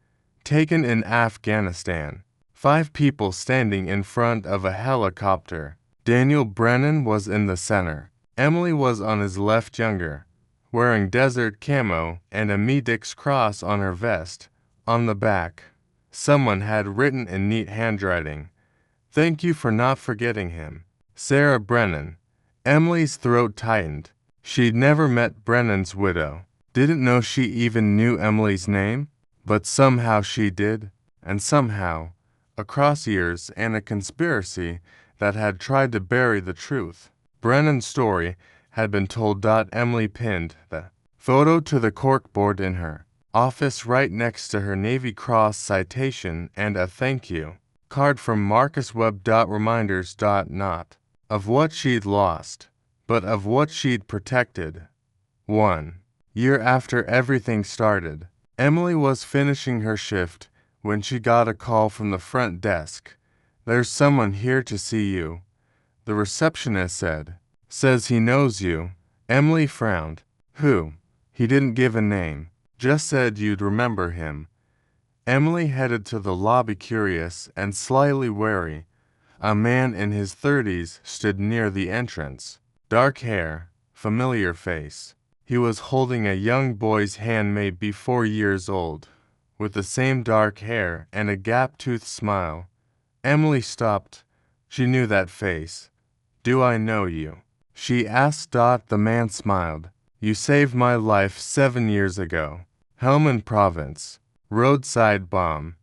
taken in Afghanistan. 5 people standing in front of a helicopter. Daniel Brennan was in the center. Emily was on his left, younger, wearing desert camo and a Medix cross on her vest. On the back, someone had written in neat handwriting, "Thank you for not forgetting him. Sarah Brennan." Emily's throat tightened. She'd never met Brennan's widow. Didn't know she even knew Emily's name, but somehow she did. And somehow, across years and a conspiracy that had tried to bury the truth, Brennan's story had been told. Emily pinned the photo to the corkboard in her office right next to her Navy Cross citation and a thank you card from Marcus Webb. Reminders. Not of what she'd lost, but of what she'd protected. 1 year after everything started, Emily was finishing her shift when she got a call from the front desk. "There's someone here to see you," the receptionist said. "Says he knows you." Emily frowned. "Who?" He didn't give a name, just said you'd remember him. Emily headed to the lobby, curious and slightly wary. A man in his 30s stood near the entrance. Dark hair, familiar face. He was holding a young boy's hand, maybe 4 years old, with the same dark hair and a gap-toothed smile. Emily stopped. She knew that face. "Do I know you?" she asked. The man smiled. "You saved my life 7 years ago. Helmand Province. Roadside bomb."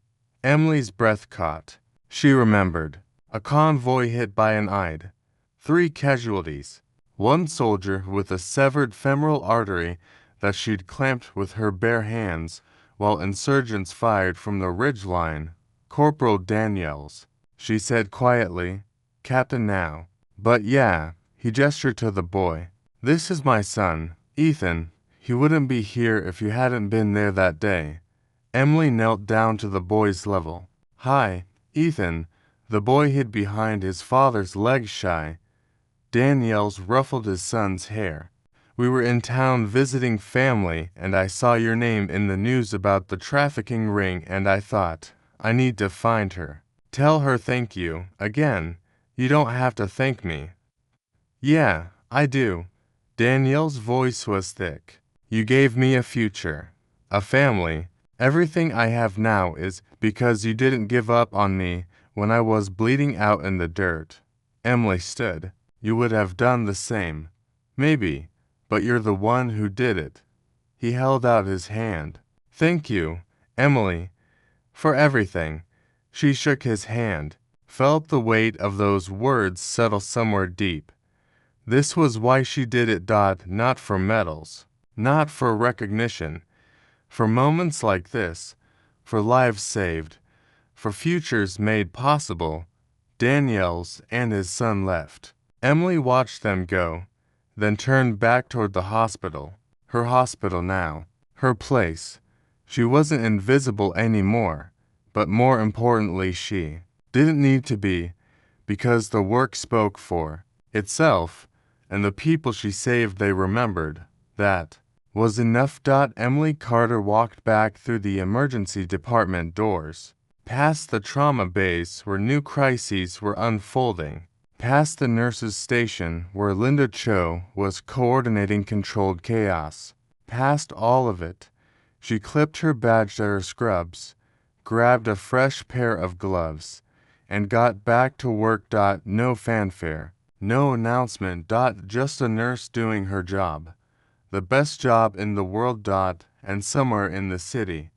Emily's breath caught. She remembered. A convoy hit by an Ide. 3 casualties. 1 soldier with a severed femoral artery that she'd clamped with her bare hands while insurgents fired from the ridgeline. "Corporal Daniels," she said quietly. "Captain now." "But yeah," he gestured to the boy. "This is my son, Ethan. He wouldn't be here if you hadn't been there that day." Emily knelt down to the boy's level. "Hi, Ethan." The boy hid behind his father's legs, shy. Daniels ruffled his son's hair. "We were in town visiting family, and I saw your name in the news about the trafficking ring, and I thought, I need to find her. Tell her thank you, again. You don't have to thank me." "Yeah, I do." Danielle's voice was thick. "You gave me a future, a family. Everything I have now is because you didn't give up on me when I was bleeding out in the dirt." Emily stood. "You would have done the same. Maybe, but you're the one who did it." He held out his hand. "Thank you, Emily, for everything." She shook his hand, felt the weight of those words settle somewhere deep. This was why she did it. Not for medals, not for recognition, for moments like this, for lives saved, for futures made possible. Daniels and his son left. Emily watched them go, then turned back toward the hospital. Her hospital now. Her place. She wasn't invisible anymore, but more importantly, she didn't need to be, because the work spoke for itself, and the people she saved, they remembered. That was enough. Emily Carter walked back through the emergency department doors, past the trauma bays where new crises were unfolding, past the nurses' station where Linda Cho was coordinating controlled chaos. Past all of it, she clipped her badge to her scrubs, grabbed a fresh pair of gloves, and got back to work. No fanfare, no announcement. Just a nurse doing her job. The best job in the world. And somewhere in the city,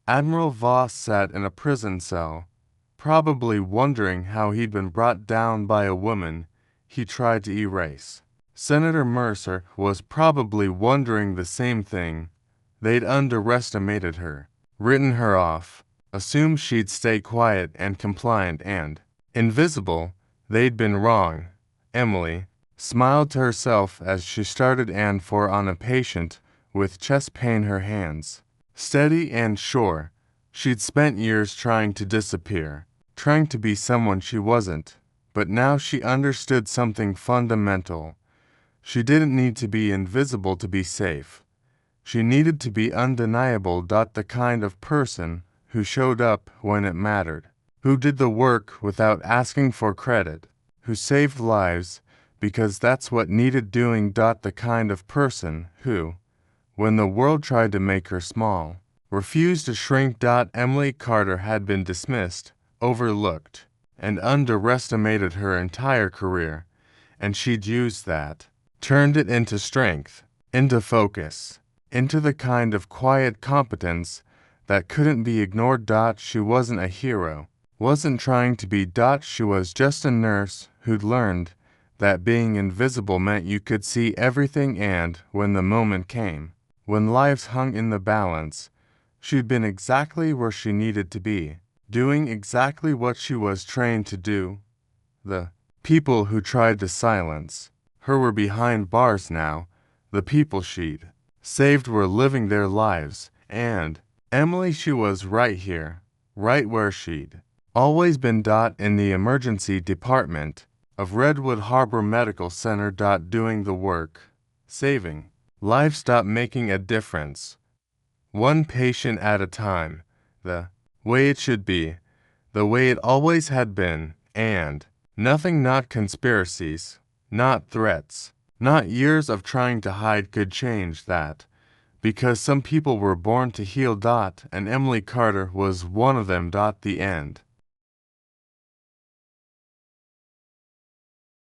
Admiral Voss sat in a prison cell, probably wondering how he'd been brought down by a woman he tried to erase. Senator Mercer was probably wondering the same thing. They'd underestimated her, written her off, assumed she'd stay quiet and compliant and invisible. They'd been wrong. Emily smiled to herself as she started and for on a patient with chest pain, her hands steady and sure. She'd spent years trying to disappear, trying to be someone she wasn't, but now she understood something fundamental. She didn't need to be invisible to be safe. She needed to be undeniable. The kind of person who showed up when it mattered, who did the work without asking for credit. who saved lives because that's what needed doing. The kind of person who, when the world tried to make her small, refused to shrink. Emily Carter had been dismissed, overlooked, and underestimated her entire career, and she'd used that, turned it into strength, into focus, into the kind of quiet competence that couldn't be ignored. She wasn't a hero, wasn't trying to be. She was just a nurse who'd learned that being invisible meant you could see everything, and when the moment came, when lives hung in the balance, she'd been exactly where she needed to be, doing exactly what she was trained to do. The people who tried to silence her were behind bars now. The people she'd saved were living their lives, and Emily, she was right here, right where she'd always been. In the emergency department of Redwood Harbor Medical Center. Doing the work, saving lives. Making a difference, one patient at a time, the way it should be, the way it always had been, and nothing, not conspiracies, not threats, not years of trying to hide could change that, because some people were born to heal. And Emily Carter was one of them. The end.